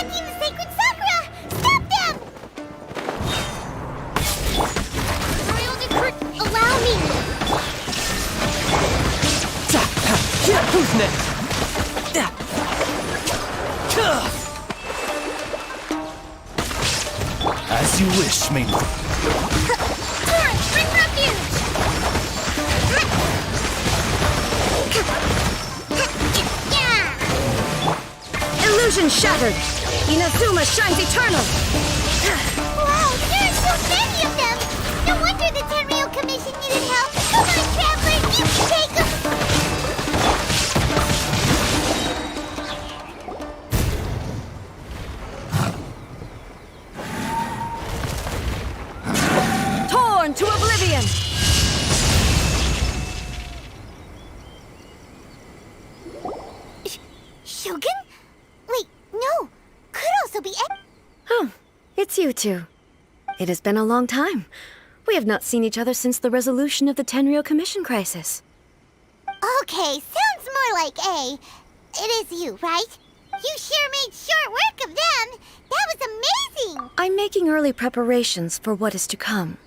attacking the sacred sakura! Stop them! Royal decree... Allow me! Who's next? As you wish, maiden. Torrent, bring refuge! Illusion shattered! Inazuma shines eternal! Wow, there are so many of them! No wonder the Tenryou Commission needed help! Come on, Traveler, you can take them! Torn to oblivion! Shogun? Wait, no! Could also be Oh, it's you two. It has been a long time. We have not seen each other since the resolution of the Tenryou Commission crisis. Okay, sounds more like A. It is you, right? You sure made short work of them! That was amazing! I'm making early preparations for what is to come.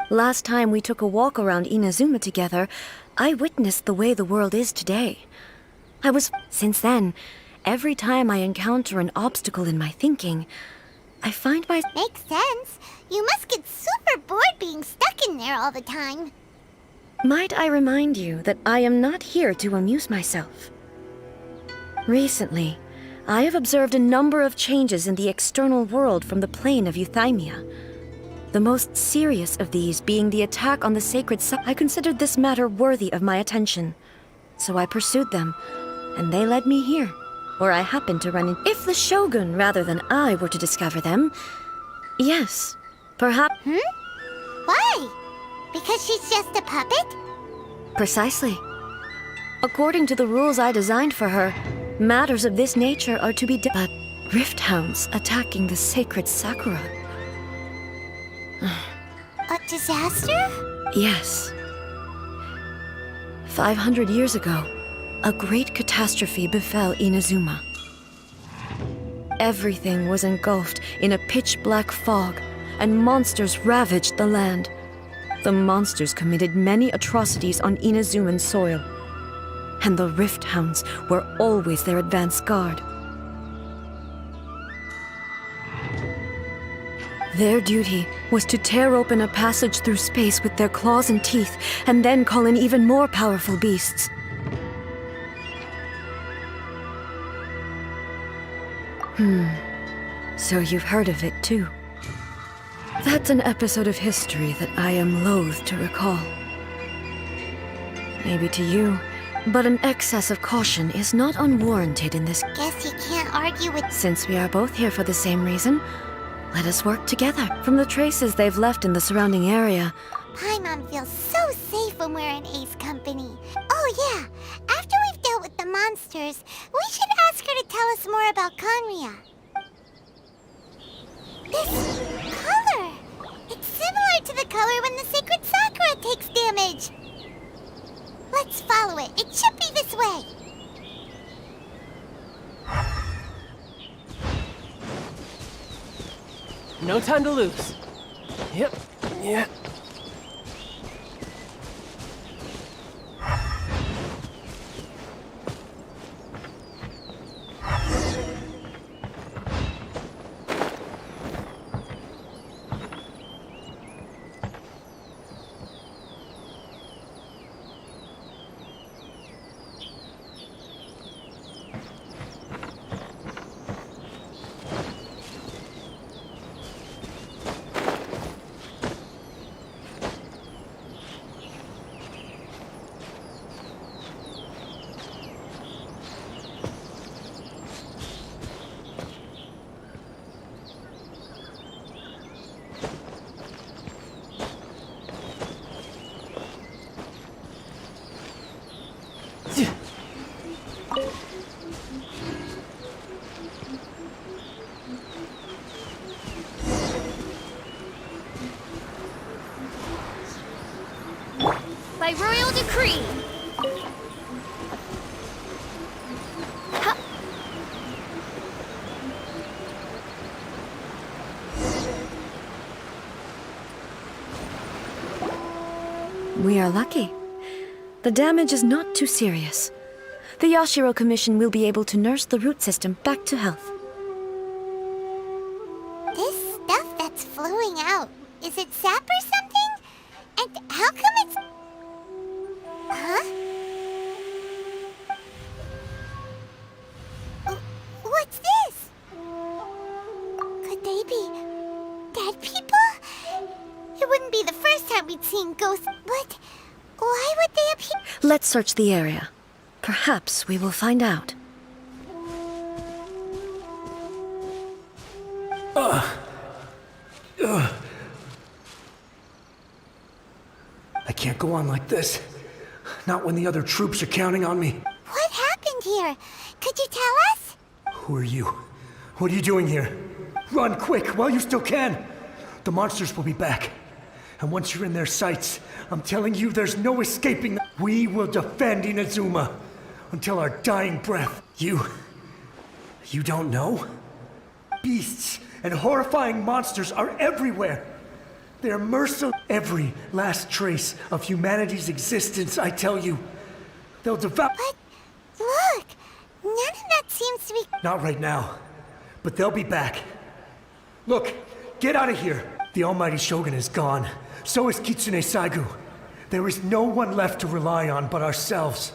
Last time we took a walk around Inazuma together, I witnessed the way the world is today. Since then, every time I encounter an obstacle in my thinking, I find my... Makes sense. You must get super bored being stuck in there all the time. Might I remind you that I am not here to amuse myself. Recently, I have observed a number of changes in the external world from the plane of Euthymia. The most serious of these being the attack on the sacred I considered this matter worthy of my attention. So I pursued them, and they led me here, where I happened to run in. If the Shogun rather than I were to discover them, yes, perhaps... Why? Because she's just a puppet? Precisely. According to the rules I designed for her, matters of this nature are to be But rift hounds attacking the sacred Sakura. A disaster? Yes. 500 years ago, a great catastrophe befell Inazuma. Everything was engulfed in a pitch-black fog, and monsters ravaged the land. The monsters committed many atrocities on Inazuman soil, and the rift hounds were always their advance guard. Their duty was to tear open a passage through space with their claws and teeth, and then call in even more powerful beasts. So you've heard of it too. That's an episode of history that I am loath to recall. Maybe to you, but an excess of caution is not unwarranted in this. Guess you can't argue with... Since we are both here for the same reason, let us work together. From the traces they've left in the surrounding area... Paimon feels so safe when we're in Ace company. Oh yeah, after we've dealt with the monsters, we should ask her to tell us more about Conria. This color! It's similar to the color when the sacred Sakura takes damage. Let's follow it. It should be this way. No time to lose. Yep. Yeah. By royal decree. We are lucky. The damage is not too serious. The Yashiro Commission will be able to nurse the root system back to health. This stuff that's flowing out, is it sap or something? And how come it's... Huh? What's this? Could they be dead people? It wouldn't be the first time we'd seen ghosts, but why would they appear? Let's search the area. Perhaps we will find out. I can't go on like this. Not when the other troops are counting on me. What happened here? Could you tell us? Who are you? What are you doing here? Run quick while you still can. The monsters will be back. And once you're in their sights, I'm telling you there's no escaping them. We will defend Inazuma until our dying breath. You don't know? Beasts and horrifying monsters are everywhere. They're merciless. Every last trace of humanity's existence, I tell you. They'll devour. But look, none of that seems to be... Not right now, but they'll be back. Look, get out of here. The almighty Shogun is gone. So is Kitsune Saigu. There is no one left to rely on but ourselves.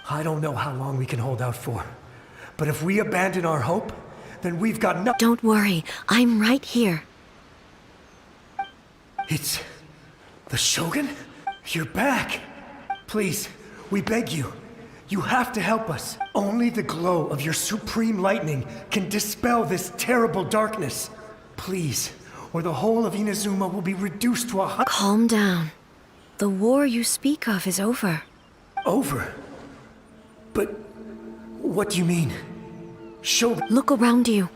I don't know how long we can hold out for. But if we abandon our hope, then we've got nothing. Don't worry, I'm right here. It's... the Shogun? You're back. Please, we beg you. You have to help us. Only the glow of your supreme lightning can dispel this terrible darkness. Please, or the whole of Inazuma will be reduced to a... Calm down. The war you speak of is over. Over? But... what do you mean? Shogun... Look around you.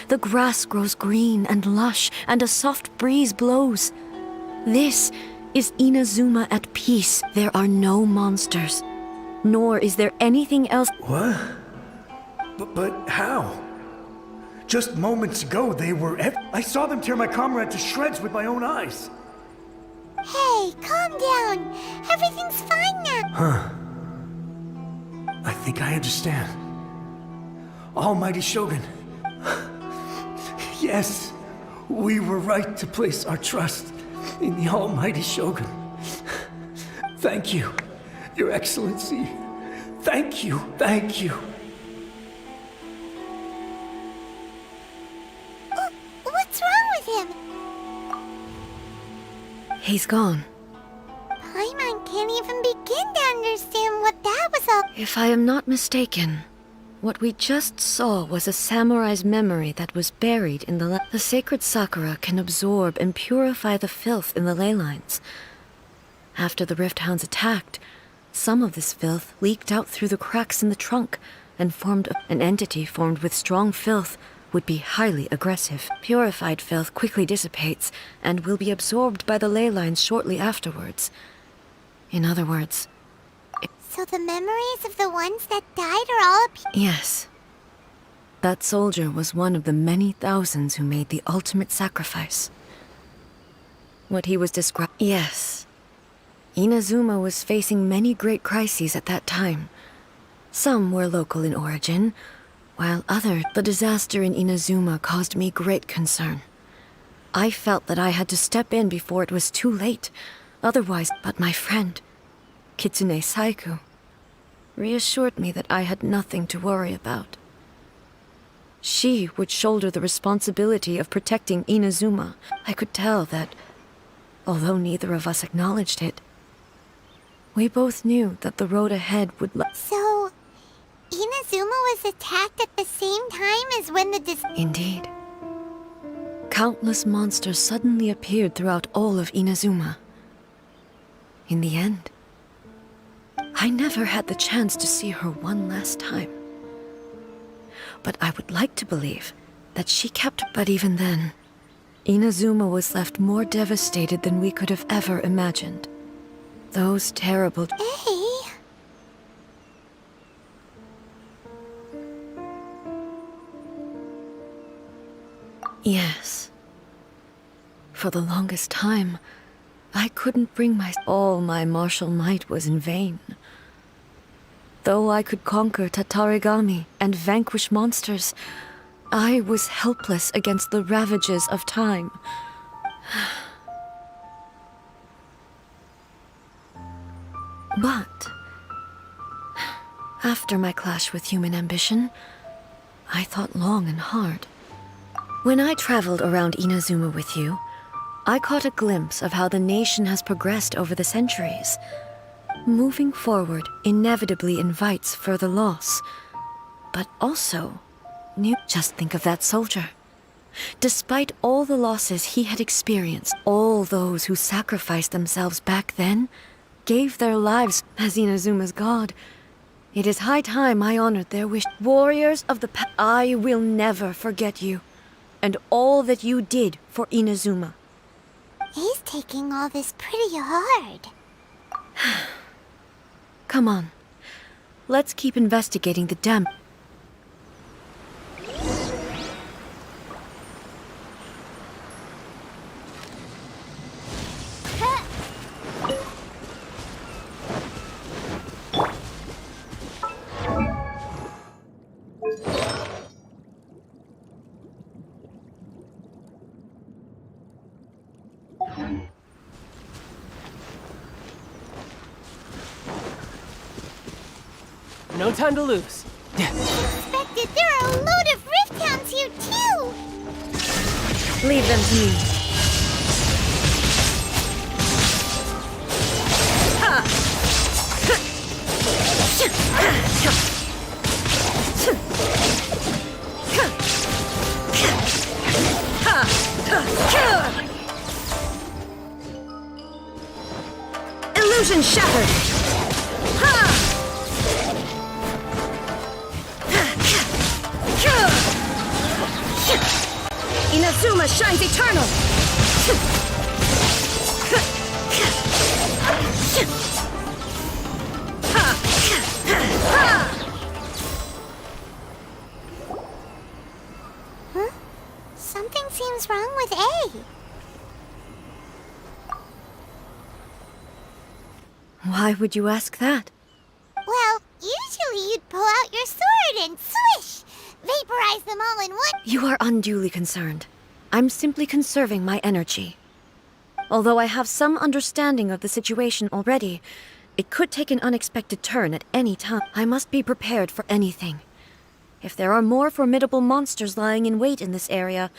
The grass grows green and lush, and a soft breeze blows. This is Inazuma at peace. There are no monsters. Nor is there anything else. What? But how? Just moments ago, they were... I saw them tear my comrade to shreds with my own eyes. Hey, calm down. Everything's fine now. I think I understand. Almighty Shogun. Yes, we were right to place our trust in the Almighty Shogun. Thank you, Your Excellency. Thank you, thank you. What's wrong with him? He's gone. Paimon can't even begin to understand what that was all... If I am not mistaken, what we just saw was a samurai's memory that was buried in the sacred sakura can absorb and purify the filth in the ley lines. After the Rift Hounds attacked, some of this filth leaked out through the cracks in the trunk and formed an entity formed with strong filth would be highly aggressive. Purified filth quickly dissipates and will be absorbed by the ley lines shortly afterwards. In other words, So the memories of the ones that died are all... yes. That soldier was one of the many thousands who made the ultimate sacrifice. What he was describing... Yes. Inazuma was facing many great crises at that time. Some were local in origin, while others... The disaster in Inazuma caused me great concern. I felt that I had to step in before it was too late. Otherwise... But my friend, Kitsune Saigu, reassured me that I had nothing to worry about. She would shoulder the responsibility of protecting Inazuma. I could tell that, although neither of us acknowledged it, we both knew that the road ahead would So, Inazuma was attacked at the same time as when the Indeed. Countless monsters suddenly appeared throughout all of Inazuma. In the end, I never had the chance to see her one last time. But I would like to believe that she kept... But even then, Inazuma was left more devastated than we could have ever imagined. Those terrible... Hey! Yes. For the longest time, I couldn't bring my... All my martial might was in vain. Though I could conquer Tatarigami and vanquish monsters, I was helpless against the ravages of time. But after my clash with human ambition, I thought long and hard. When I traveled around Inazuma with you, I caught a glimpse of how the nation has progressed over the centuries. Moving forward inevitably invites further loss, but also new. Just think of that soldier. Despite all the losses he had experienced, all those who sacrificed themselves back then gave their lives as Inazuma's god. It is high time I honored their wish. Warriors of the past, I will never forget you, and all that you did for Inazuma. He's taking all this pretty hard. Come on. Let's keep investigating the dam. No time to lose. Expected there are a load of rift hounds here too. Leave them to me. Illusion shattered! Inazuma shines eternal! Huh? Something seems wrong with A. Why would you ask that? Well, usually you'd pull out your sword and swish! Vaporize them all in one. You are unduly concerned. I'm simply conserving my energy. Although I have some understanding of the situation already, it could take an unexpected turn at any time. I must be prepared for anything. If there are more formidable monsters lying in wait in this area,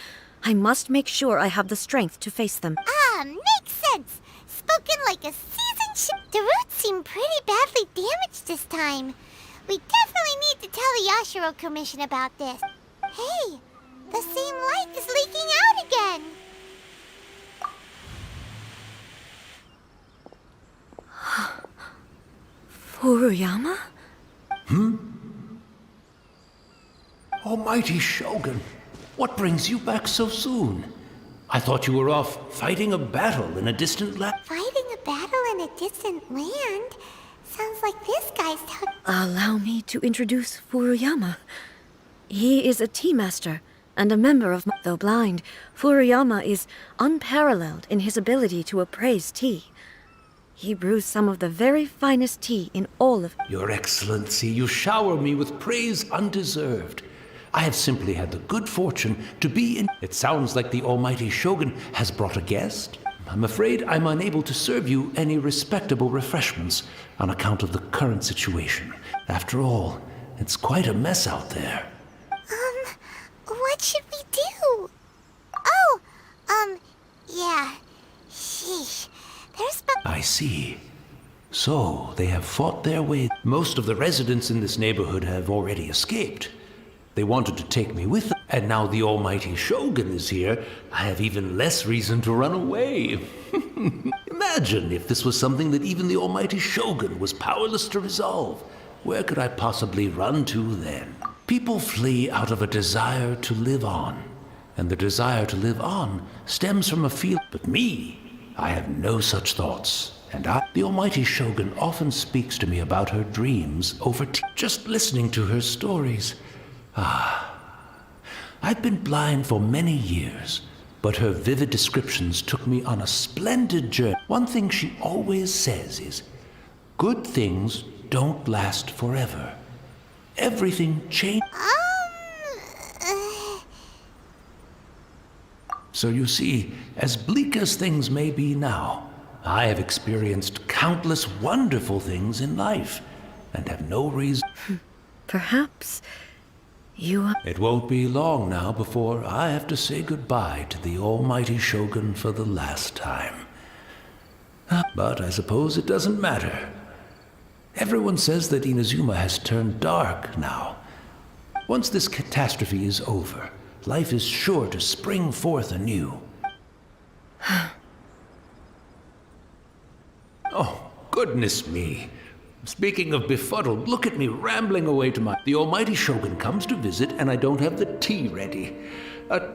I must make sure I have the strength to face them. Makes sense. Spoken like a seasoned ship. The roots seem pretty badly damaged this time. We definitely need to tell the Yashiro Commission about this. Hey, the same light is leaking out again. Furuyama? Almighty Shogun, what brings you back so soon? I thought you were off fighting a battle in a distant land. Fighting a battle in a distant land? Sounds like this guy's talking. Allow me to introduce Furuyama. He is a tea master and a member of... Though blind, Furuyama is unparalleled in his ability to appraise tea. He brews some of the very finest tea in all of... Your Excellency, you shower me with praise undeserved. I have simply had the good fortune to be in... It sounds like the Almighty Shogun has brought a guest. I'm afraid I'm unable to serve you any respectable refreshments on account of the current situation. After all, it's quite a mess out there. What should we do? Yeah. Sheesh. There's... I see. So, they have fought their way. Most of the residents in this neighborhood have already escaped. They wanted to take me with them, and now the Almighty Shogun is here. I have even less reason to run away. Imagine if this was something that even the Almighty Shogun was powerless to resolve. Where could I possibly run to then? People flee out of a desire to live on, and the desire to live on stems from a feel. But me, I have no such thoughts. And the Almighty Shogun often speaks to me about her dreams over tea. Just listening to her stories. I've been blind for many years, but her vivid descriptions took me on a splendid journey. One thing she always says is, good things don't last forever. Everything changes. So you see, as bleak as things may be now, I have experienced countless wonderful things in life, and have no reason. Perhaps you are... It won't be long now before I have to say goodbye to the almighty Shogun for the last time. But I suppose it doesn't matter. Everyone says that Inazuma has turned dark now. Once this catastrophe is over, life is sure to spring forth anew. Oh, goodness me. Speaking of befuddled, look at me rambling away to my... The almighty Shogun comes to visit and I don't have the tea ready.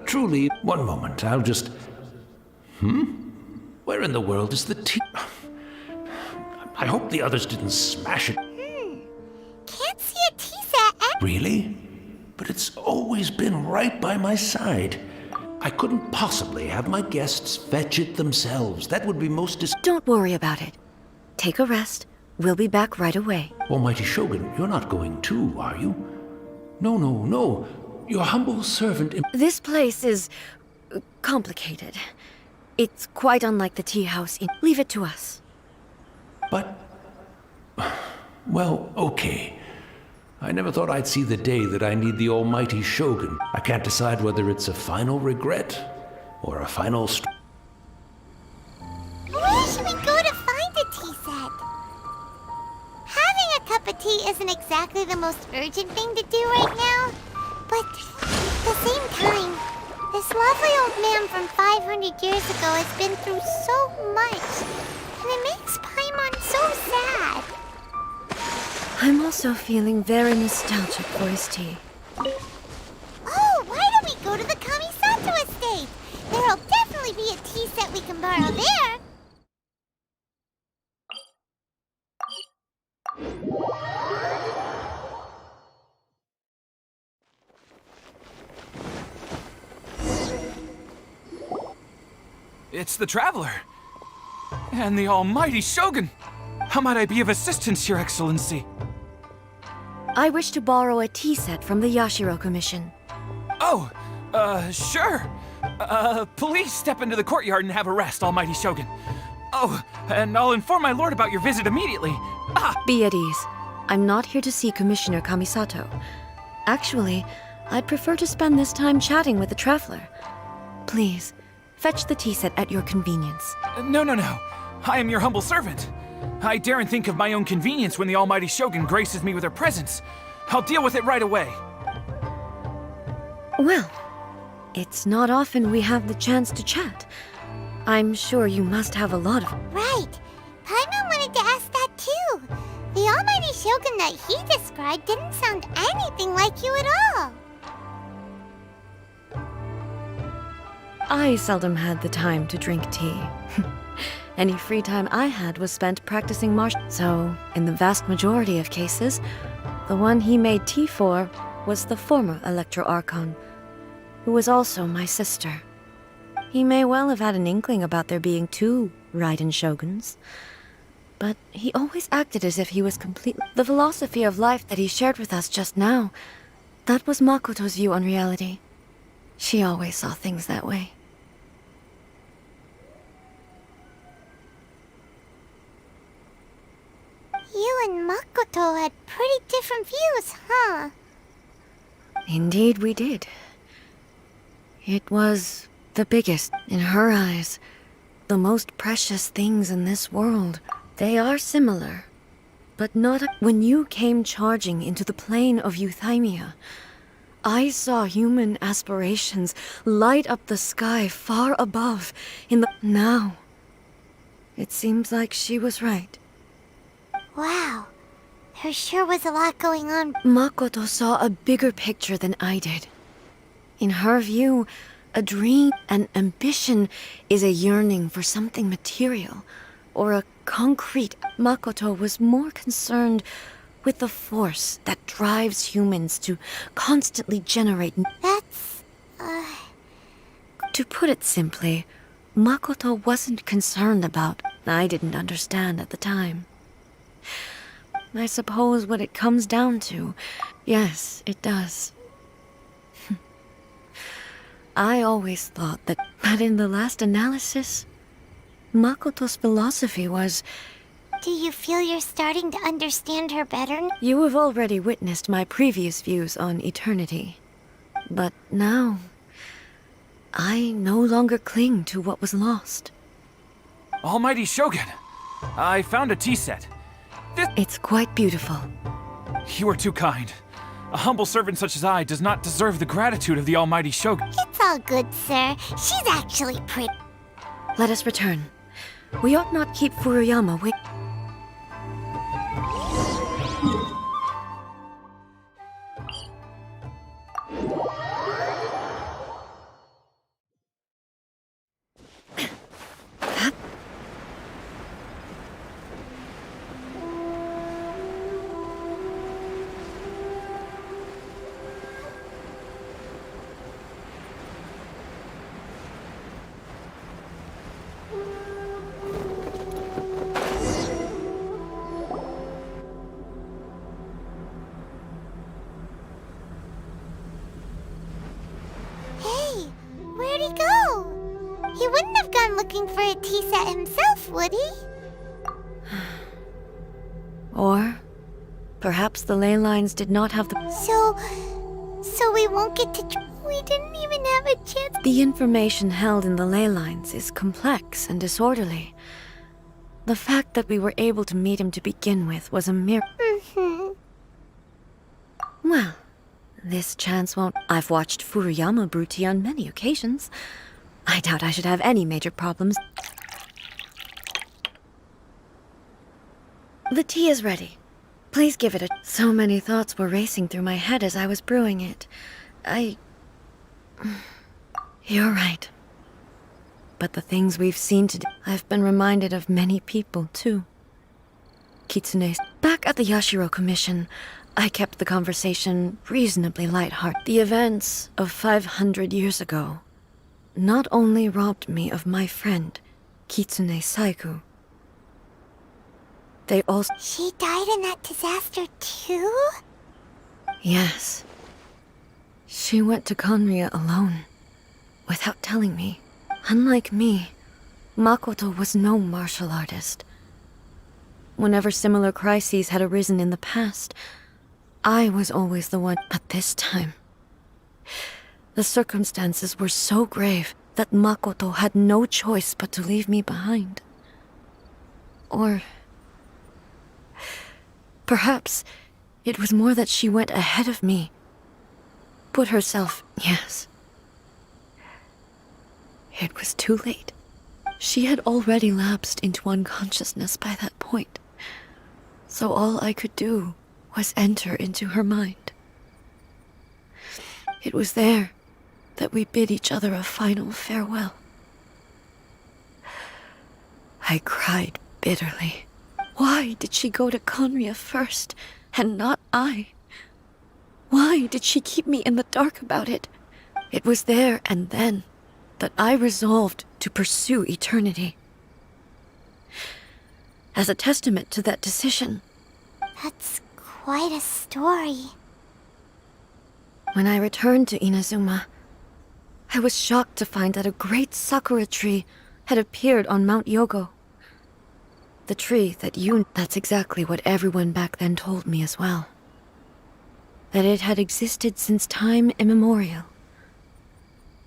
Truly... One moment, I'll just... Where in the world is the tea? I hope the others didn't smash it. Can't see a tea set. Really? But it's always been right by my side. I couldn't possibly have my guests fetch it themselves. That would be most Don't worry about it. Take a rest. We'll be back right away. Almighty Shogun, you're not going too, are you? No. Your humble servant... This place is... complicated. It's quite unlike the tea house in... Leave it to us. But... Well, okay. I never thought I'd see the day that I need the almighty Shogun. I can't decide whether it's a final regret or a final... Where should we go to find a tea set? Having a cup of tea isn't exactly the most urgent thing to do right now. But at the same time, this lovely old man from 500 years ago has been through so much. And it makes Paimon so sad. I'm also feeling very nostalgic for his tea. Oh, why don't we go to the Kamisato estate? There'll definitely be a tea set we can borrow there. It's the Traveler. And the almighty Shogun. How might I be of assistance, Your Excellency? I wish to borrow a tea set from the Yashiro Commission. Oh, sure. Please step into the courtyard and have a rest, almighty Shogun. Oh, and I'll inform my lord about your visit immediately. Be at ease. I'm not here to see Commissioner Kamisato. Actually, I'd prefer to spend this time chatting with the Traveler. Please, fetch the tea set at your convenience. No. I am your humble servant. I daren't think of my own convenience when the almighty Shogun graces me with her presence. I'll deal with it right away. Well, it's not often we have the chance to chat. I'm sure you must have a lot of... Right. Paimon wanted to ask that too. The almighty Shogun that he described didn't sound anything like you at all. I seldom had the time to drink tea. Any free time I had was spent practicing martial. So, in the vast majority of cases, the one he made tea for was the former Electro Archon, who was also my sister. He may well have had an inkling about there being two Raiden Shoguns, but he always acted as if he was completely... The philosophy of life that he shared with us just now, that was Makoto's view on reality. She always saw things that way. You and Makoto had pretty different views, huh? Indeed we did. It was the biggest, in her eyes, the most precious things in this world. They are similar, but not... When you came charging into the plane of Euthymia, I saw human aspirations light up the sky far above in the... Now, it seems like she was right. Wow. There sure was a lot going on. Makoto saw a bigger picture than I did. In her view, a dream and ambition is a yearning for something material, or a concrete. Makoto was more concerned with the force that drives humans to constantly generate... That's, To put it simply, Makoto wasn't concerned about. I didn't understand at the time. I suppose what it comes down to, yes, it does. I always thought that, but in the last analysis, Makoto's philosophy was, Do you feel you're starting to understand her better? you have already witnessed my previous views on eternity. But now, I no longer cling to what was lost. Almighty Shogun, I found a tea set. It's quite beautiful. You are too kind. A humble servant such as I does not deserve the gratitude of the Almighty Shogun. It's all good, sir. She's actually pretty. Let us return. We ought not keep Furuyama wait. Hey, where'd he go? He wouldn't have gone looking for a tea set himself, would he? Or perhaps the ley lines did not have the... So we won't get to... We didn't even have a chance. The information held in the ley lines is complex and disorderly. The fact that we were able to meet him to begin with was a mere... Well, this chance won't... I've watched Furuyama brew tea on many occasions. I doubt I should have any major problems. The tea is ready. Please give it a... So many thoughts were racing through my head as I was brewing it. You're right. But the things we've seen today, I've been reminded of many people, too. Kitsune's... Back at the Yashiro Commission, I kept the conversation reasonably lighthearted. The events of 500 years ago not only robbed me of my friend, Kitsune Saiku, they also... She died in that disaster too? Yes. She went to Konria alone, without telling me. Unlike me, Makoto was no martial artist. Whenever similar crises had arisen in the past, I was always the one. But this time, the circumstances were so grave that Makoto had no choice but to leave me behind. Or... perhaps it was more that she went ahead of me. Put herself... Yes. It was too late. She had already lapsed into unconsciousness by that point. So all I could do was enter into her mind. It was there that we bid each other a final farewell. I cried bitterly. Why did she go to Konria first, and not I? Why did she keep me in the dark about it? It was there and then that I resolved to pursue eternity. As a testament to that decision, That's quite a story. when I returned to Inazuma, I was shocked to find that a great sakura tree had appeared on Mount Yogo. The tree that that's exactly what everyone back then told me as well. That it had existed since time immemorial.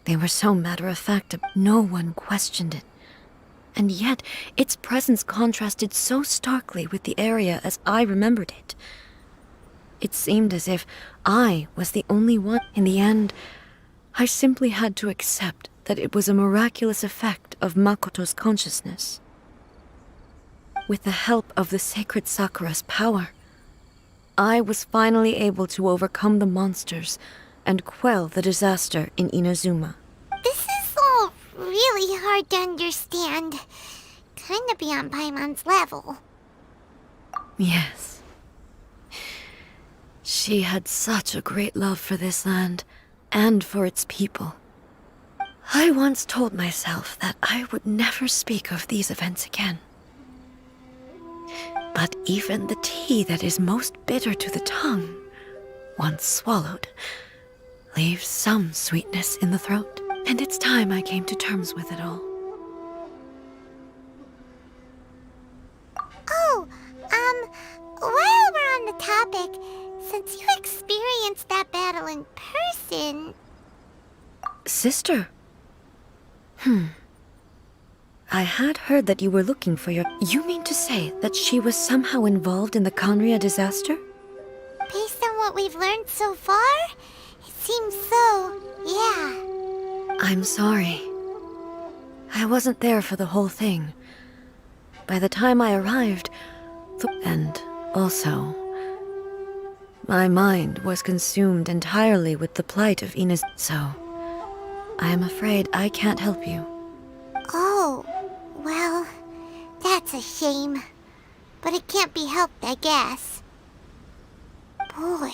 They were so matter-of-fact, no one questioned it. And yet, its presence contrasted so starkly with the area as I remembered it. It seemed as if I was the only one. In the end, I simply had to accept that it was a miraculous effect of Makoto's consciousness. With the help of the sacred Sakura's power, I was finally able to overcome the monsters and quell the disaster in Inazuma. This is all really hard to understand. Kinda beyond Paimon's level. Yes. She had such a great love for this land and for its people. I once told myself that I would never speak of these events again. But even the tea that is most bitter to the tongue, once swallowed, leaves some sweetness in the throat. And it's time I came to terms with it all. Oh, while we're on the topic, since you experienced that battle in person... Sister? I had heard that you were looking for your... You mean to say that she was somehow involved in the Conria disaster? Based on what we've learned so far, it seems so, yeah. I'm sorry. I wasn't there for the whole thing. By the time I arrived... And also... my mind was consumed entirely with the plight of Ines, so... I am afraid I can't help you. Oh, well, that's a shame. But it can't be helped, I guess. Boy,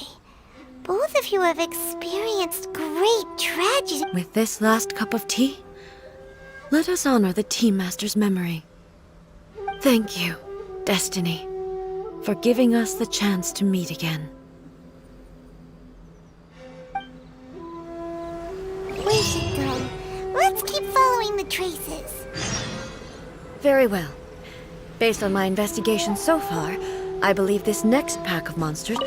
both of you have experienced great tragedy. With this last cup of tea, let us honor the Tea Master's memory. Thank you, Destiny, for giving us the chance to meet again. We should go. Let's keep following the traces. Very well. Based on my investigation so far, I believe this next pack of monsters...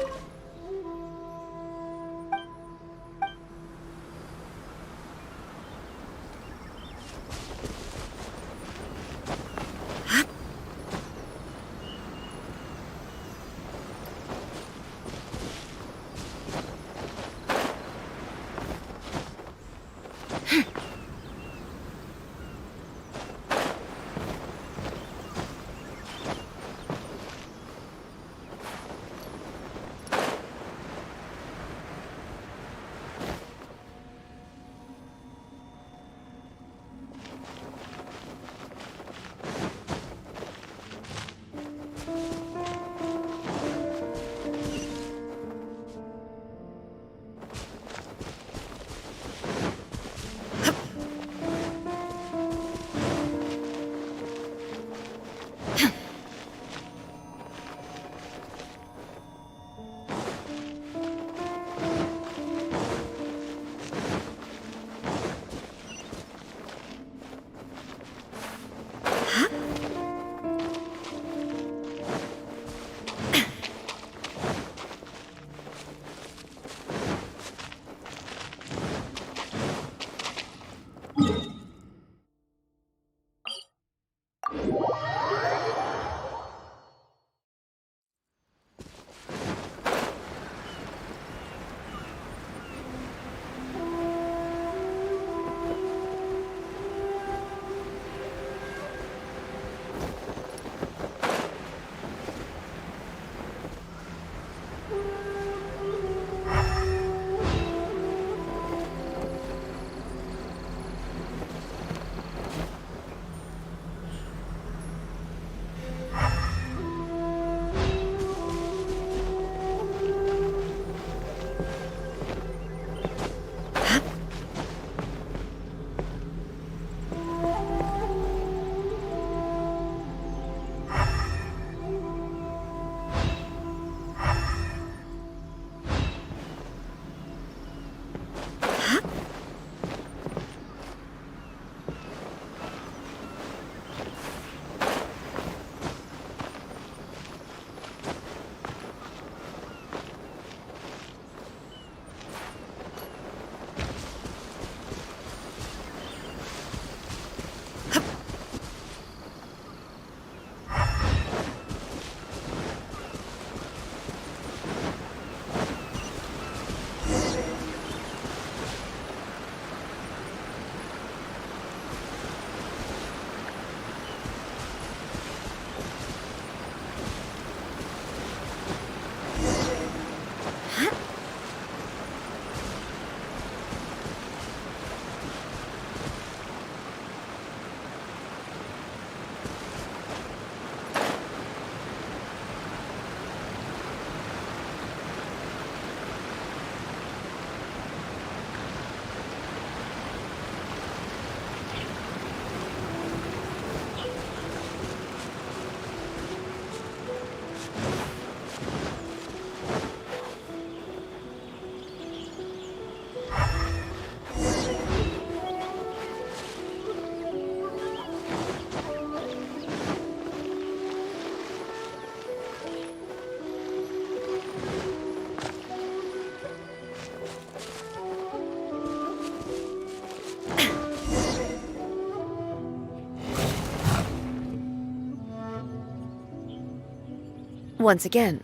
Once again,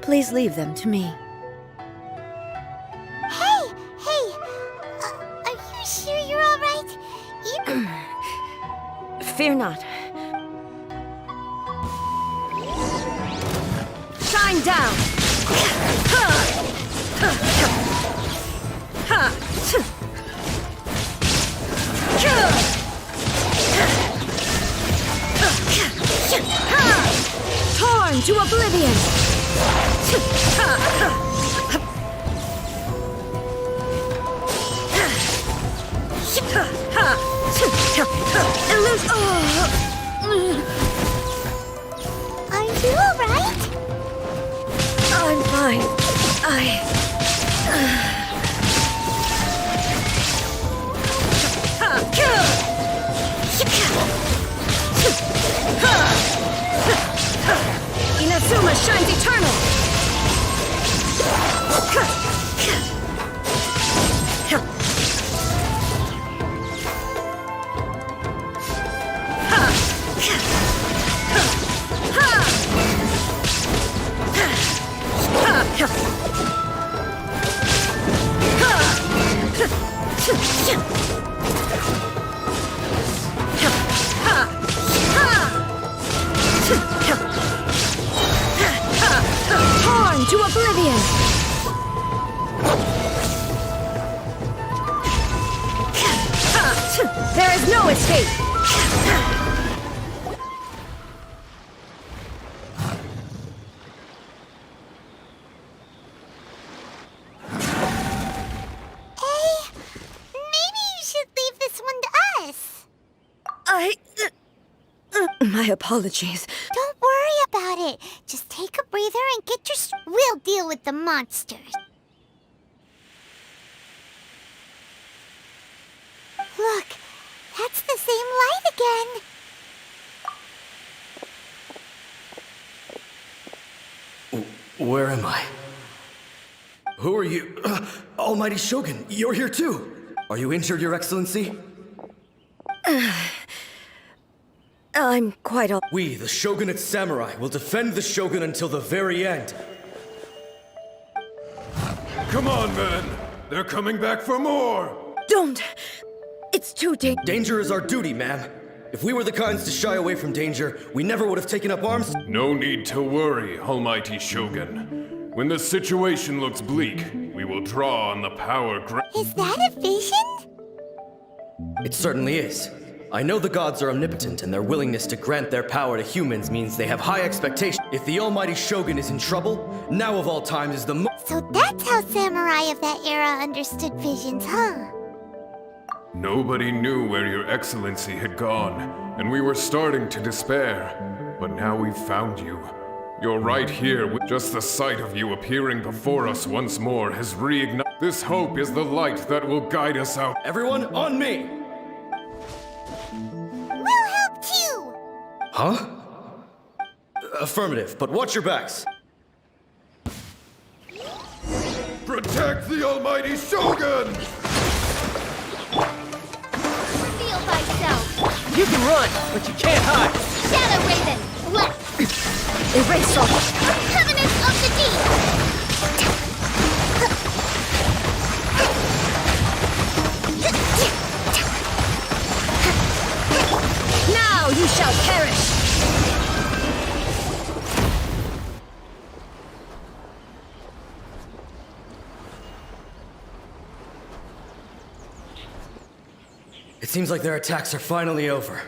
please leave them to me. Hey, are you sure you're all right? Fear not. Shine down! Torn to oblivion! Are you all right? I'm fine. Inazuma shines eternal! Torn to oblivion! There is no escape! Maybe you should leave this one to us. My apologies. Don't worry about it. Just take a breather and get your... We'll deal with the monsters. Look, that's the same light again. Where am I? Who are you? Almighty Shogun, you're here too! Are you injured, Your Excellency? I'm quite all... We, the Shogunate Samurai, will defend the Shogun until the very end. Come on, men! They're coming back for more! Don't! It's too dangerous. Danger is our duty, ma'am. If we were the kinds to shy away from danger, we never would have taken up arms. No need to worry, Almighty Shogun. When the situation looks bleak, we will draw on the power Is that a vision? It certainly is. I know the gods are omnipotent, and their willingness to grant their power to humans means they have high expectations. If the Almighty Shogun is in trouble, now of all times is the So that's how samurai of that era understood visions, huh? Nobody knew where Your Excellency had gone, and we were starting to despair. But now we've found you. You're right here. Just the sight of you appearing before us once more has reignited. This hope is the light that will guide us out. Everyone, on me! We'll help too! Huh? Affirmative, but watch your backs. Protect the Almighty Shogun! Reveal thyself! You can run, but you can't hide. Shadow Raven, left! Erase all... Covenant of the Deep! Now you shall perish! It seems like their attacks are finally over.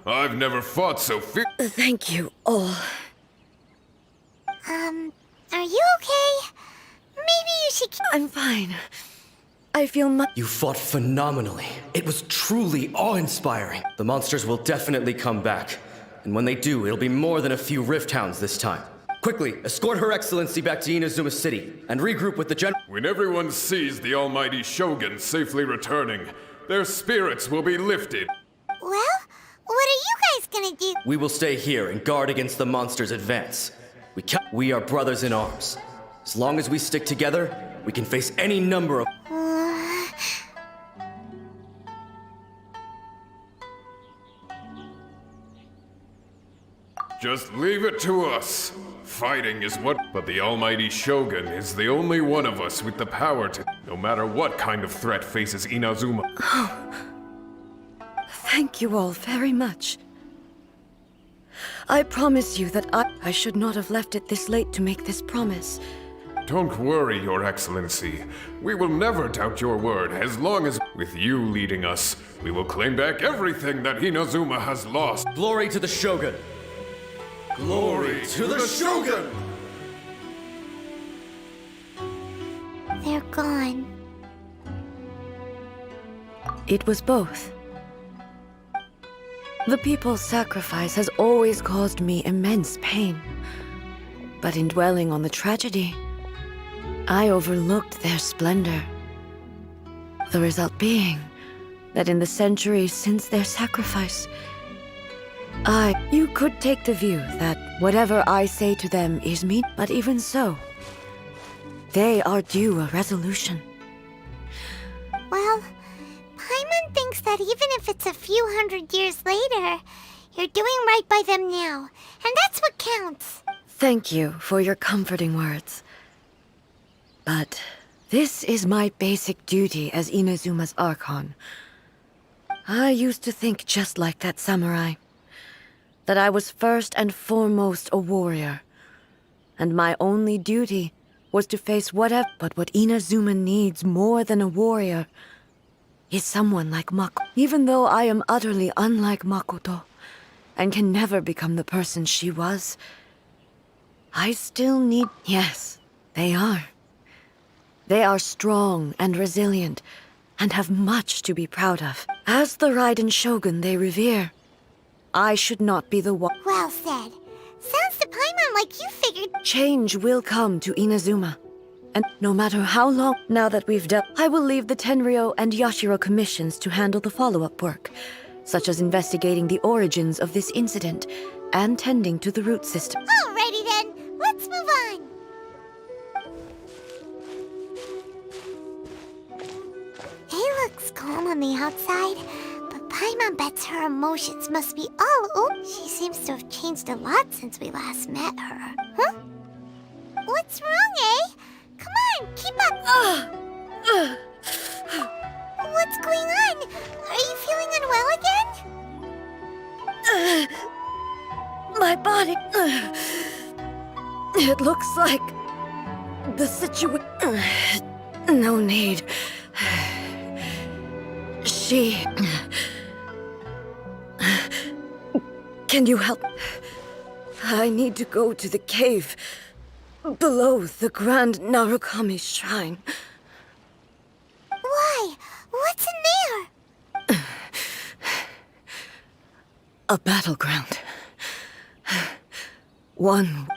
I've never fought so Thank you all. Are you okay? Maybe you should... I'm fine. I feel much... You fought phenomenally. It was truly awe-inspiring. The monsters will definitely come back. And when they do, it'll be more than a few Rift Hounds this time. Quickly, escort Her Excellency back to Inazuma City, and regroup with the general... When everyone sees the Almighty Shogun safely returning, their spirits will be lifted. Well, what are you guys gonna do? We will stay here and guard against the monsters' advance. We are brothers in arms. As long as we stick together, we can face any number of... Just leave it to us. Fighting is what... But the almighty Shogun is the only one of us with the power to... No matter what kind of threat faces Inazuma. Thank you all very much. I promise you that I should not have left it this late to make this promise. Don't worry, Your Excellency. We will never doubt your word as long as, with you leading us, we will claim back everything that Inazuma has lost. Glory to the Shogun! Glory to the Shogun! They're gone. It was both. The people's sacrifice has always caused me immense pain. But in dwelling on the tragedy, I overlooked their splendor. The result being that in the centuries since their sacrifice, you could take the view that whatever I say to them is mean, but even so, they are due a resolution. Well, Paimon thinks that even if it's a few hundred years later, you're doing right by them now, and that's what counts. Thank you for your comforting words. But this is my basic duty as Inazuma's Archon. I used to think just like that samurai, that I was first and foremost a warrior, and my only duty was to face whatever. But what Inazuma needs more than a warrior is someone like Mako. Even though I am utterly unlike Makoto, and can never become the person she was, I still need... Yes, they are. They are strong and resilient, and have much to be proud of. As the Raiden Shogun they revere, I should not be the one. Well said. Sounds to Paimon like you figured... Change will come to Inazuma. And no matter how long, now that we've dealt, I will leave the Tenryo and Yashiro commissions to handle the follow-up work, such as investigating the origins of this incident and tending to the root system. Alrighty then, let's move on. It looks calm on the outside, but Paimon bets her emotions must be all over. She seems to have changed a lot since we last met her. Huh? What's wrong, eh? Come on, keep up. What's going on? Are you feeling unwell again? My body... It looks like... the situation... No need. She... Can you help? I need to go to the cave below the Grand Narukami Shrine. Why? What's in there? A battleground. One...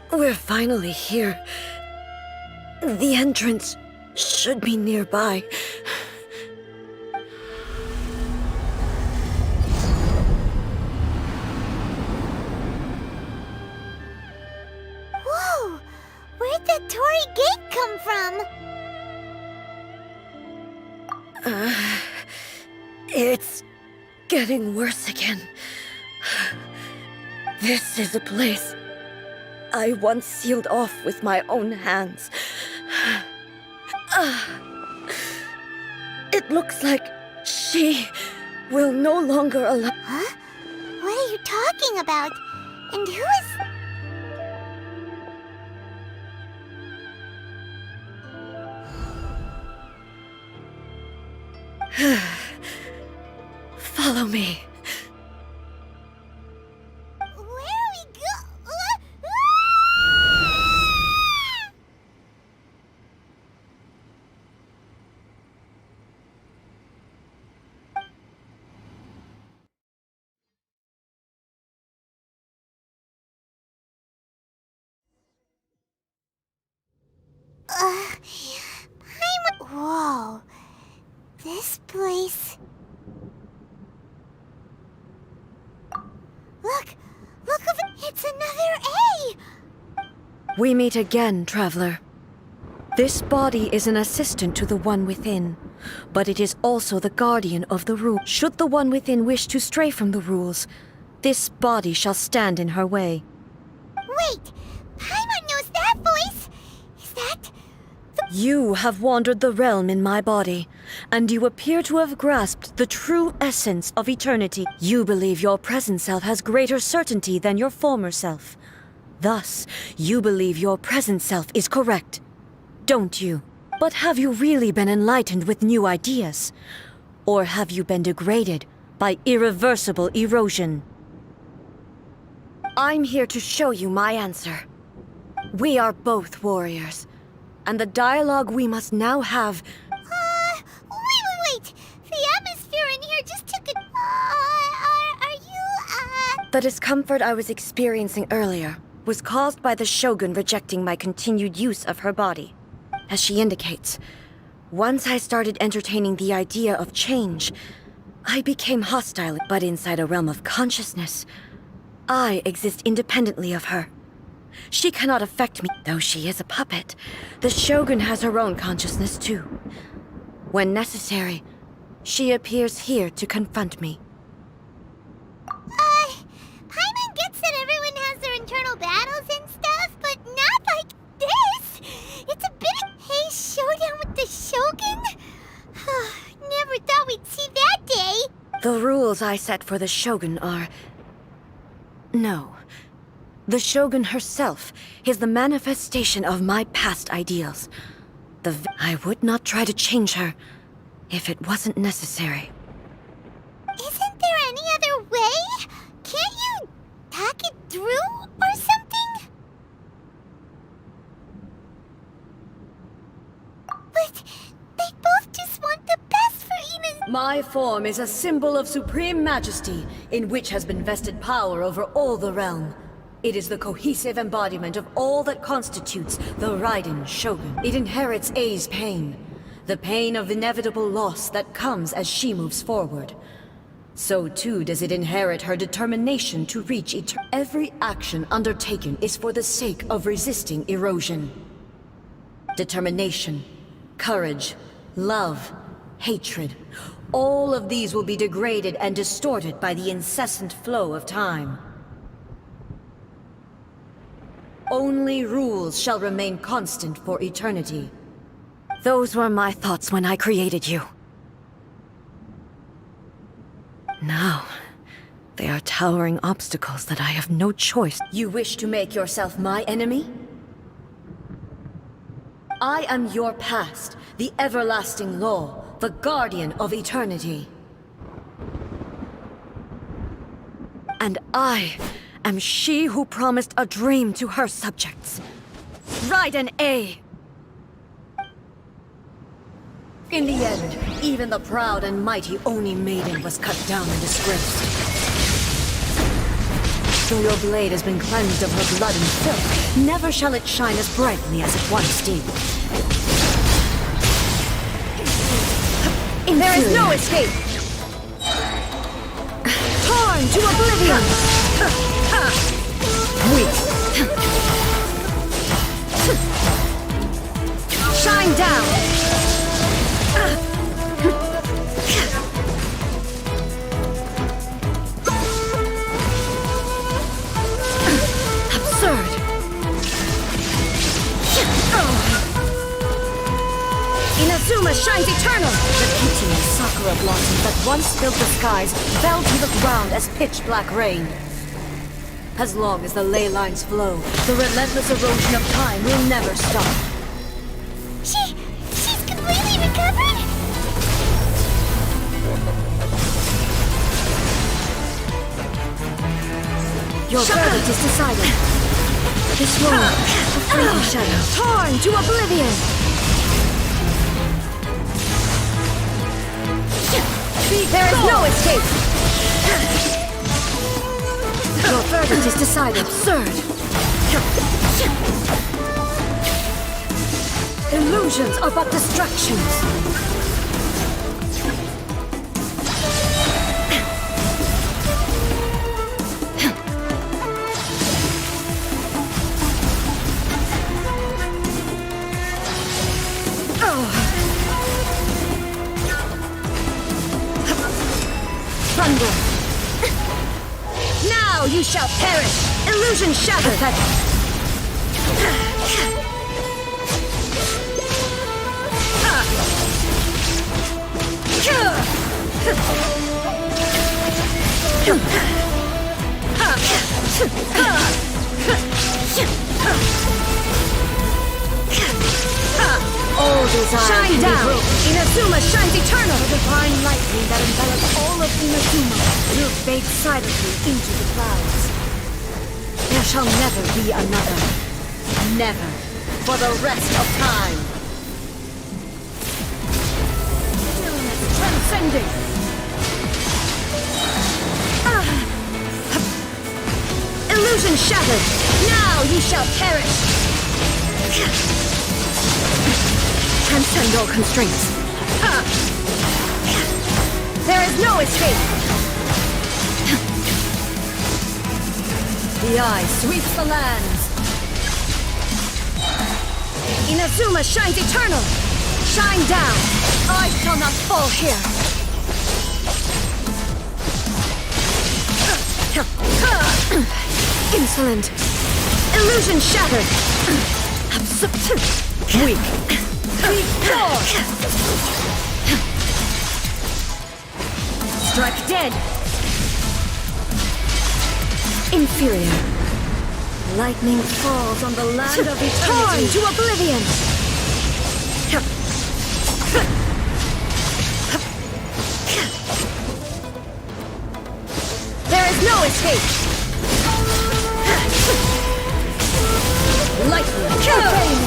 We're finally here. The entrance should be nearby. Whoa! Where'd that Torii gate come from? It's getting worse again. This is a place I once sealed off with my own hands. It looks like she will no longer allow... Huh? What are you talking about? And who is... Follow me. Where are we go? Whoa. This place... Look over... It's another A! We meet again, traveler. This body is an assistant to the one within, but it is also the guardian of the rule. Should the one within wish to stray from the rules, this body shall stand in her way. Wait! Paimon knows that voice! Is that... You have wandered the realm in my body, and you appear to have grasped the true essence of eternity. You believe your present self has greater certainty than your former self. Thus, you believe your present self is correct, don't you? But have you really been enlightened with new ideas? Or have you been degraded by irreversible erosion? I'm here to show you my answer. We are both warriors, and the dialogue we must now have... Wait! The atmosphere in here just took a... are you, The discomfort I was experiencing earlier was caused by the Shogun rejecting my continued use of her body. As she indicates, once I started entertaining the idea of change, I became hostile. But inside a realm of consciousness, I exist independently of her. She cannot affect me. Though she is a puppet, the Shogun has her own consciousness too. When necessary, she appears here to confront me. Paimon gets that everyone has their internal battles and stuff, but not like this! It's a bit of... Hey, showdown with the Shogun? Never thought we'd see that day! The rules I set for the Shogun are... No. The Shogun herself is the manifestation of my past ideals. I would not try to change her if it wasn't necessary. Isn't there any other way? Can't you talk it through or something? But they both just want the best for Ina's... My form is a symbol of supreme majesty, in which has been vested power over all the realm. It is the cohesive embodiment of all that constitutes the Raiden Shogun. It inherits Ei's pain, the pain of inevitable loss that comes as she moves forward. So too does it inherit her determination to reach eternity. Every action undertaken is for the sake of resisting erosion. Determination, courage, love, hatred, all of these will be degraded and distorted by the incessant flow of time. Only rules shall remain constant for eternity. Those were my thoughts when I created you. Now, they are towering obstacles that I have no choice. You wish to make yourself my enemy? I am your past, the everlasting law, the guardian of eternity. And I am she who promised a dream to her subjects. Raiden A. In the end, even the proud and mighty Oni Maiden was cut down and disgraced. Though your blade has been cleansed of her blood and filth, never shall it shine as brightly as it once did. There is no escape! Torn to oblivion! Weak. Shine down! Absurd! Inazuma shines eternal! The beauty and sakura blossoms that once filled the skies fell to the ground as pitch-black rain. As long as the ley lines flow, the relentless erosion of time will never stop. She's completely recovered? Your verdict is decided. This world, a fleeting shadow, torn to oblivion! There is no escape! Your verdict is decided. Absurd! Illusions are but distractions. Thunder! Now you shall perish! Illusion shattered! All desire shine down! Inazuma shines eternal! The divine lightning that envelops all of Inazuma will fade silently into the clouds. There shall never be another. Never. For the rest of time. Stillness transcending! Illusion shattered! Now you shall perish! Transcend all constraints. There is no escape! The eye sweeps the lands. Inazuma shines eternal! Shine down! I shall not fall here! Insolent! Illusion shattered! Weak! Strike dead! Inferior. Lightning falls on the land of eternity. Torn to oblivion! There is no escape! Lightning!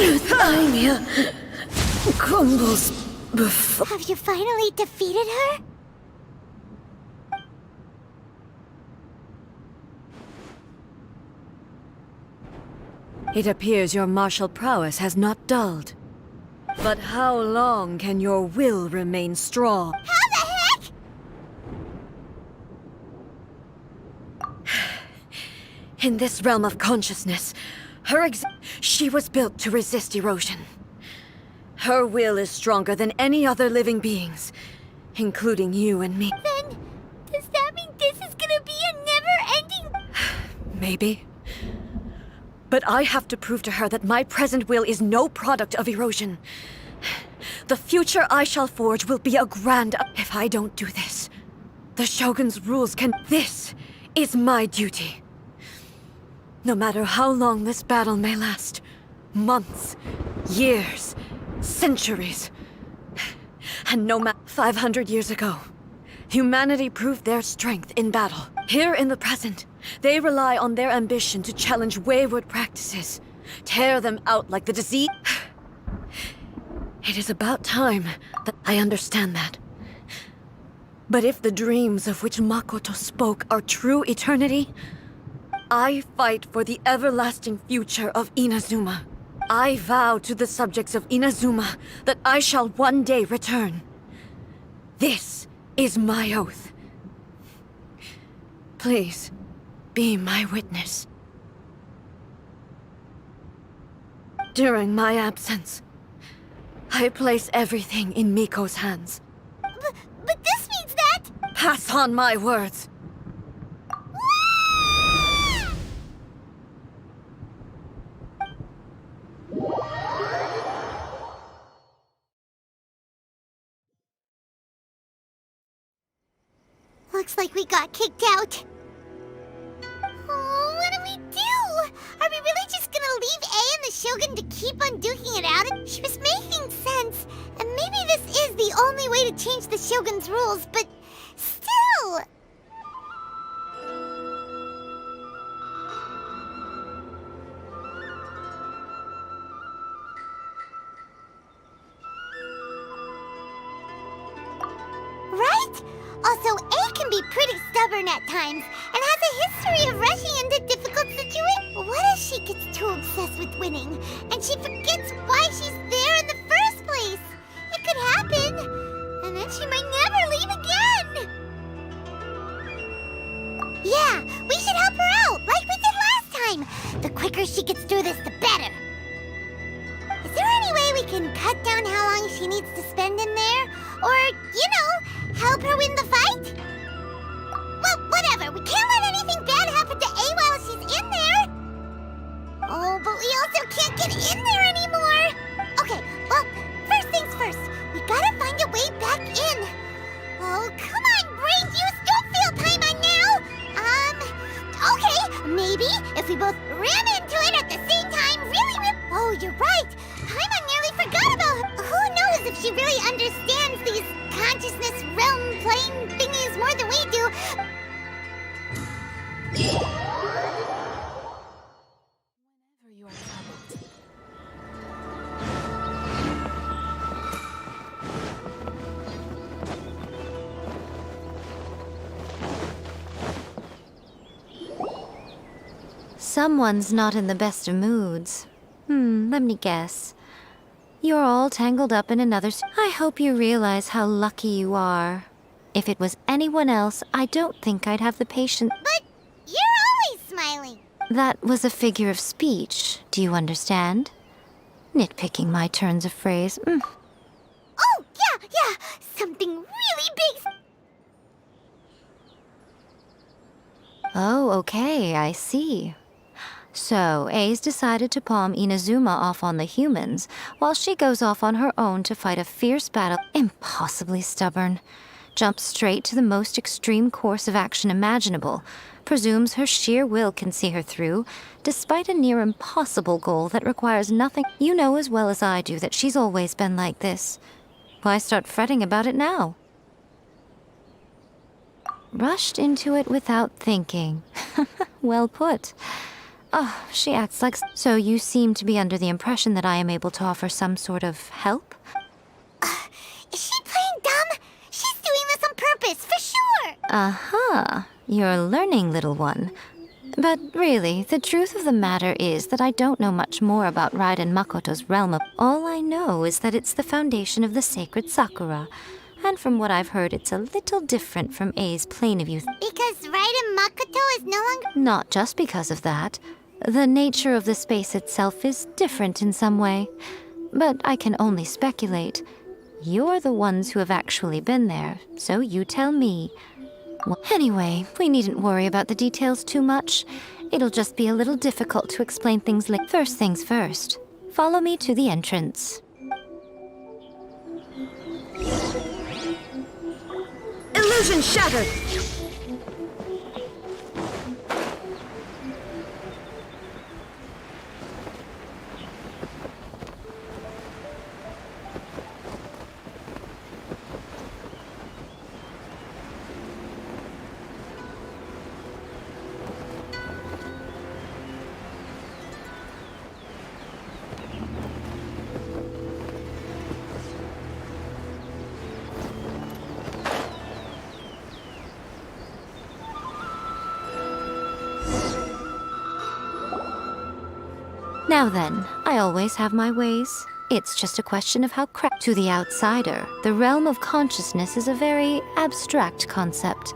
Euthymia crumbles before... Have you finally defeated her? It appears your martial prowess has not dulled. But how long can your will remain strong? How the heck? In this realm of consciousness, she was built to resist erosion. Her will is stronger than any other living beings, including you and me. Then, does that mean this is gonna be a never-ending... Maybe. But I have to prove to her that my present will is no product of erosion. The future I shall forge will be a grand... If I don't do this, the Shogun's rules can... This is my duty. No matter how long this battle may last, months, years, centuries. And no matter 500 years ago, humanity proved their strength in battle. Here in the present, they rely on their ambition to challenge wayward practices, tear them out like the disease. It is about time that I understand that. But if the dreams of which Makoto spoke are true eternity, I fight for the everlasting future of Inazuma. I vow to the subjects of Inazuma that I shall one day return. This is my oath. Please, be my witness. During my absence, I place everything in Miko's hands. But this means that... Pass on my words. Looks like we got kicked out. Oh, what do we do? Are we really just gonna leave A and the Shogun to keep on duking it out? She was making sense, and maybe this is the only way to change the Shogun's rules, but still... right. Also, A can be pretty stubborn at times and has a history of rushing into difficult situations. What if she gets too obsessed with winning and she forgets why she's there in the first place? It could happen, and then she might never leave again. Yeah, we should help her out, like we did last time. The quicker she gets through this, the better. Is there any way we can cut down how long she needs to spend in there? Or, help her win the fight? Well, whatever. We can't let anything bad happen to A while she's in there. Oh, but we also can't get in there anymore. Okay, well, first things first. We gotta find a way back in. Oh, come on, brain juice. Don't feel time on now. Okay, maybe if we both ran into it at the same time, Oh, you're right. Paimon nearly forgot about her. Who knows if she really understands these consciousness realm plane thingies more than we do. Whenever you are troubled. Someone's not in the best of moods. Let me guess. You're all tangled up in another. I hope you realize how lucky you are. If it was anyone else, I don't think I'd have the patience. But you're always smiling. That was a figure of speech. Do you understand? Nitpicking my turns of phrase. Oh, yeah. Something really big. Oh, okay, I see. So, A's decided to palm Inazuma off on the humans, while she goes off on her own to fight a fierce battle. Impossibly stubborn. Jumps straight to the most extreme course of action imaginable. Presumes her sheer will can see her through, despite a near impossible goal that requires nothing. You know as well as I do that she's always been like this. Why start fretting about it now? Rushed into it without thinking. Well put. Oh, she acts like... So you seem to be under the impression that I am able to offer some sort of help? Is she playing dumb? She's doing this on purpose, for sure. Aha, you're learning, little one. But really, the truth of the matter is that I don't know much more about Raiden Makoto's realm of... All I know is that it's the foundation of the sacred Sakura. And from what I've heard, it's a little different from A's plane of youth. Because Raiden Makoto is no longer... Not just because of that. The nature of the space itself is different in some way. But I can only speculate. You're the ones who have actually been there, so you tell me. Well, anyway, we needn't worry about the details too much. It'll just be a little difficult to explain things later. First things first. Follow me to the entrance. Illusion shattered! Now then, I always have my ways. It's just a question of how to the outsider, the realm of consciousness is a very abstract concept.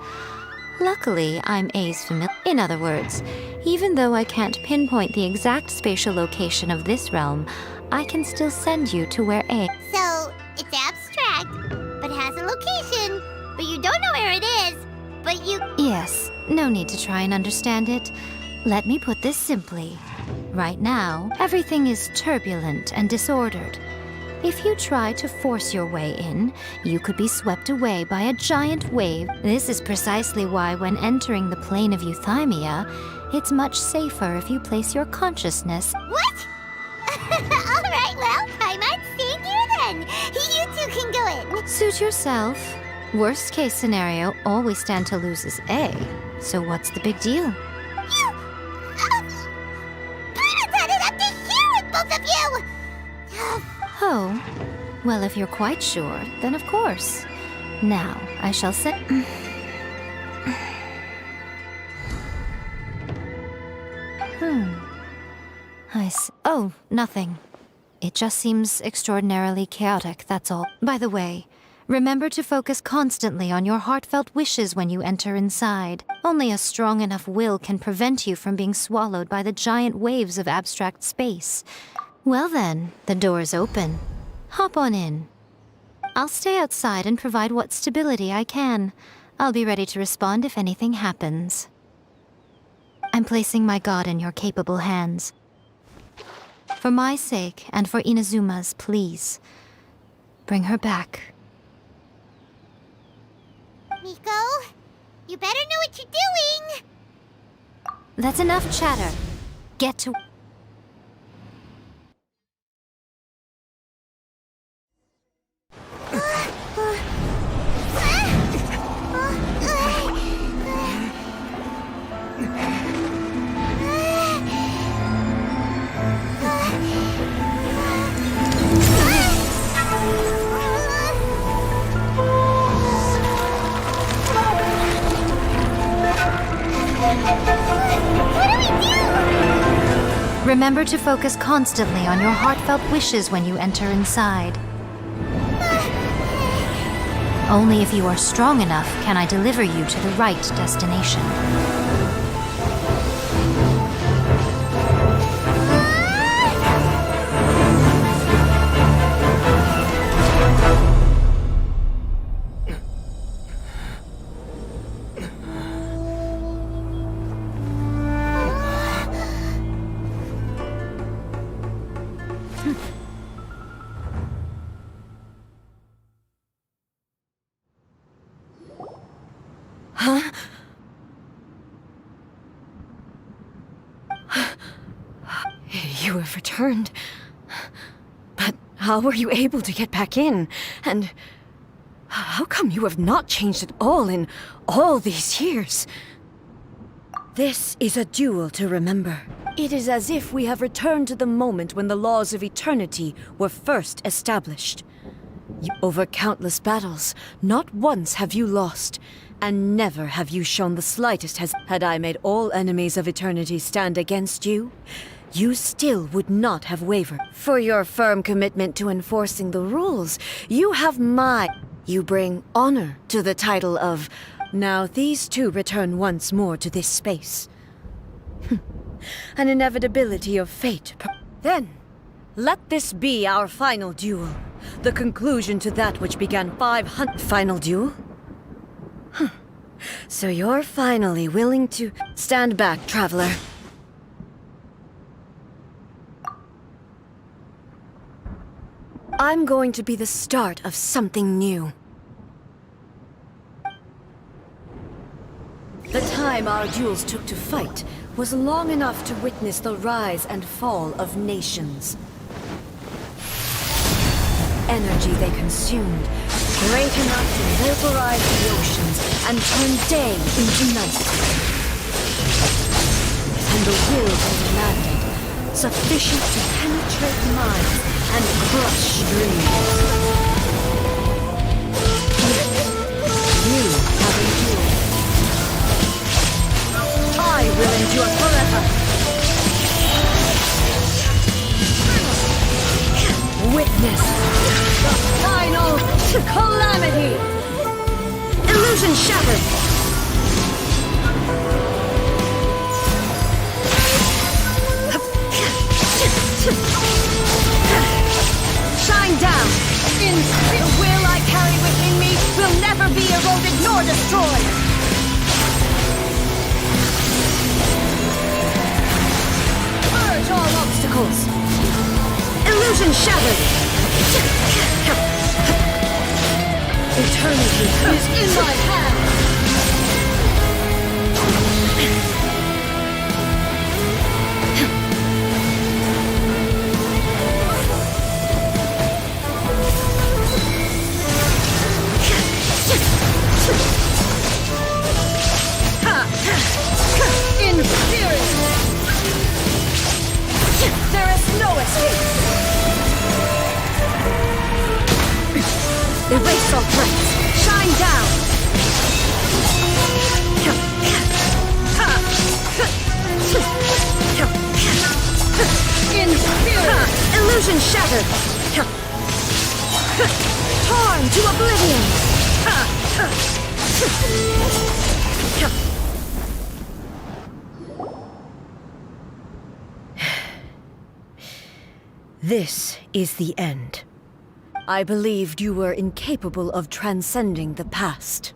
Luckily, I'm A's familiar. In other words, even though I can't pinpoint the exact spatial location of this realm, I can still send you to where A... So, it's abstract, but has a location, but you don't know where it is, but you... Yes, no need to try and understand it. Let me put this simply. Right now, everything is turbulent and disordered. If you try to force your way in, you could be swept away by a giant wave. This is precisely why when entering the plane of Euthymia, it's much safer if you place your consciousness... What? Alright, well, I might stay here then. You two can go in. Suit yourself. Worst case scenario, all we stand to lose is A. So what's the big deal? You... Paimon had it up to here with both of you! Oh, well, if you're quite sure, then of course. Now, I shall say... Oh, nothing. It just seems extraordinarily chaotic, that's all. By the way, remember to focus constantly on your heartfelt wishes when you enter inside. Only a strong enough will can prevent you from being swallowed by the giant waves of abstract space. Well then, the door's open. Hop on in. I'll stay outside and provide what stability I can. I'll be ready to respond if anything happens. I'm placing my god in your capable hands. For my sake, and for Inazuma's, please. Bring her back. Miko, you better know what you're doing! That's enough chatter. Get to... Remember to focus constantly on your heartfelt wishes when you enter inside. Only if you are strong enough can I deliver you to the right destination. You have returned. But how were you able to get back in? And how come you have not changed at all in all these years? This is a duel to remember. It is as if we have returned to the moment when the laws of eternity were first established. Over countless battles, not once have you lost, and never have you shown the slightest Had I made all enemies of eternity stand against you, you still would not have wavered. For your firm commitment to enforcing the rules, you have You bring honor to the title of... Now these two return once more to this space. An inevitability of fate. Then, let this be our final duel. The conclusion to that which began 500... Final duel? So you're finally willing to... Stand back, traveler. I'm going to be the start of something new. The time our duels took to fight was long enough to witness the rise and fall of nations. Energy they consumed, great enough to vaporize the oceans and turn day into night. And the will they demanded, sufficient to penetrate minds and crush dreams. You have endured. I will endure forever. Witness the final calamity. Illusion shattered. Shine down. The will I carry within me will never be eroded nor destroyed. Purge all obstacles. Illusion shattered! Eternity is in my hand! Inferior! There is no escape! Erase all threats! Shine down! Illusion shattered! Torn to oblivion! This is the end. I believed you were incapable of transcending the past.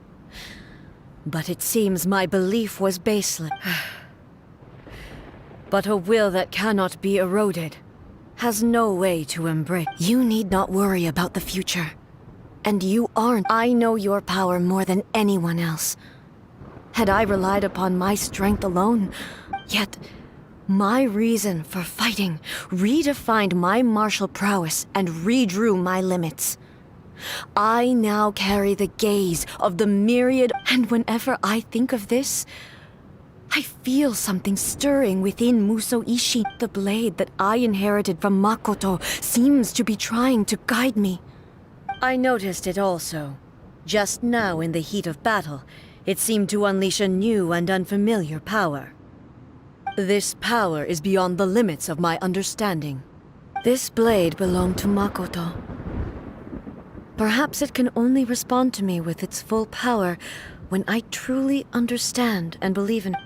But it seems my belief was baseless. But a will that cannot be eroded has no way to embrace. You need not worry about the future. And you aren't. I know your power more than anyone else. Had I relied upon my strength alone, yet my reason for fighting redefined my martial prowess and redrew my limits. I now carry the gaze of the myriad, and whenever I think of this, I feel something stirring within Muso Ishi. The blade that I inherited from Makoto seems to be trying to guide me. I noticed it also. Just now in the heat of battle, it seemed to unleash a new and unfamiliar power. This power is beyond the limits of my understanding. This blade belonged to Makoto. Perhaps it can only respond to me with its full power when I truly understand and believe in.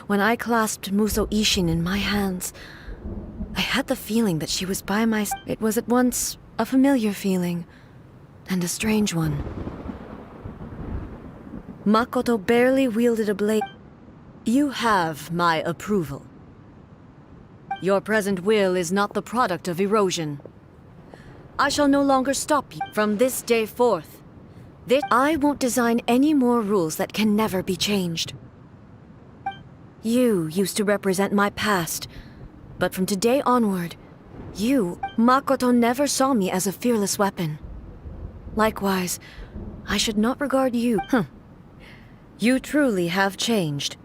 When I clasped Muso Ishin in my hands, I had the feeling that she was by my side. It was at once a familiar feeling and a strange one. Makoto barely wielded a blade. You have my approval. Your present will is not the product of erosion. I shall no longer stop you from this day forth. I won't design any more rules that can never be changed. You used to represent my past, but from today onward, Makoto never saw me as a fearless weapon. Likewise, I should not regard you. You truly have changed.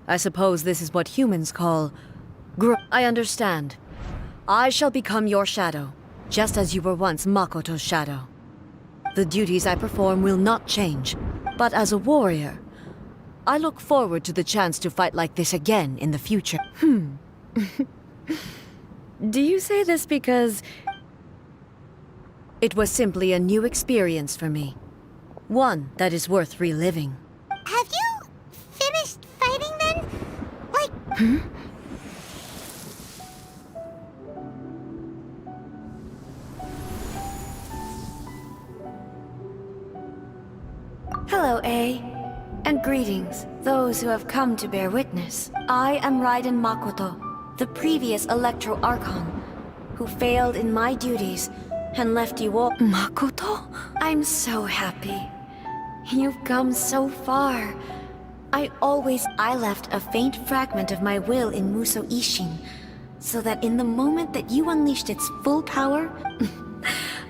I suppose this is what humans call I understand. I shall become your shadow, just as you were once Makoto's shadow. The duties I perform will not change, but as a warrior, I look forward to the chance to fight like this again in the future. Do you say this because it was simply a new experience for me? One that is worth reliving. Have you finished fighting then? Like... Hello, A. And greetings, those who have come to bear witness. I am Raiden Makoto, the previous Electro Archon, who failed in my duties and left you all. Makoto? I'm so happy. You've come so far. I left a faint fragment of my will in Muso Ishin, so that in the moment that you unleashed its full power...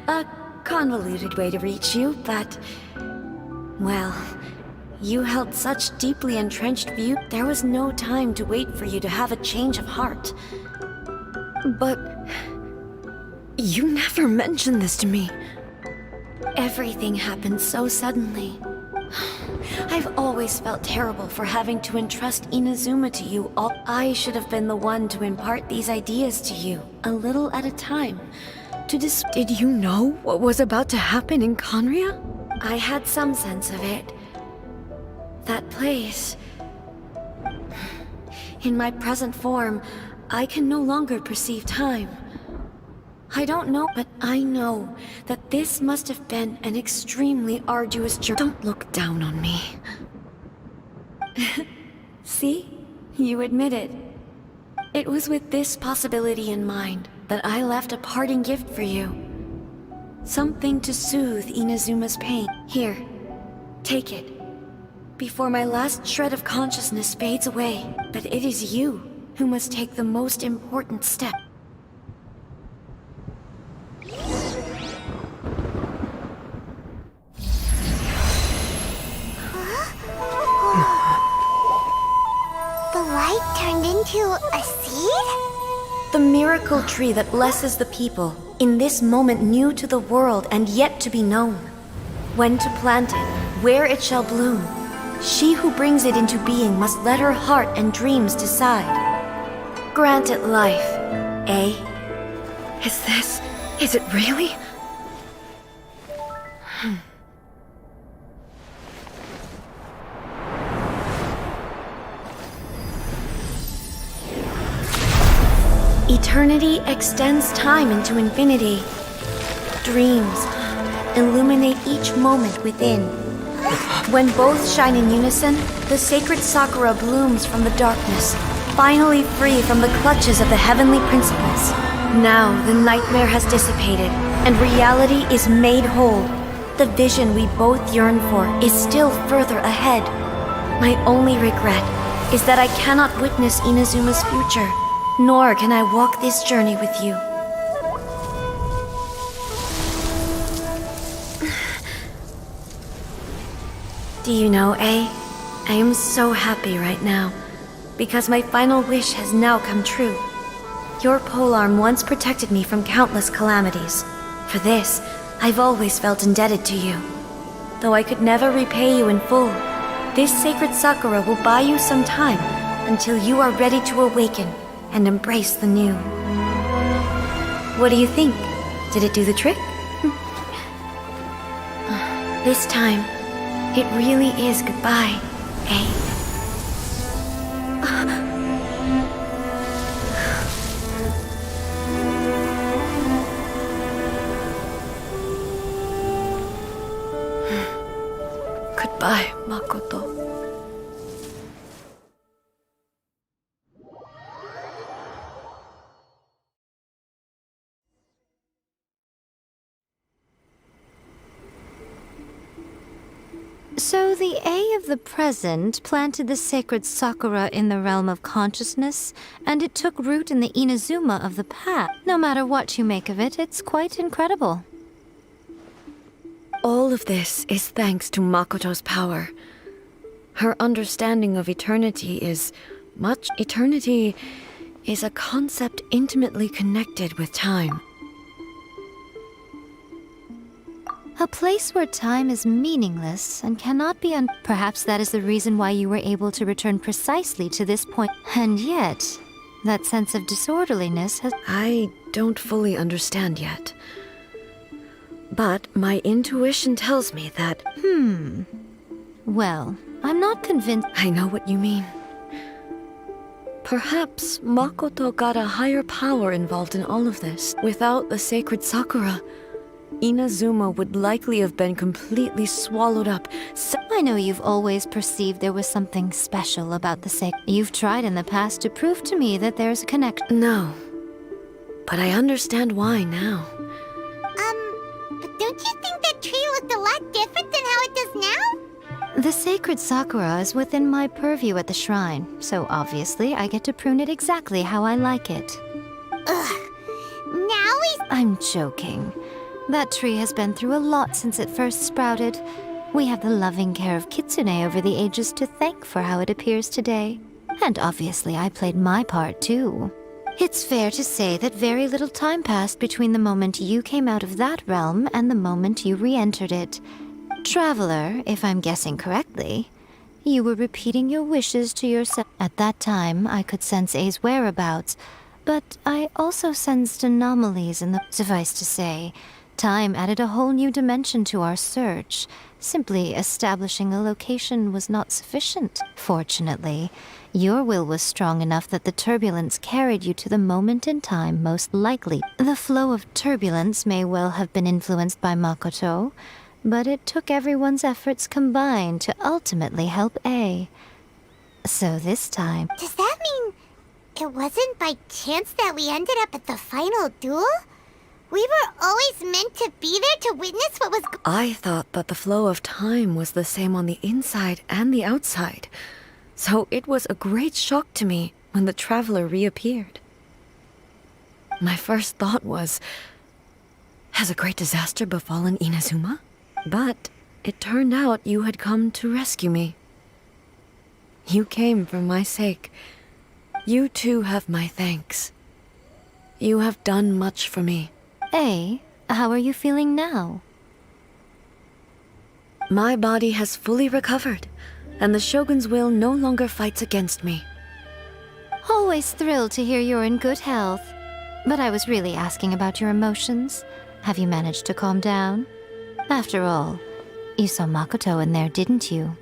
a convoluted way to reach you, but... well, you held such deeply entrenched view, there was no time to wait for you to have a change of heart. But... you never mentioned this to me. Everything happened so suddenly. I've always felt terrible for having to entrust Inazuma to you all. I should have been the one to impart these ideas to you, a little at a time. Did you know what was about to happen in Conria? I had some sense of it. That place... in my present form, I can no longer perceive time. I don't know, but I know that this must have been an extremely arduous journey. Don't look down on me. See? You admit it. It was with this possibility in mind that I left a parting gift for you. Something to soothe Inazuma's pain. Here, take it. Before my last shred of consciousness fades away. But it is you who must take the most important step. The light turned into a seed? The miracle tree that blesses the people, in this moment new to the world and yet to be known. When to plant it, where it shall bloom. She who brings it into being must let her heart and dreams decide. Grant it life, eh? Is it really? Eternity extends time into infinity. Dreams illuminate each moment within. When both shine in unison, the sacred Sakura blooms from the darkness, finally free from the clutches of the heavenly principles. Now the nightmare has dissipated, and reality is made whole. The vision we both yearn for is still further ahead. My only regret is that I cannot witness Inazuma's future, nor can I walk this journey with you. Do you know, I am so happy right now, because my final wish has now come true. Your polearm once protected me from countless calamities. For this, I've always felt indebted to you. Though I could never repay you in full, this sacred Sakura will buy you some time until you are ready to awaken and embrace the new. What do you think? Did it do the trick? This time, it really is goodbye, eh? Goodbye, Makoto. So the A of the present planted the sacred Sakura in the realm of consciousness, and it took root in the Inazuma of the past. No matter what you make of it, it's quite incredible. All of this is thanks to Makoto's power. Her understanding of eternity is much. Eternity is a concept intimately connected with time. A place where time is meaningless and cannot be Perhaps that is the reason why you were able to return precisely to this point. And yet, that sense of disorderliness has... I don't fully understand yet. But my intuition tells me that... Well, I'm not convinced... I know what you mean. Perhaps Makoto got a higher power involved in all of this. Without the sacred Sakura, Inazuma would likely have been completely swallowed up. I know you've always perceived there was something special about the sacred. You've tried in the past to prove to me that there's a connection. No. But I understand why now. But don't you think that tree looked a lot different than how it does now? The sacred Sakura is within my purview at the shrine, so obviously I get to prune it exactly how I like it. Ugh. Now I'm joking. That tree has been through a lot since it first sprouted. We have the loving care of Kitsune over the ages to thank for how it appears today. And obviously I played my part too. It's fair to say that very little time passed between the moment you came out of that realm and the moment you re-entered it. Traveler, if I'm guessing correctly, you were repeating your wishes to yourself. At that time, I could sense A's whereabouts, but I also sensed anomalies in the... Suffice to say, time added a whole new dimension to our search. Simply establishing a location was not sufficient. Fortunately, your will was strong enough that the turbulence carried you to the moment in time most likely. The flow of turbulence may well have been influenced by Makoto, but it took everyone's efforts combined to ultimately help A. So this time... Does that mean it wasn't by chance that we ended up at the final duel? We were always meant to be there to witness what was... I thought that the flow of time was the same on the inside and the outside. So it was a great shock to me when the traveler reappeared. My first thought was, has a great disaster befallen Inazuma? But it turned out you had come to rescue me. You came for my sake. You too have my thanks. You have done much for me. A, how are you feeling now? My body has fully recovered, and the Shogun's will no longer fights against me. Always thrilled to hear you're in good health. But I was really asking about your emotions. Have you managed to calm down? After all, you saw Makoto in there, didn't you?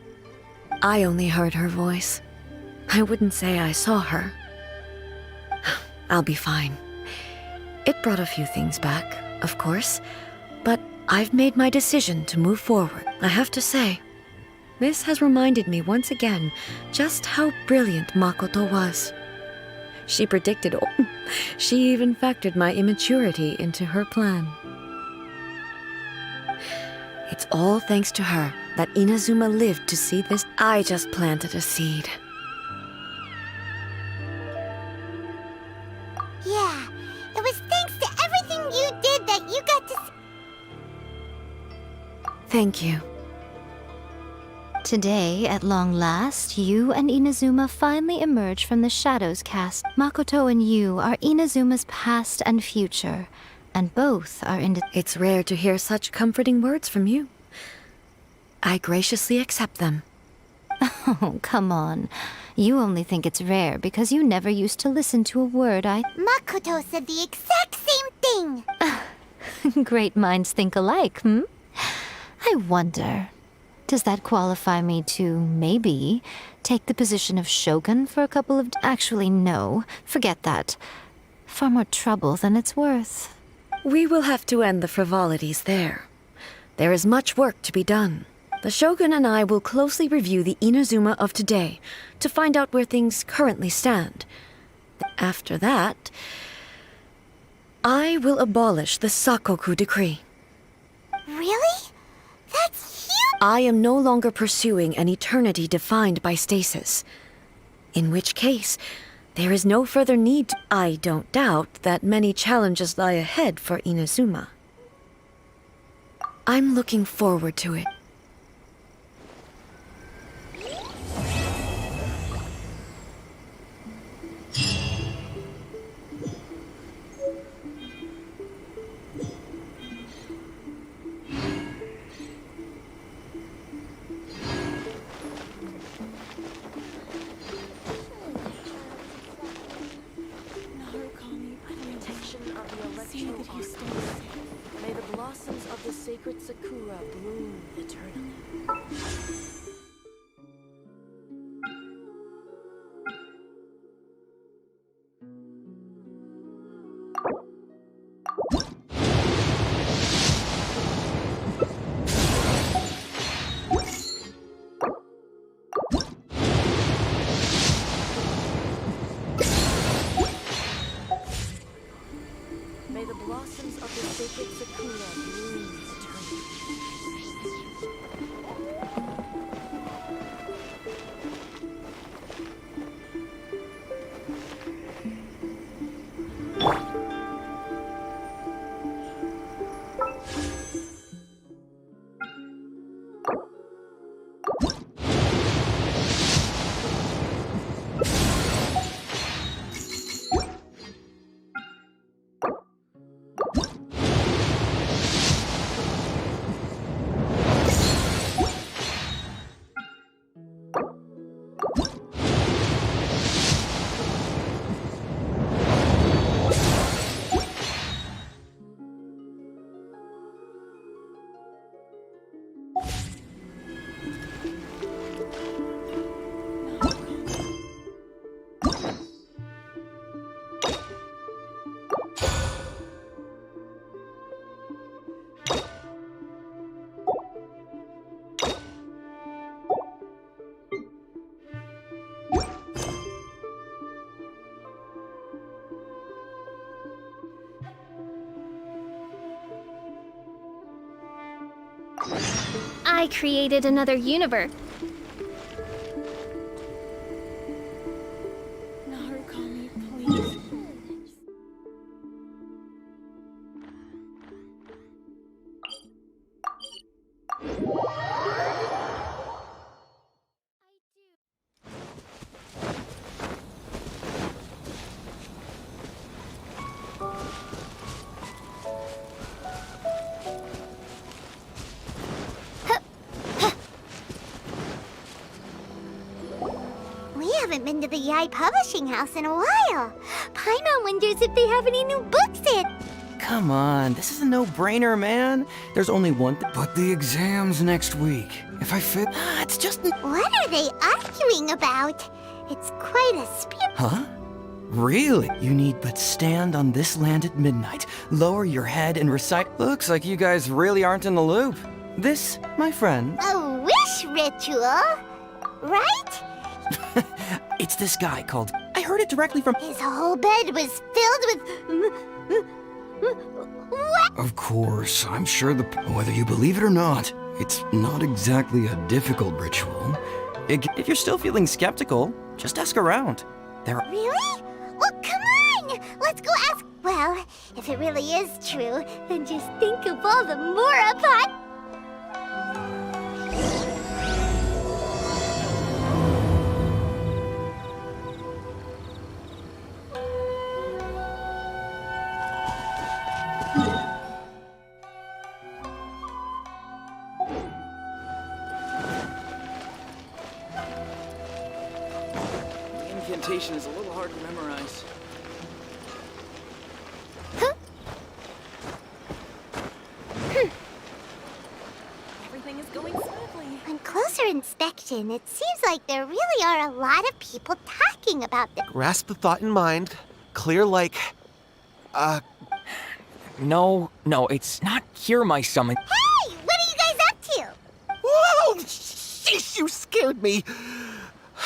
I only heard her voice. I wouldn't say I saw her. I'll be fine. It brought a few things back, of course, but I've made my decision to move forward. I have to say, this has reminded me once again just how brilliant Makoto was. She predicted all. She even factored my immaturity into her plan. It's all thanks to her that Inazuma lived to see this. I just planted a seed. Yeah, it was thanks to everything you did that you got to Thank you. Today, at long last, you and Inazuma finally emerge from the shadows cast. Makoto and you are Inazuma's past and future, and both are in. It's rare to hear such comforting words from you. I graciously accept them. Oh, come on. You only think it's rare because you never used to listen to a word I. Makoto said the exact same thing! Great minds think alike, hmm? I wonder, does that qualify me to, maybe, take the position of shogun for a couple of... Actually, no. Forget that. Far more trouble than it's worth. We will have to end the frivolities there. There is much work to be done. The Shogun and I will closely review the Inazuma of today to find out where things currently stand. After that, I will abolish the Sakoku decree. Really? That's huge! I am no longer pursuing an eternity defined by stasis. In which case, there is no further need to... I don't doubt that many challenges lie ahead for Inazuma. I'm looking forward to it. May the blossoms of the sacred sakura bloom eternally. May the blossoms of the sacred sakura bloom eternally. I created another universe. Narukami, please. haven't been to the Yai Publishing House in a while. Paimon wonders if they have any new books in. Come on, this is a no-brainer, man. There's only one But the exam's next week. If I fit... it's just... What are they arguing about? It's quite a Huh? Really? You need but stand on this land at midnight, lower your head and recite... Looks like you guys really aren't in the loop. This, my friend... A wish ritual, right? It's this guy called... I heard it directly from... His whole bed was filled with... What? Of course, I'm sure whether you believe it or not, it's not exactly a difficult ritual. If you're still feeling skeptical, just ask around. There are... Really? Well, come on! Let's go ask... Well, if it really is true, then just think of all the Mora pot... The incantation is a little hard to memorize. Everything is going smoothly. On closer inspection, it seems like there really are a lot of people talking about this. Grasp the thought in mind. Clear like... No, it's not here, my summon. Hey! What are you guys up to? Whoa! Sheesh, you scared me.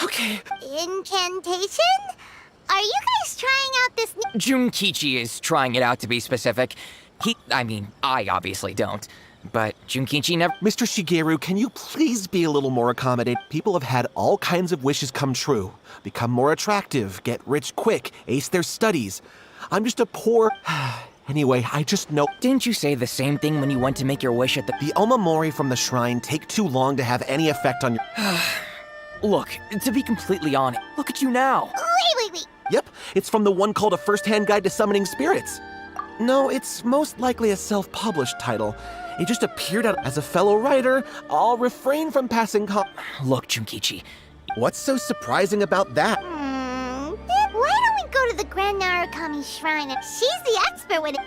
Okay. Incantation? Are you guys trying out this new... Junkichi is trying it out, to be specific. I obviously don't. But Junkichi never... Mr. Shigeru, can you please be a little more accommodating? People have had all kinds of wishes come true. Become more attractive, get rich quick, ace their studies. I'm just a poor... Anyway, I just know... Didn't you say the same thing when you went to make your wish at the... The omamori from the shrine take too long to have any effect on your... Look, to be completely honest, look at you now. Wait. Yep, it's from the one called A First-Hand Guide to Summoning Spirits. No, it's most likely a self-published title. It just appeared out as a fellow writer. I'll refrain from passing Look, Junkichi. What's so surprising about that? Why don't we go to the Grand Narukami Shrine? She's the expert with it.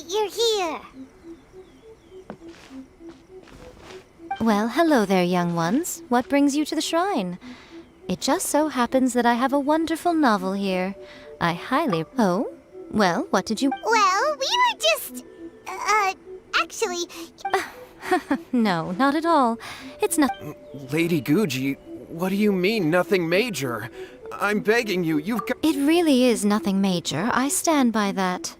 You're here! Well, hello there, young ones. What brings you to the shrine? It just so happens that I have a wonderful novel here. I highly... Oh? Well, what did you... Well, we were just... actually... No, not at all. It's not... Lady Guji, what do you mean, nothing major? I'm begging you, you've got... It really is nothing major. I stand by that.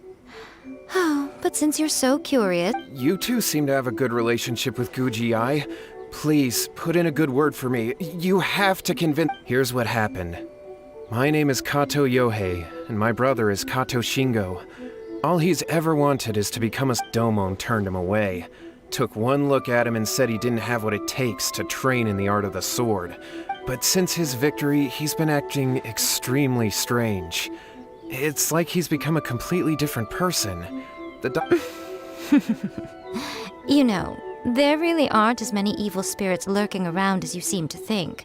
Oh, but since you're so curious... You two seem to have a good relationship with Guji-ai. Please, put in a good word for me. You have to convince... Here's what happened. My name is Kato Yohei, and my brother is Kato Shingo. All he's ever wanted is to become a... Domon turned him away. Took one look at him and said he didn't have what it takes to train in the art of the sword. But since his victory, he's been acting extremely strange. It's like he's become a completely different person. You know, there really aren't as many evil spirits lurking around as you seem to think.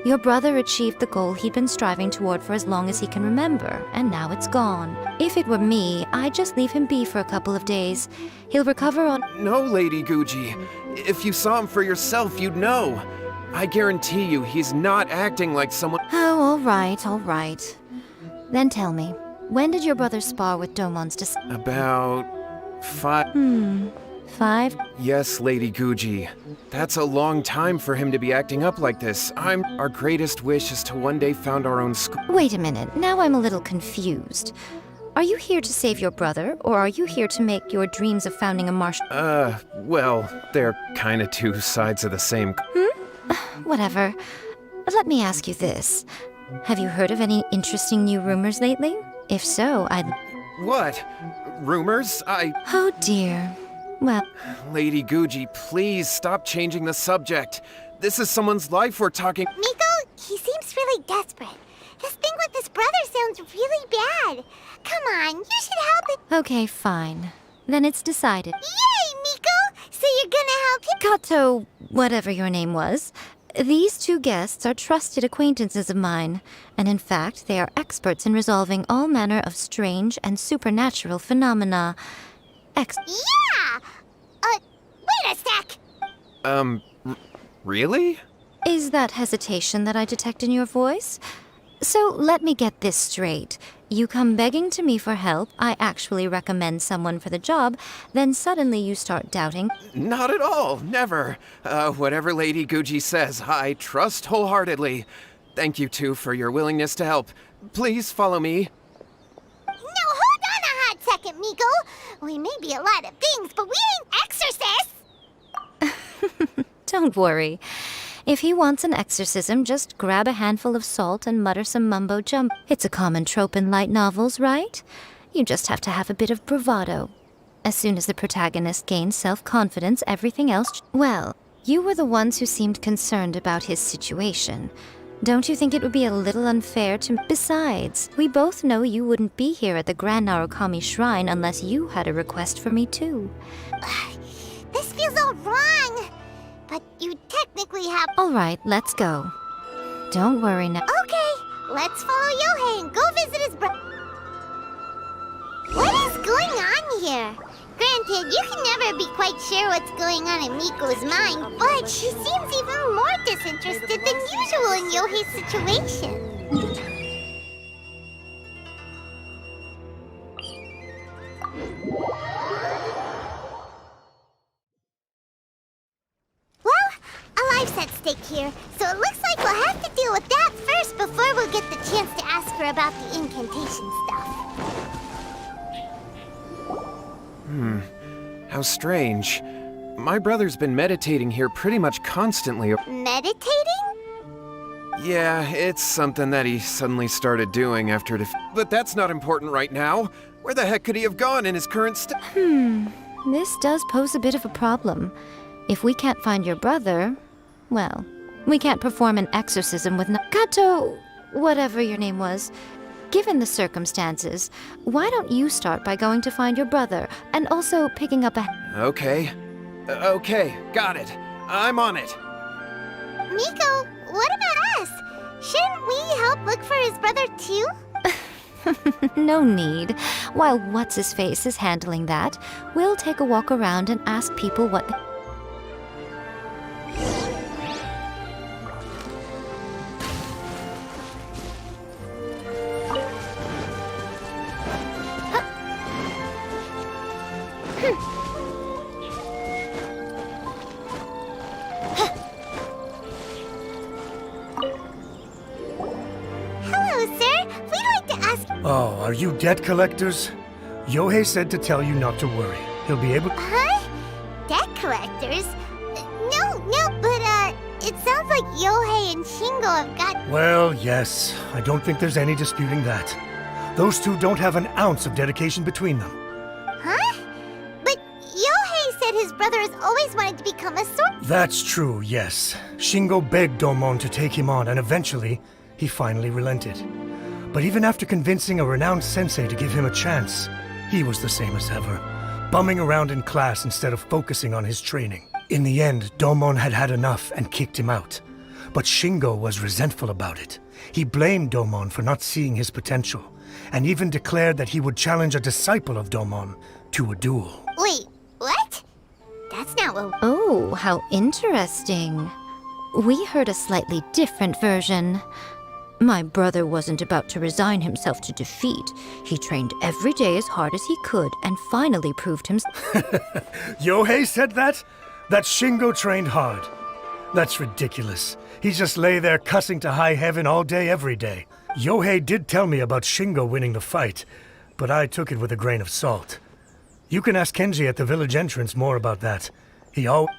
Your brother achieved the goal he'd been striving toward for as long as he can remember, and now it's gone. If it were me, I'd just leave him be for a couple of days. He'll recover on... No, Lady Guji. If you saw him for yourself, you'd know. I guarantee you, he's not acting like someone... Oh, all right. Then tell me, when did your brother spar with Domon's About... 5... 5? Yes, Lady Guji. That's a long time for him to be acting up like this. Our greatest wish is to one day found our own school... Wait a minute, now I'm a little confused. Are you here to save your brother, or are you here to make your dreams of founding a martial... Well, they're kinda two sides of the same... Whatever. Let me ask you this. Have you heard of any interesting new rumors lately? If so, I'd... What? Rumors? Oh dear. Well... Lady Guji, please stop changing the subject. This is someone's life we're talking... Miko, he seems really desperate. His thing with his brother sounds really bad. Come on, you should help it. Okay, fine. Then it's decided. Yay, Miko! So you're gonna help him? Kato, whatever your name was. These two guests are trusted acquaintances of mine, and in fact, they are experts in resolving all manner of strange and supernatural phenomena. Yeah! Wait a sec! Really? Is that hesitation that I detect in your voice? So let me get this straight. You come begging to me for help, I actually recommend someone for the job, then suddenly you start doubting. Not at all, never. Whatever Lady Guji says, I trust wholeheartedly. Thank you two for your willingness to help. Please follow me. No, hold on a hot second, Miko. We may be a lot of things, but we ain't exorcists! Don't worry. If he wants an exorcism, just grab a handful of salt and mutter some mumbo-jumbo. It's a common trope in light novels, right? You just have to have a bit of bravado. As soon as the protagonist gains self-confidence, everything else... Well, you were the ones who seemed concerned about his situation. Don't you think it would be a little unfair to... Besides, we both know you wouldn't be here at the Grand Narukami Shrine unless you had a request for me too. This feels all wrong. But you technically have... All right, let's go. Don't worry now. Okay, let's follow Yohei and go visit his brother. What is going on here? Granted, you can never be quite sure what's going on in Miko's mind, but she seems even more disinterested than usual in Yohei's situation. Well, a life's at stake here, so it looks like we'll have to deal with that first before we'll get the chance to ask her about the incantation stuff. How strange. My brother's been meditating here pretty much constantly. Meditating? Yeah, it's something that he suddenly started doing after But that's not important right now. Where the heck could he have gone in his current This does pose a bit of a problem. If we can't find your brother, well, we can't perform an exorcism with Kato, whatever your name was. Given the circumstances, why don't you start by going to find your brother, and also picking up a... Okay. Okay, got it. I'm on it. Miko, what about us? Shouldn't we help look for his brother too? No need. While What's-His-Face is handling that, we'll take a walk around and ask people what... Oh, are you debt collectors? Yohei said to tell you not to worry. He'll be able... Huh? Debt collectors? No, but it sounds like Yohei and Shingo have got... Well, yes. I don't think there's any disputing that. Those two don't have an ounce of dedication between them. Huh? But Yohei said his brother has always wanted to become a sword... That's true, yes. Shingo begged Domon to take him on, and eventually, he finally relented. But even after convincing a renowned sensei to give him a chance, he was the same as ever, bumming around in class instead of focusing on his training. In the end, Domon had had enough and kicked him out. But Shingo was resentful about it. He blamed Domon for not seeing his potential, and even declared that he would challenge a disciple of Domon to a duel. Wait, what? That's not what... Oh, how interesting. We heard a slightly different version. My brother wasn't about to resign himself to defeat. He trained every day as hard as he could and finally proved himself. Yohei said that? That Shingo trained hard. That's ridiculous. He just lay there cussing to high heaven all day, every day. Yohei did tell me about Shingo winning the fight, but I took it with a grain of salt. You can ask Kenji at the village entrance more about that. He always...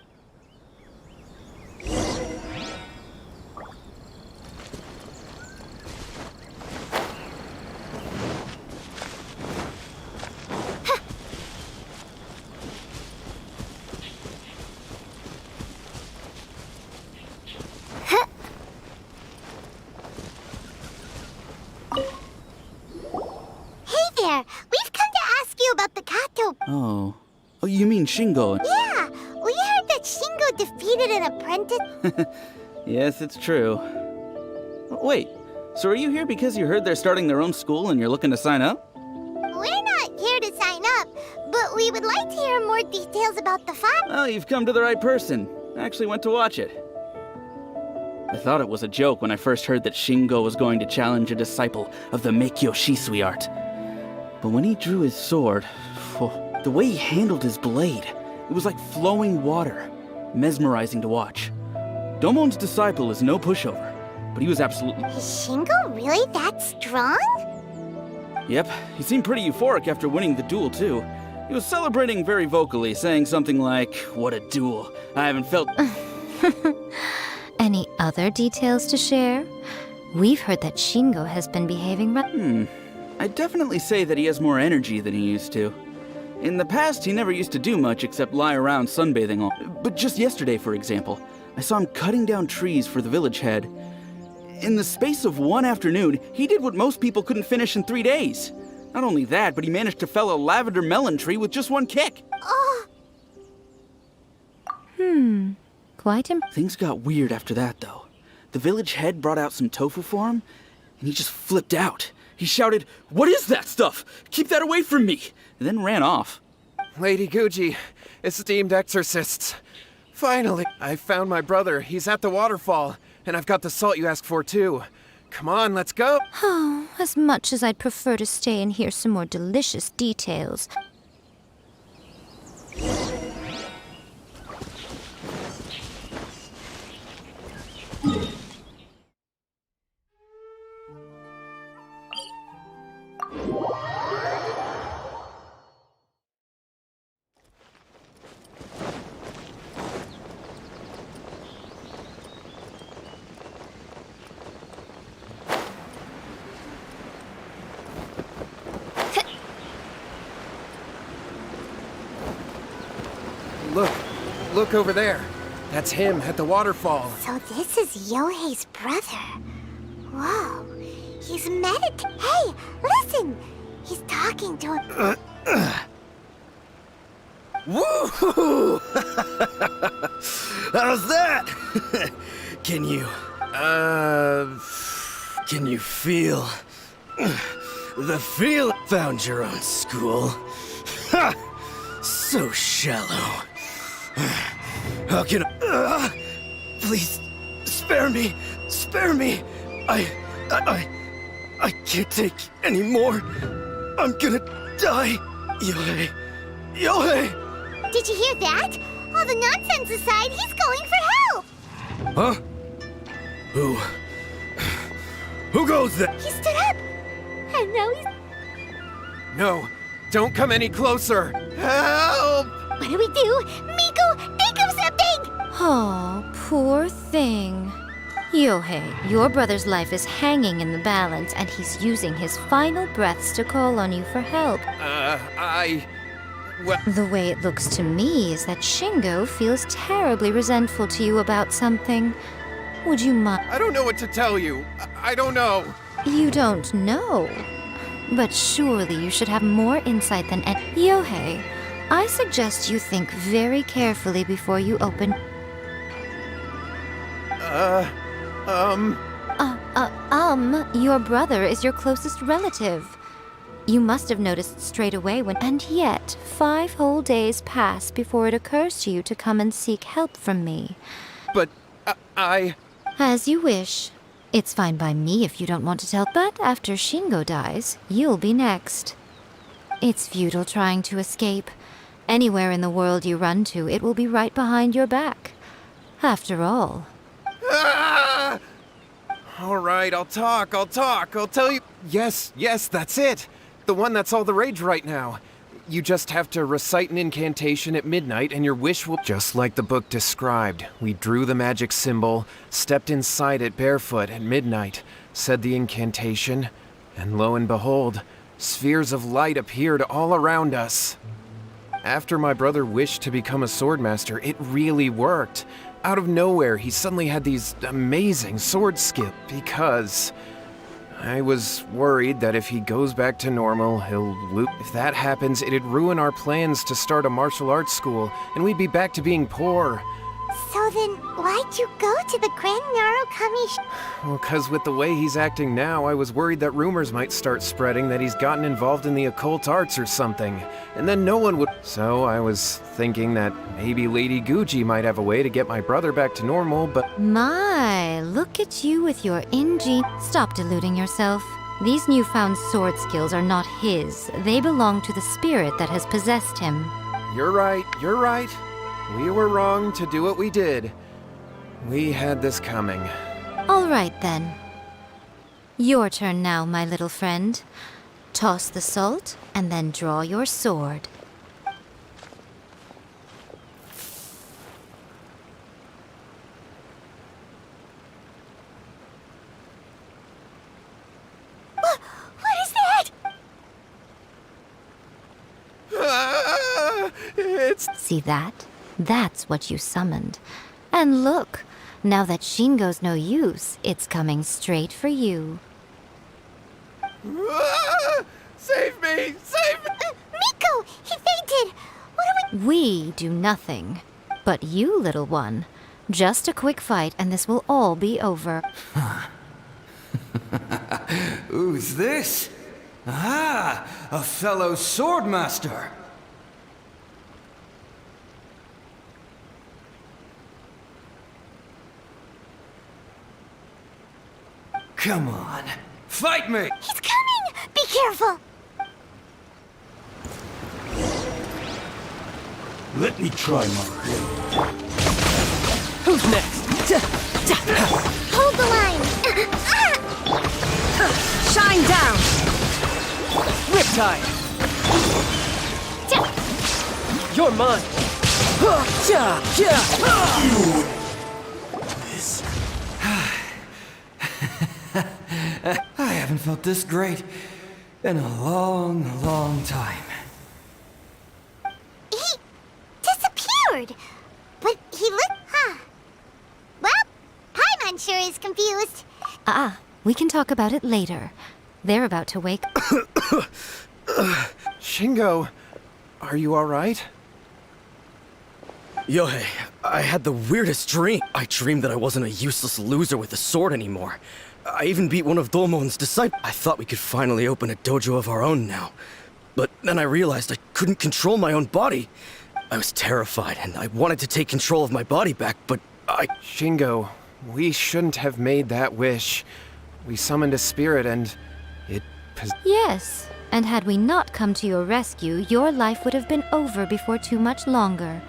Shingo. Yeah, we heard that Shingo defeated an apprentice. Yes, it's true. Wait, so are you here because you heard they're starting their own school and you're looking to sign up? We're not here to sign up, but we would like to hear more details about the fight. Well, you've come to the right person. I actually went to watch it. I thought it was a joke when I first heard that Shingo was going to challenge a disciple of the Meikyo Shisui art. But when he drew his sword, the way he handled his blade, it was like flowing water, mesmerizing to watch. Domon's disciple is no pushover, but he was absolutely... Is Shingo really that strong? Yep, he seemed pretty euphoric after winning the duel, too. He was celebrating very vocally, saying something like, "What a duel. I haven't felt..." Any other details to share? We've heard that Shingo has been behaving I'd definitely say that he has more energy than he used to. In the past, he never used to do much except lie around sunbathing all... But just yesterday, for example, I saw him cutting down trees for the village head. In the space of one afternoon, he did what most people couldn't finish in 3 days. Not only that, but he managed to fell a lavender melon tree with just one kick. Quite Things got weird after that, though. The village head brought out some tofu for him, and he just flipped out. He shouted, "What is that stuff? Keep that away from me!" And then ran off. Lady Guji, esteemed exorcists. Finally, I found my brother. He's at the waterfall, and I've got the salt you asked for, too. Come on, let's go. Oh, as much as I'd prefer to stay and hear some more delicious details. Look over there. That's him at the waterfall. So this is Yohei's brother. Whoa, he's Hey, listen! He's talking to him. Woo! How's that? Can you feel the feel? Found your own school. Ha! So shallow. How can I... Please, spare me! Spare me! I can't take any more. I'm gonna die. Yohei! Yohei! Did you hear that? All the nonsense aside, he's going for help! Huh? Who goes there? He stood up! And now he's... No, don't come any closer! Help! What do we do? Miko, think of something! Oh, poor thing. Yohei, your brother's life is hanging in the balance, and he's using his final breaths to call on you for help. Well... The way it looks to me is that Shingo feels terribly resentful to you about something. Would you mind? I don't know what to tell you. I don't know. You don't know? But surely you should have more insight than Yohei, I suggest you think very carefully before you open... Your brother is your closest relative. You must have noticed straight away when... And yet, 5 whole days pass before it occurs to you to come and seek help from me. But, As you wish. It's fine by me if you don't want to tell, but after Shingo dies, you'll be next. It's futile trying to escape. Anywhere in the world you run to, it will be right behind your back. After all. Ah! All right, I'll talk. I'll tell you. Yes, that's it. The one that's all the rage right now. You just have to recite an incantation at midnight and your wish will... Just like the book described, we drew the magic symbol, stepped inside it barefoot at midnight, said the incantation, and lo and behold, spheres of light appeared all around us. After my brother wished to become a swordmaster, it really worked. Out of nowhere, he suddenly had these amazing sword skills because... I was worried that if he goes back to normal, he'll loop. If that happens, it'd ruin our plans to start a martial arts school, and we'd be back to being poor. So then, why'd you go to the Grand Narukami Well, 'cause with the way he's acting now, I was worried that rumors might start spreading that he's gotten involved in the occult arts or something, and then no one would. So I was thinking that maybe Lady Guji might have a way to get my brother back to normal, but... My, look at you with your Stop deluding yourself. These newfound sword skills are not his. They belong to the spirit that has possessed him. You're right, you're right. We were wrong to do what we did. We had this coming. All right, then. Your turn now, my little friend. Toss the salt, and then draw your sword. What is that? See that? That's what you summoned. And look, now that Shingo's no use, it's coming straight for you. Save me! Save me! Miko! He fainted! What are We do nothing. But you, little one, just a quick fight and this will all be over. Who's this? Ah, a fellow swordmaster. Come on, fight me! He's coming! Be careful! Let me try my blade. Who's next? Hold the line! Shine down! Riptide! You're mine! This. I haven't felt this great in a long, long time. He disappeared! But he looked... Well, Paimon sure is confused. We can talk about it later. They're about to wake. Shingo, are you alright? Yohei, I had the weirdest dream. I dreamed that I wasn't a useless loser with a sword anymore. I even beat one of Domon's disciples. I thought we could finally open a dojo of our own now. But then I realized I couldn't control my own body. I was terrified, and I wanted to take control of my body back, but Shingo, we shouldn't have made that wish. We summoned a spirit and it... Yes, and had we not come to your rescue, your life would have been over before too much longer.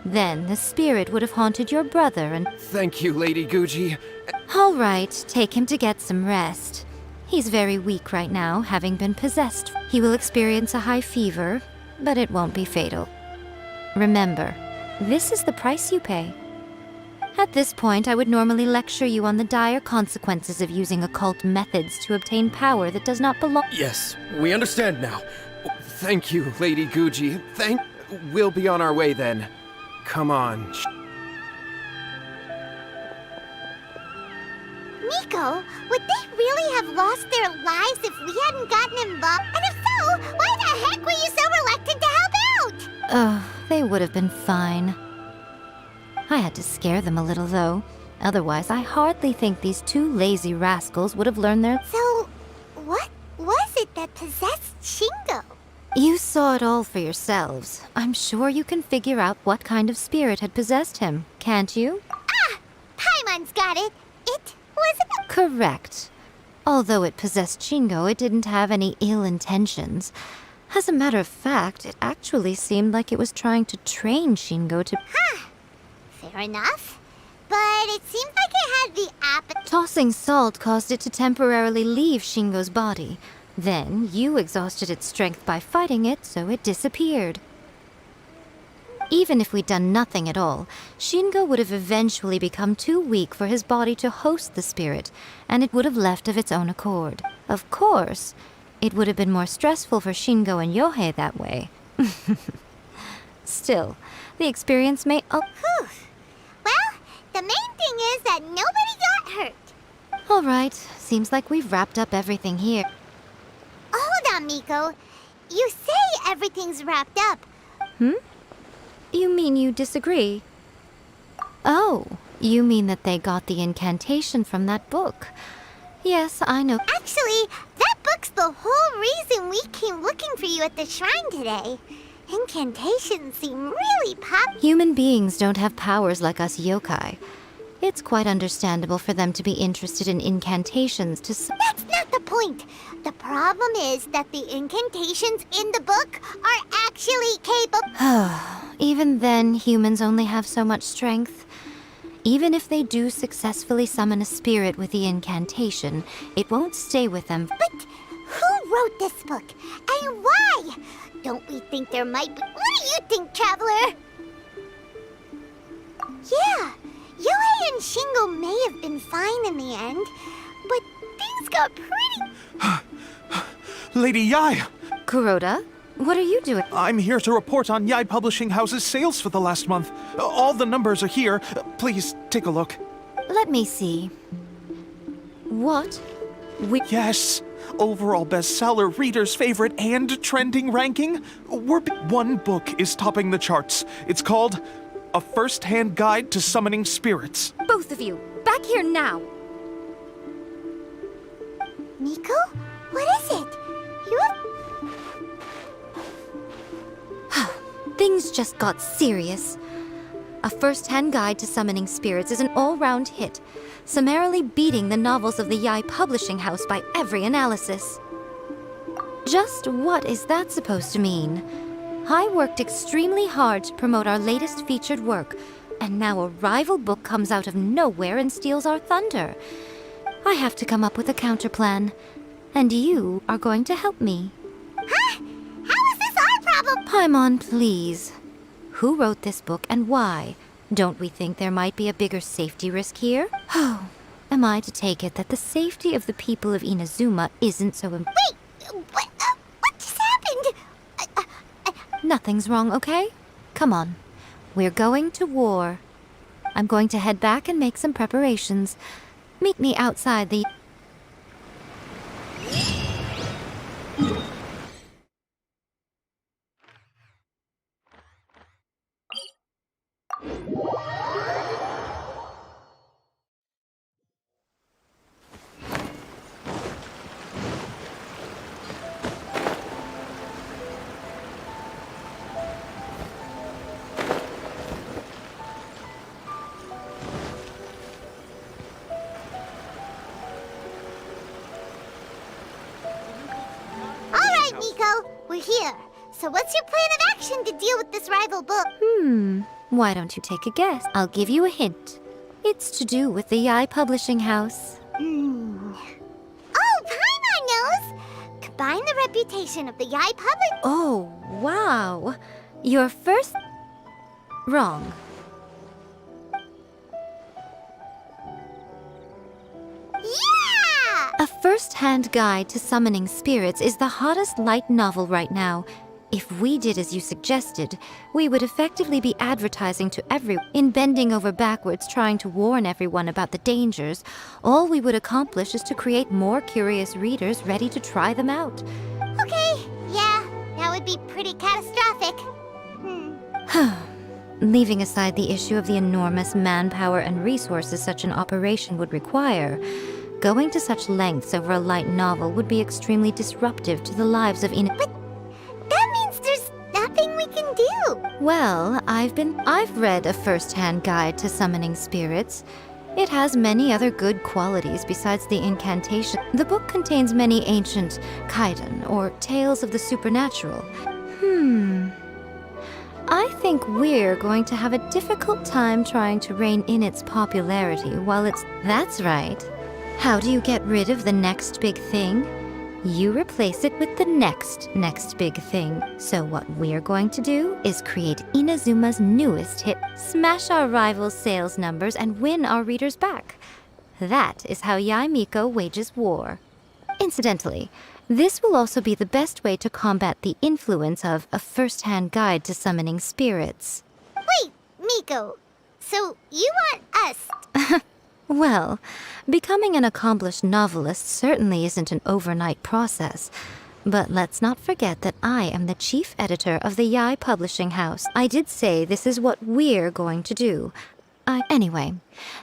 Then the spirit would have haunted your brother and... Thank you, Lady Guji. All right, take him to get some rest. He's very weak right now, having been possessed. He will experience a high fever, but it won't be fatal. Remember, this is the price you pay. At this point, I would normally lecture you on the dire consequences of using occult methods to obtain power that does not belong. Yes, we understand now. Thank you, Lady Guji. We'll be on our way then. Come on. Miko, would they really have lost their lives if we hadn't gotten involved? And if so, why the heck were you so reluctant to help out? They would have been fine. I had to scare them a little, though. Otherwise, I hardly think these two lazy rascals would have learned their... So, what was it that possessed Shingo? You saw it all for yourselves. I'm sure you can figure out what kind of spirit had possessed him, can't you? Paimon's got it. It was a... Correct. Although it possessed Shingo, it didn't have any ill intentions. As a matter of fact, it actually seemed like it was trying to train Shingo to... Fair enough. But it seemed like it had the appetite. Tossing salt caused it to temporarily leave Shingo's body. Then, you exhausted its strength by fighting it, so it disappeared. Even if we'd done nothing at all, Shingo would have eventually become too weak for his body to host the spirit, and it would have left of its own accord. Of course, it would have been more stressful for Shingo and Yohei that way. Still, the experience may... Well, the main thing is that nobody got hurt. All right, seems like we've wrapped up everything here. Hold on, Miko. You say everything's wrapped up. You mean you disagree? Oh, you mean that they got the incantation from that book. Yes, I know. Actually, that book's the whole reason we came looking for you at the shrine today. Incantations seem really popular. Human beings don't have powers like us yokai. It's quite understandable for them to be interested in incantations to That's not the point. The problem is that the incantations in the book are actually capable. Even then, humans only have so much strength. Even if they do successfully summon a spirit with the incantation, it won't stay with them. But who wrote this book? And why? Don't we think there might be... What do you think, Traveler? Yeah, Yohei and Shingo may have been fine in the end, but things got pretty... Lady Yai! Kuroda, what are you doing? I'm here to report on Yai Publishing House's sales for the last month. All the numbers are here. Please, take a look. Let me see. What? Yes! Overall bestseller, readers' favorite, and trending ranking. One book is topping the charts. It's called A First-Hand Guide to Summoning Spirits. Both of you, back here now! Miko? What is it? You have... Things just got serious. A First-Hand Guide to Summoning Spirits is an all-round hit, summarily beating the novels of the Yai Publishing House by every analysis. Just what is that supposed to mean? I worked extremely hard to promote our latest featured work, and now a rival book comes out of nowhere and steals our thunder. I have to come up with a counterplan, and you are going to help me. Huh? How is this our problem? Paimon, please. Who wrote this book and why? Don't we think there might be a bigger safety risk here? Oh, am I to take it that the safety of the people of Inazuma isn't so important? Wait, what just happened? Nothing's wrong, okay? Come on. We're going to war. I'm going to head back and make some preparations. Meet me outside the... Miko, we're here. So what's your plan of action to deal with this rival book? Why don't you take a guess? I'll give you a hint. It's to do with the Yai Publishing House. Oh, Paimon knows! Combine the reputation of the Yai Public... Oh, wow. Your first... Wrong. Yeah! A First-Hand Guide to Summoning Spirits is the hottest light novel right now. If we did as you suggested, we would effectively be advertising to everyone. In bending over backwards trying to warn everyone about the dangers, all we would accomplish is to create more curious readers ready to try them out. Okay, yeah, that would be pretty catastrophic. Leaving aside the issue of the enormous manpower and resources such an operation would require, going to such lengths over a light novel would be extremely disruptive to the lives of But that means there's nothing we can do. Well, I've read A First-Hand Guide to Summoning Spirits. It has many other good qualities besides the incantation. The book contains many ancient kaiden, or tales of the supernatural. I think we're going to have a difficult time trying to rein in its popularity while it's... That's right. How do you get rid of the next big thing? You replace it with the next big thing. So what we're going to do is create Inazuma's newest hit, smash our rival's sales numbers, and win our readers back. That is how Yai Miko wages war. Incidentally, this will also be the best way to combat the influence of A First-Hand Guide to Summoning Spirits. Wait, Miko, so you want us... Well, becoming an accomplished novelist certainly isn't an overnight process. But let's not forget that I am the chief editor of the Yai Publishing House. I did say this is what we're going to do. Anyway,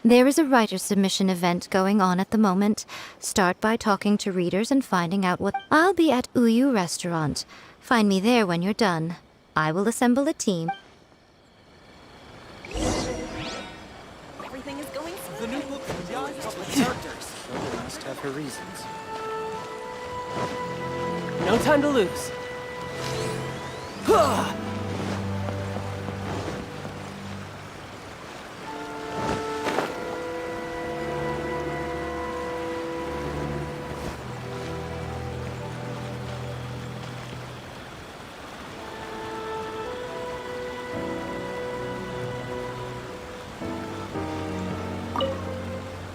there is a writer submission event going on at the moment. Start by talking to readers and finding out what... I'll be at Uyu Restaurant. Find me there when you're done. I will assemble a team. Everything is going The new book from Yai Public Characters. She must have her reasons. No time to lose.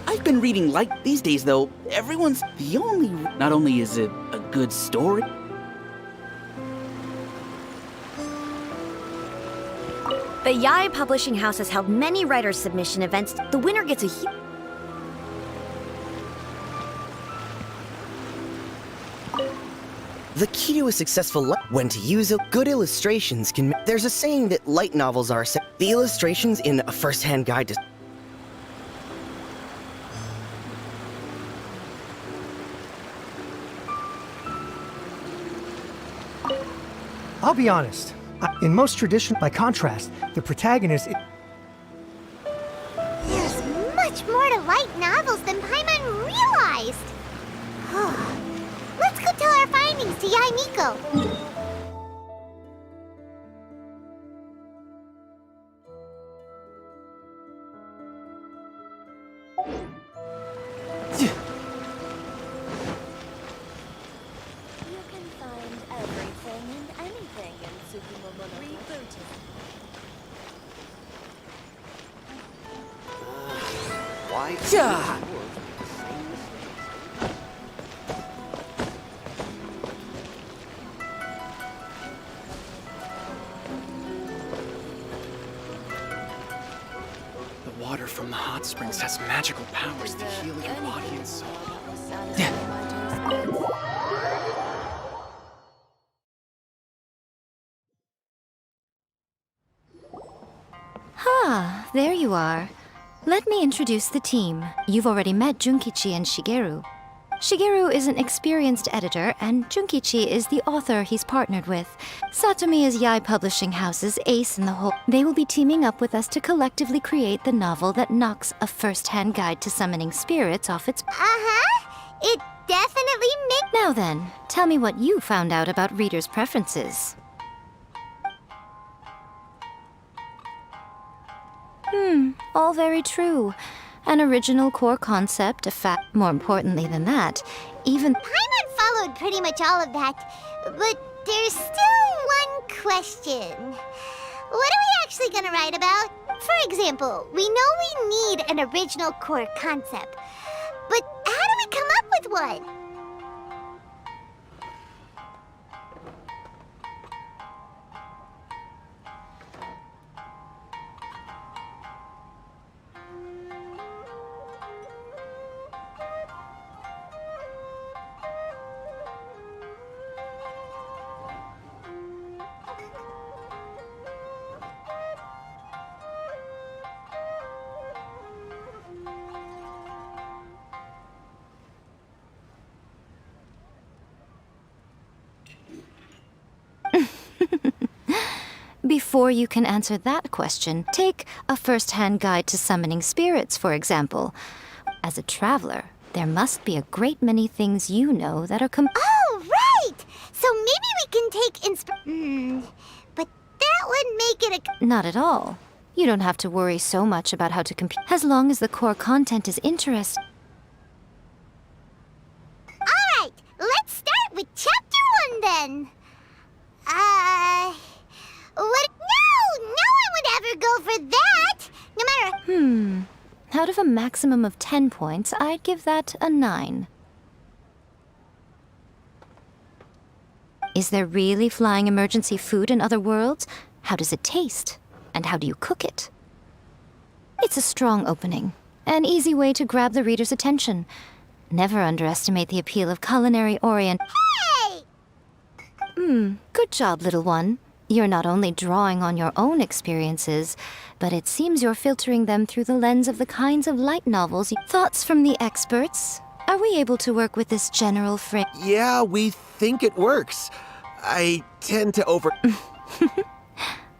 I've been reading light these days, though. Everyone's the only... Not only is it a good story... The Yai Publishing House has held many writer submission events. The winner gets a The key to a successful when to use good illustrations can... There's a saying that light novels are... The illustrations in a first-hand guide to... I'll be honest. In most traditions, by contrast, the protagonist... There's much more to light novels than Paimon realized. Let's go tell our findings to Yai Miko. The water from the hot springs has magical powers to heal your body and soul. There you are. Let me introduce the team. You've already met Junkichi and Shigeru. Shigeru is an experienced editor, and Junkichi is the author he's partnered with. Satomi is Yai Publishing House's ace in the hole. They will be teaming up with us to collectively create the novel that knocks a first-hand guide to summoning spirits off its... It definitely makes... Now then, tell me what you found out about readers' preferences. All very true. An original core concept, a fact. More importantly than that, even... Paimon followed pretty much all of that, but there's still one question. What are we actually gonna write about? For example, we know we need an original core concept, but how do we come up with one? Before you can answer that question, take a first-hand guide to summoning spirits, for example. As a traveler, there must be a great many things you know that are Oh, right! So maybe we can take but that would make it a... Not at all. You don't have to worry so much about how to compete, as long as the core content is interesting. Alright, let's start with Chapter 1 then. What? No! No one would ever go for that! No matter... Out of a maximum of 10 points, I'd give that a 9. Is there really flying emergency food in other worlds? How does it taste? And how do you cook it? It's a strong opening. An easy way to grab the reader's attention. Never underestimate the appeal of culinary orient. Hey! Good job, little one. You're not only drawing on your own experiences, but it seems you're filtering them through the lens of the kinds of light novels. Thoughts from the experts? Are we able to work with this general frame? Yeah, we think it works. I tend to over...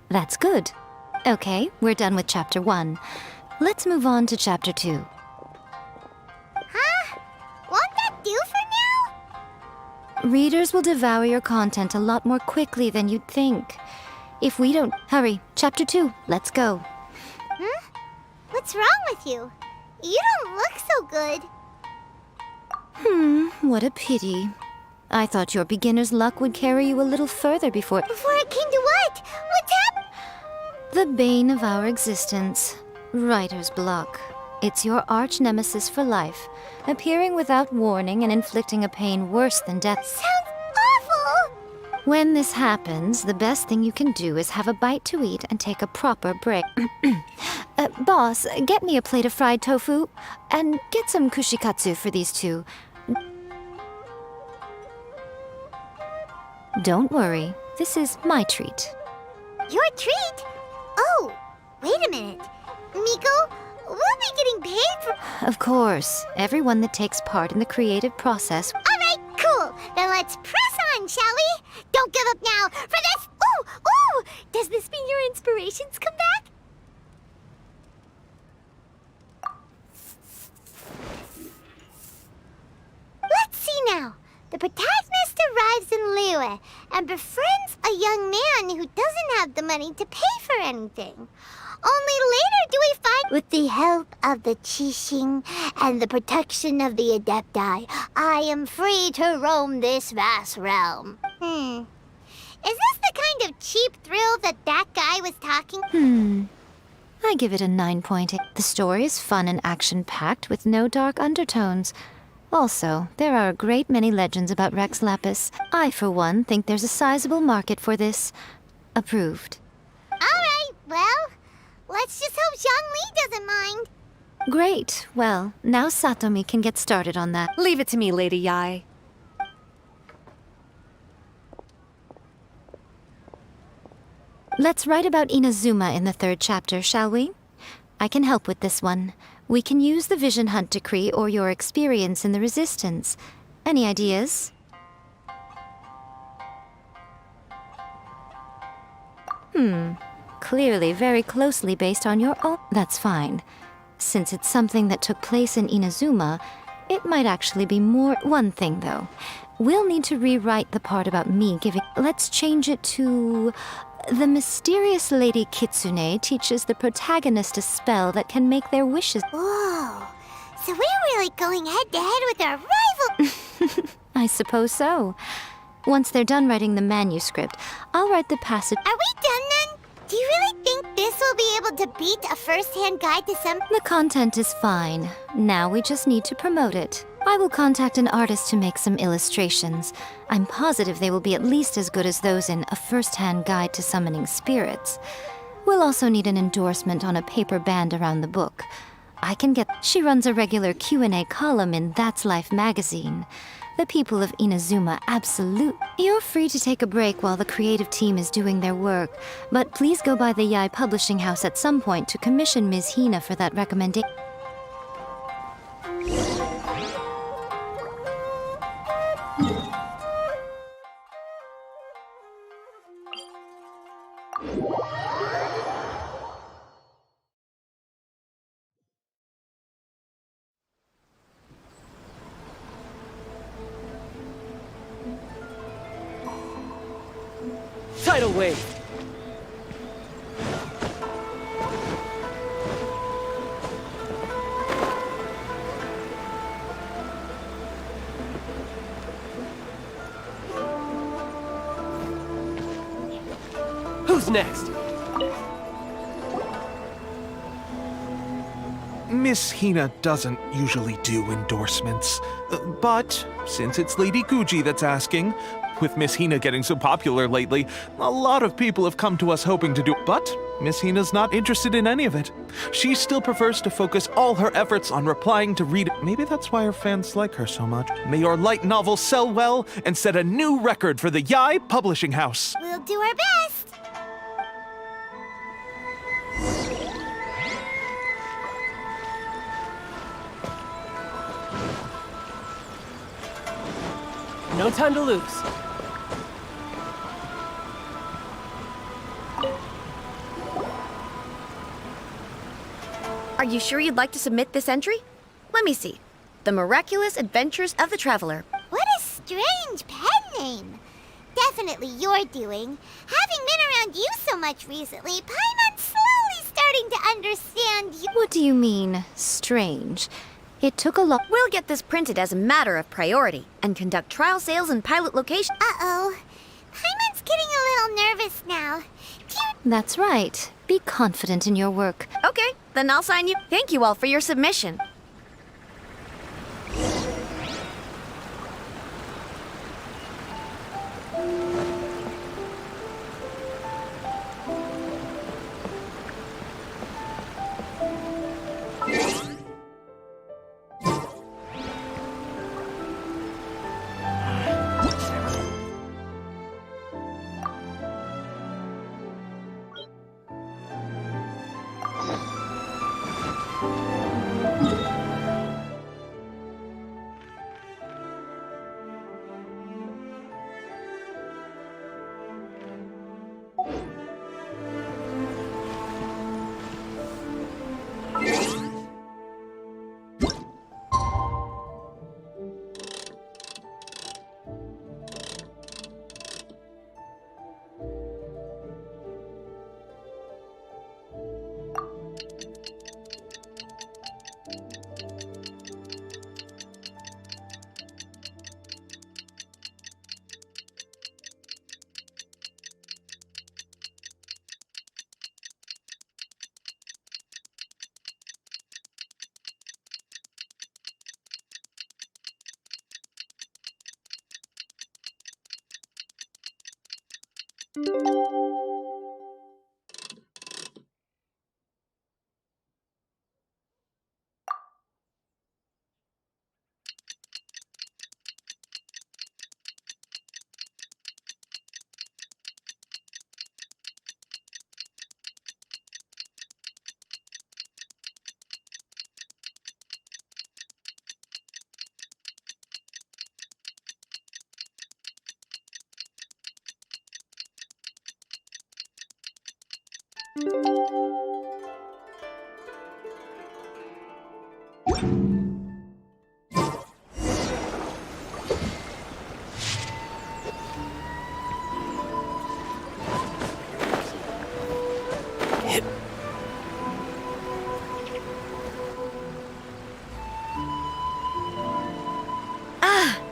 That's good. Okay, we're done with Chapter 1. Let's move on to Chapter 2. Huh? Won't that do for now? Readers will devour your content a lot more quickly than you'd think. If we don't... Hurry, Chapter 2, let's go. What's wrong with you? You don't look so good. What a pity. I thought your beginner's luck would carry you a little further before... Before it came to what? What's happened? The bane of our existence. Writer's block. It's your arch nemesis for life, appearing without warning and inflicting a pain worse than death. Sounds awful! When this happens, the best thing you can do is have a bite to eat and take a proper break. Boss, get me a plate of fried tofu, and get some kushikatsu for these two. Don't worry, this is my treat. Your treat? Oh, wait a minute. Miko, we'll be getting paid for... Of course, everyone that takes part in the creative process... Alright, cool. Then let's press on, shall we? Don't give up now. For this... Ooh! Does this mean your inspirations come back? Let's see now. The protagonist arrives in Liyue and befriends a young man who doesn't have the money to pay for anything. Only later do we find, with the help of the Qixing and the protection of the Adepti, I am free to roam this vast realm. Is this the kind of cheap thrill that guy was talking? I give it a 9.8. The story is fun and action-packed with no dark undertones. Also, there are a great many legends about Rex Lapis. I, for one, think there's a sizable market for this. Approved. Alright, well, let's just hope Zhongli doesn't mind. Great. Well, now Satomi can get started on that. Leave it to me, Lady Yai. Let's write about Inazuma in the 3rd chapter, shall we? I can help with this one. We can use the Vision Hunt Decree or your experience in the Resistance. Any ideas? Clearly very closely based on your own. That's fine. Since it's something that took place in Inazuma, it might actually be more. One thing, though. We'll need to rewrite the part about me giving... Let's change it to... The mysterious Lady Kitsune teaches the protagonist a spell that can make their wishes... Whoa, so we're really going head-to-head with our rival... I suppose so. Once they're done writing the manuscript, I'll write the passage... Are we done then? Do you really think this will be able to beat a first-hand guide to some... The content is fine. Now we just need to promote it. I will contact an artist to make some illustrations. I'm positive they will be at least as good as those in A First-Hand Guide to Summoning Spirits. We'll also need an endorsement on a paper band around the book. I can get... She runs a regular Q&A column in That's Life magazine. The people of Inazuma absolute... You're free to take a break while the creative team is doing their work, but please go by the Yai Publishing House at some point to commission Ms. Hina for that recommendation. Tidal wave! Who's next? Miss Hina doesn't usually do endorsements, but since it's Lady Guji that's asking, with Miss Hina getting so popular lately, a lot of people have come to us hoping to do. But Miss Hina's not interested in any of it. She still prefers to focus all her efforts on replying to read. Maybe that's why her fans like her so much. May your light novel sell well and set a new record for the Yai Publishing House. We'll do our best. No time to lose. Are you sure you'd like to submit this entry? Let me see. The Miraculous Adventures of the Traveler. What a strange pen name. Definitely your doing. Having been around you so much recently, Paimon's slowly starting to understand you. What do you mean, strange? It took a lot. We'll get this printed as a matter of priority and conduct trial sales in pilot locations. Uh-oh. Paimon's getting a little nervous now. That's right. Be confident in your work. Okay, then I'll sign you. Thank you all for your submission.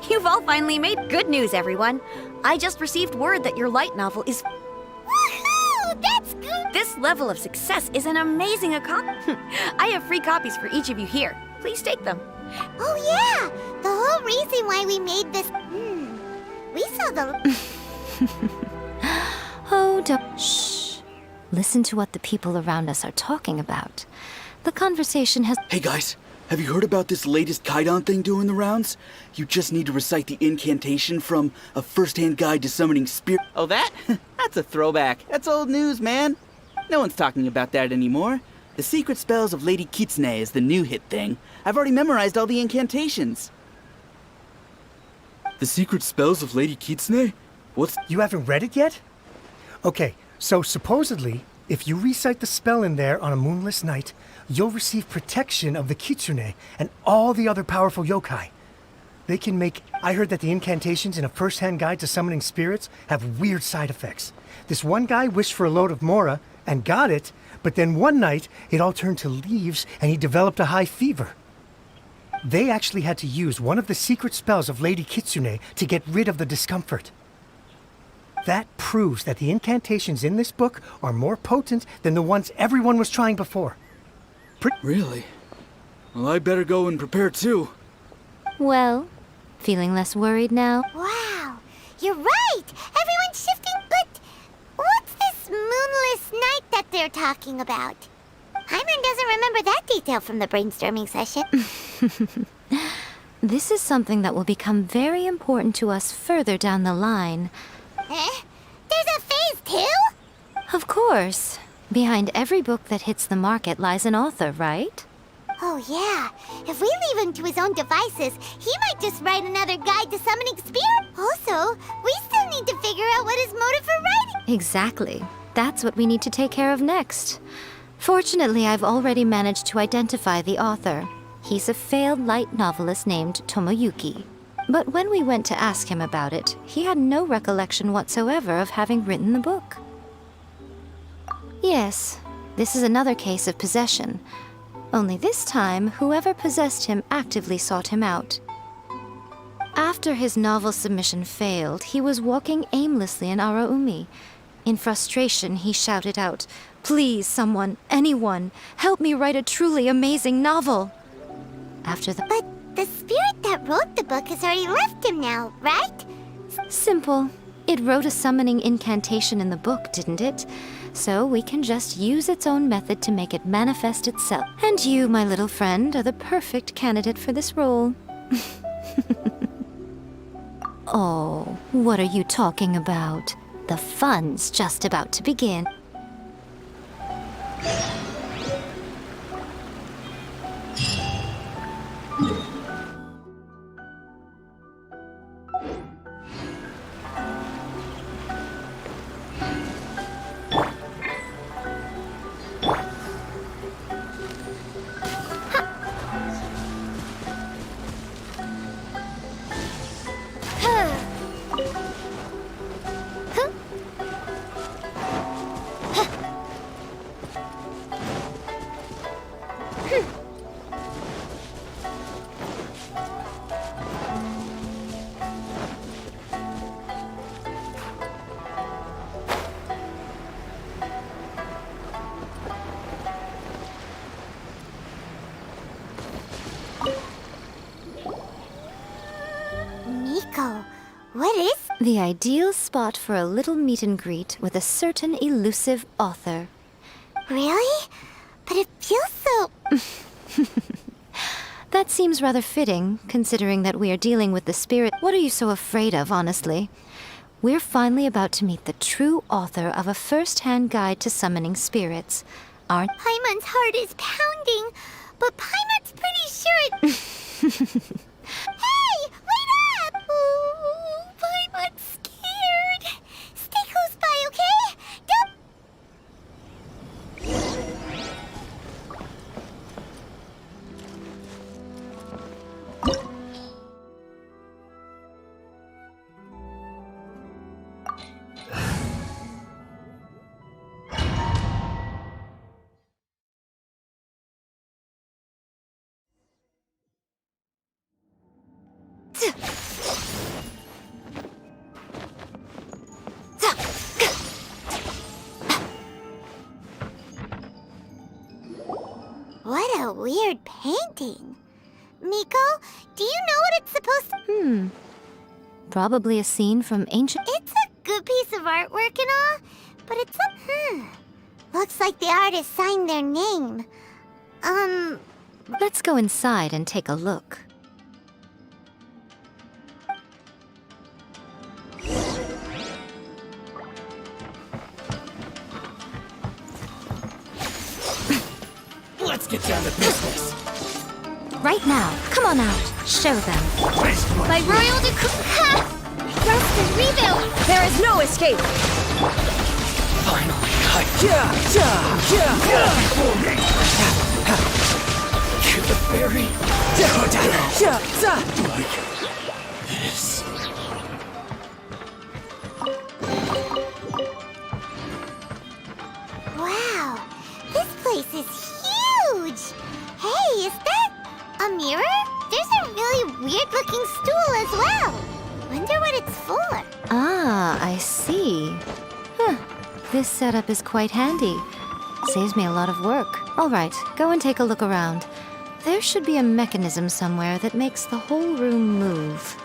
You've all finally made good news, everyone. I just received word that your light novel is... Woohoo! That's good! This level of success is an amazing accomplishment. I have free copies for each of you here. Please take them. Oh yeah! The whole reason why we made this... We saw the... Oh, don't... Shh. Listen to what the people around us are talking about. The conversation has... Hey guys, have you heard about this latest Kaidan thing doing the rounds? You just need to recite the incantation from A First-Hand Guide to Summoning Spirit. Oh, that? That's a throwback. That's old news, man. No one's talking about that anymore. The Secret Spells of Lady Kitsune is the new hit thing. I've already memorized all the incantations. The Secret Spells of Lady Kitsune? What's... You haven't read it yet? Okay, so supposedly, if you recite the spell in there on a moonless night, you'll receive protection of the Kitsune and all the other powerful yokai. They can make... I heard that the incantations in A First-Hand Guide to Summoning Spirits have weird side effects. This one guy wished for a load of mora and got it, but then one night it all turned to leaves and he developed a high fever. They actually had to use one of the secret spells of Lady Kitsune to get rid of the discomfort. That proves that the incantations in this book are more potent than the ones everyone was trying before. Really? Well, I better go and prepare too. Well, feeling less worried now? Wow! You're right! Everyone's shifting, but... What's this moonless night that they're talking about. Paimon doesn't remember that detail from the brainstorming session. This is something that will become very important to us further down the line. Eh? There's a phase 2? Of course. Behind every book that hits the market lies an author, right? Oh yeah, if we leave him to his own devices, he might just write another guide to summoning spirit. Also, we still need to figure out what his motive for writing. Exactly. That's what we need to take care of next. Fortunately, I've already managed to identify the author. He's a failed light novelist named Tomoyuki. But when we went to ask him about it, he had no recollection whatsoever of having written the book. Yes, this is another case of possession. Only this time, whoever possessed him actively sought him out. After his novel submission failed, he was walking aimlessly in Araumi. In frustration, he shouted out, "Please, someone, anyone, help me write a truly amazing novel!" After the— But the spirit that wrote the book has already left him now, right? Simple. It wrote a summoning incantation in the book, didn't it? So we can just use its own method to make it manifest itself. And you, my little friend, are the perfect candidate for this role. Oh, what are you talking about? The fun's just about to begin. Miko, what is... The ideal spot for a little meet and greet with a certain elusive author. Really? But it feels so... That seems rather fitting, considering that we are dealing with the spirit. What are you so afraid of, honestly? We're finally about to meet the true author of a first-hand guide to summoning spirits. Aren't... Paimon's heart is pounding, but Paimon's pretty sure it... Hey! Wait up! Ooh, Paimon's scared. Stay close by, okay? Don't... What a weird painting. Miko, do you know what it's supposed to... Probably a scene from ancient... It's a good piece of artwork and all, but it's a... Looks like the artist signed their name. Let's go inside and take a look. Let's get down to business. Right now. Come on out. Show them. By royal decree... Ha! Rest and rebuild! There is no escape! Finally, Kill the fairy. Like this. Wow, this place is huge! Hey, is that a mirror? There's a really weird-looking stool as well. Wonder what it's for. Ah, I see. This setup is quite handy. Saves me a lot of work. All right, go and take a look around. There should be a mechanism somewhere that makes the whole room move.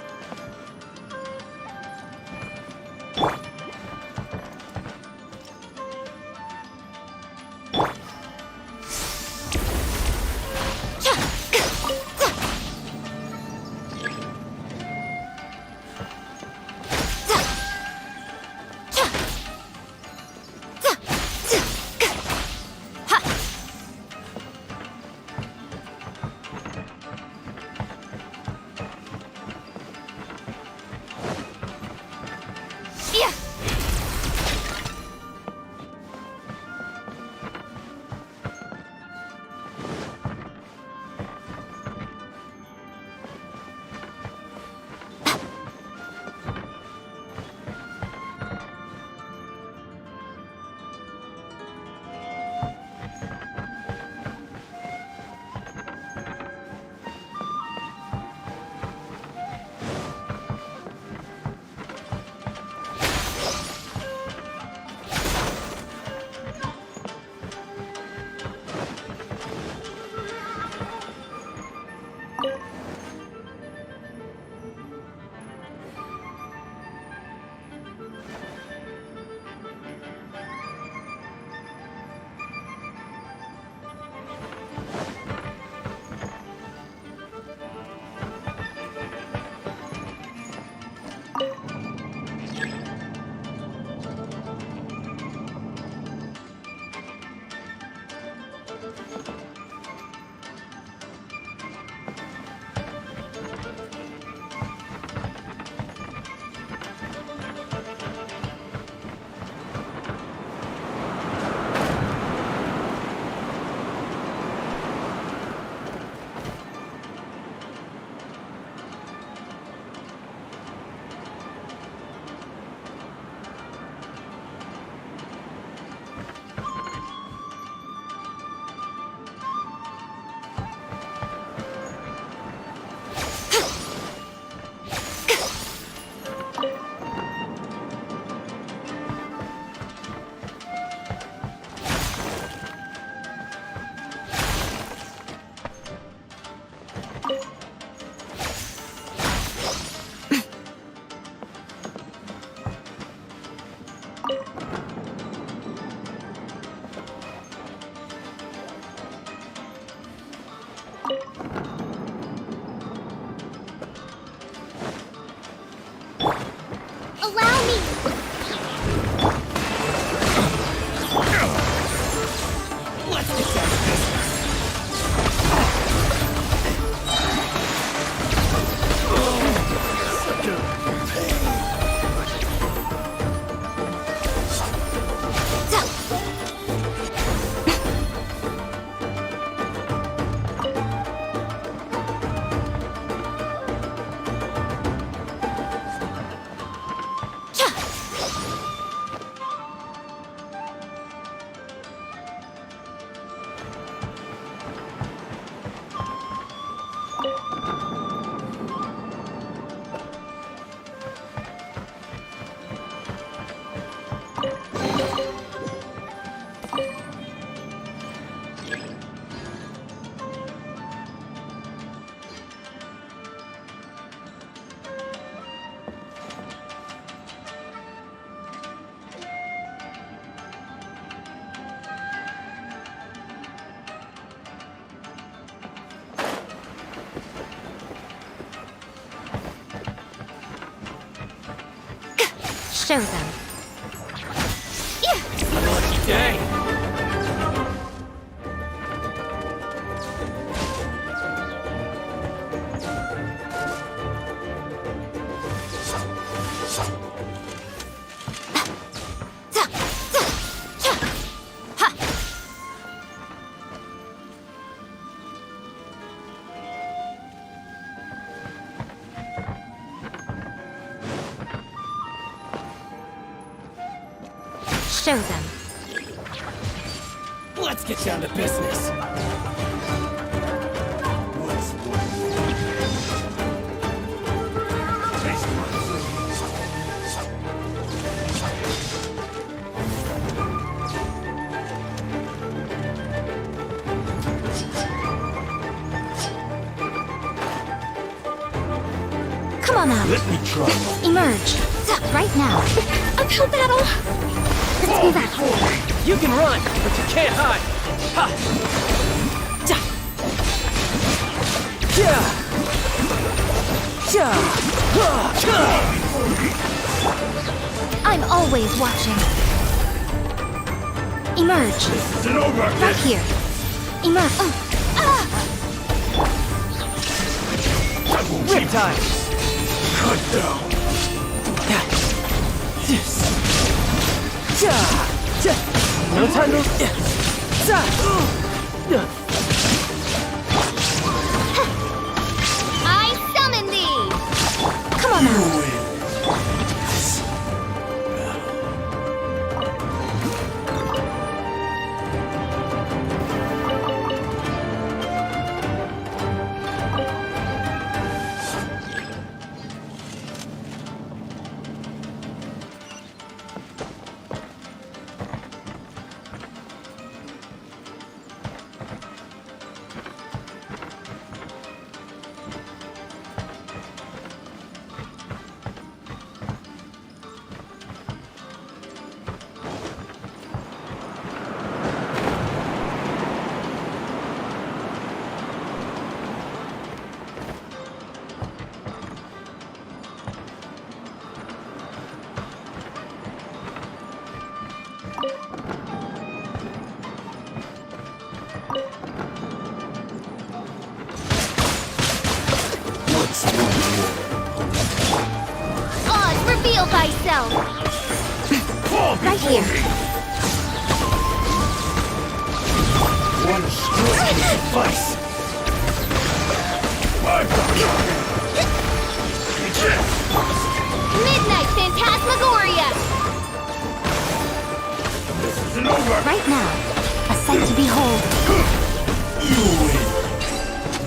Show them. Lucky day. Show them. Let's get down to business. Come on out. Let me try. Emerge. Right now. Uphill battle. Let's do that. You can run, but you can't hide. Ha! Ja! Ja! Ja! Ha! I'm always watching. Emerge. Right here. Emerge. Riptide. Cut down. No time to... I summon thee! Come on out. Oz, reveal thyself! Right here. One stroke will suffice. Midnight Phantasmagoria! Right now. A sight to behold. You win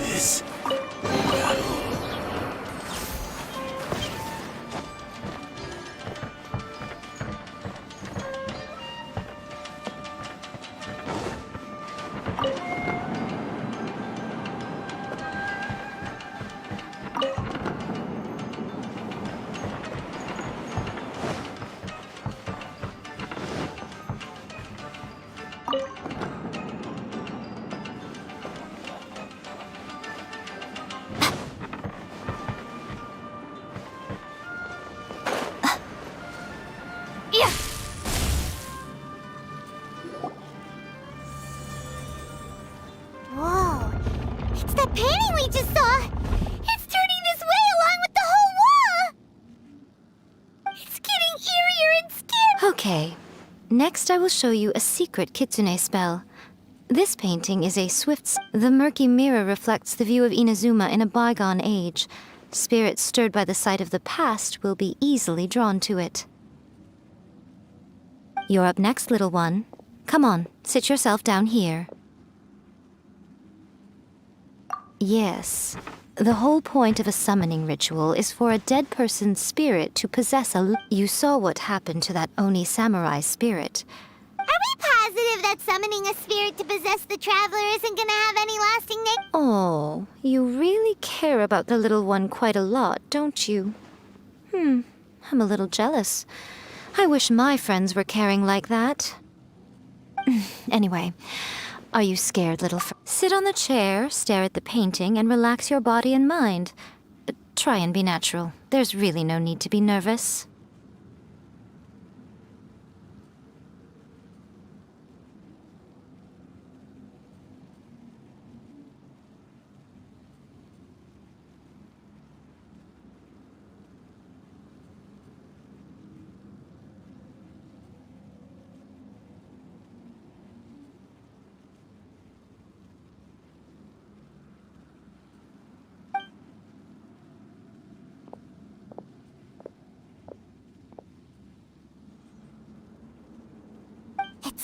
this battle. Whoa. It's that painting we just saw. It's turning this way along with the whole wall. It's getting eerier and scarier. Okay. Next, I will show you a secret kitsune spell. This painting is a The murky mirror reflects the view of Inazuma in a bygone age. Spirits stirred by the sight of the past will be easily drawn to it. You're up next, little one. Come on, sit yourself down here. Yes. The whole point of a summoning ritual is for a dead person's spirit to possess You saw what happened to that Oni samurai spirit. Are we positive that summoning a spirit to possess the traveler isn't gonna have any lasting Oh, you really care about the little one quite a lot, don't you? I'm a little jealous. I wish my friends were caring like that. Anyway, are you scared, little friend? Sit on the chair, stare at the painting, and relax your body and mind. Try and be natural. There's really no need to be nervous.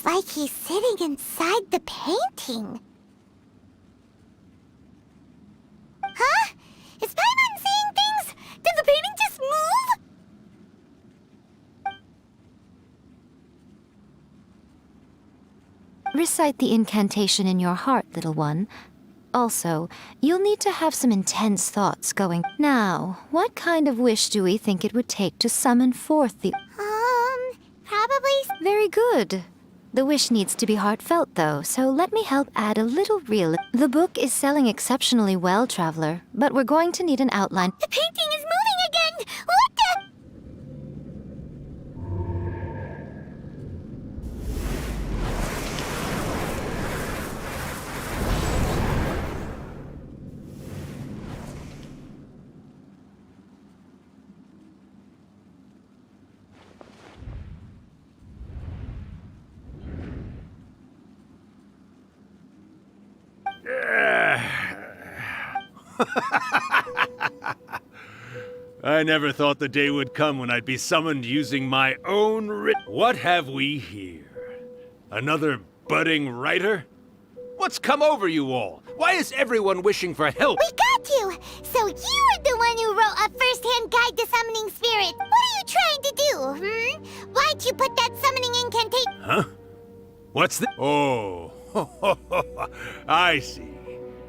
It's like he's sitting inside the painting. Huh? Is Paimon seeing things? Did the painting just move? Recite the incantation in your heart, little one. Also, you'll need to have some intense thoughts going. Now, what kind of wish do we think it would take to summon forth the... Probably... Very good. The wish needs to be heartfelt, though, so let me help add a little real... The book is selling exceptionally well, Traveler, but we're going to need an outline. The painting is moving again! What the... I never thought the day would come when I'd be summoned using my own What have we here? Another budding writer? What's come over you all? Why is everyone wishing for help? We got you! So you are the one who wrote a first-hand guide to summoning spirit. What are you trying to do, Why'd you put that summoning incantation? Huh? What's the... Oh, I see.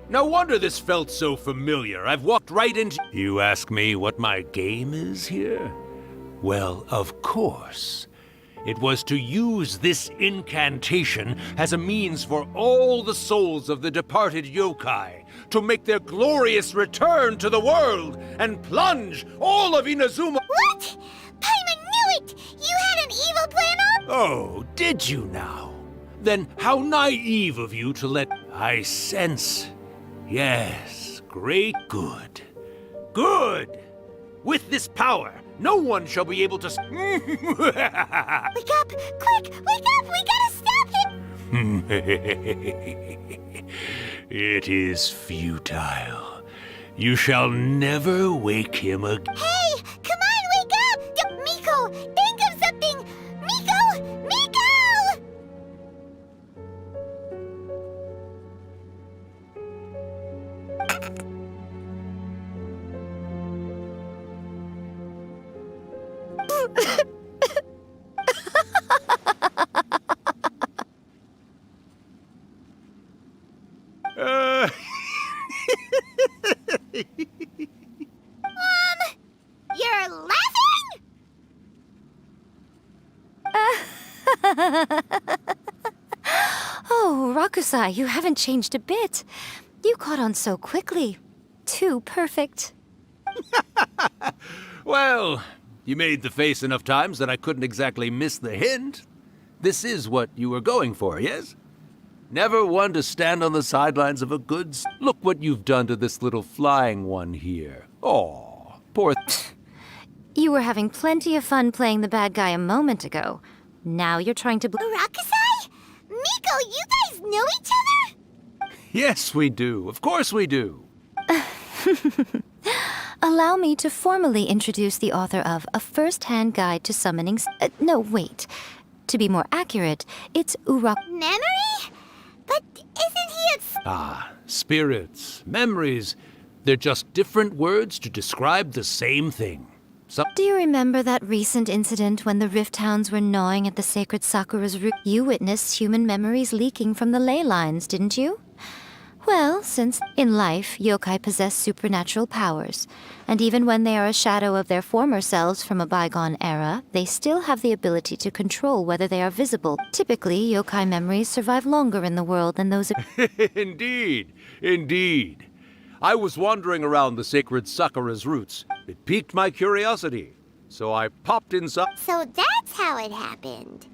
No wonder this felt so familiar. I've walked right into... You ask me what my game is here? Well, of course. It was to use this incantation as a means for all the souls of the departed yokai to make their glorious return to the world and plunge all of Inazuma... What? Paimon knew it! You had an evil plan all... Oh, did you now? Then how naive of you to let... I sense... Yes, great good. Good! With this power, no one shall be able to... Wake up! Quick! Wake up! We gotta stop him! It is futile. You shall never wake him again. Hey! Come on, wake up! Miko! Think of something! Miko! Miko! You're laughing? Oh, Rakusai, you haven't changed a bit. You caught on so quickly. Too perfect. Well, you made the face enough times that I couldn't exactly miss the hint. This is what you were going for, yes? Never one to stand on the sidelines of a good... Look what you've done to this little flying one here. Oh, poor... You were having plenty of fun playing the bad guy a moment ago. Now you're trying to... Rakusai? Miko, you guys know each other? Yes, we do. Of course we do. Allow me to formally introduce the author of A First-Hand Guide to Summoning... no, wait. To be more accurate, it's Memory? But isn't he a... Ah, spirits, memories. They're just different words to describe the same thing. Do you remember that recent incident when the Rift Hounds were gnawing at the sacred Sakura's root? You witnessed human memories leaking from the ley lines, didn't you? Well, since in life, yokai possess supernatural powers, and even when they are a shadow of their former selves from a bygone era, they still have the ability to control whether they are visible. Typically, yokai memories survive longer in the world than those of... Indeed, indeed. I was wandering around the sacred Sakura's roots. It piqued my curiosity, so I popped inside. So that's how it happened.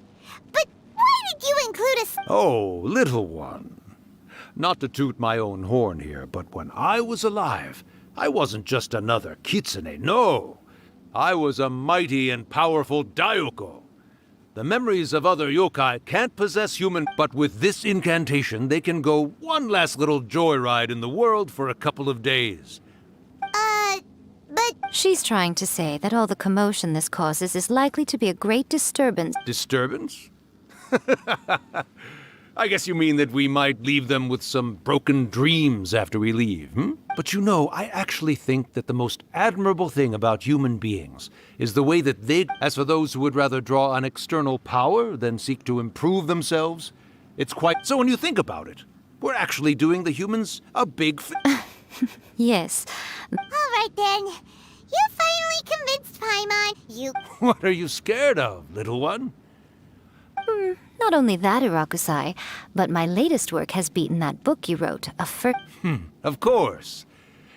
But why did you include us? Oh, little one. Not to toot my own horn here, but when I was alive, I wasn't just another kitsune, no. I was a mighty and powerful Daiyoko. The memories of other yokai can't possess human, but with this incantation, they can go one last little joyride in the world for a couple of days. But... She's trying to say that all the commotion this causes is likely to be a great disturbance. Disturbance? I guess you mean that we might leave them with some broken dreams after we leave, hmm? But you know, I actually think that the most admirable thing about human beings is the way that they... As for those who would rather draw on external power than seek to improve themselves, it's quite... So when you think about it, we're actually doing the humans a big... Yes. All right then. You finally convinced Paimon. You... What are you scared of, little one? Not only that, Urakusai, but my latest work has beaten that book you wrote, Of course.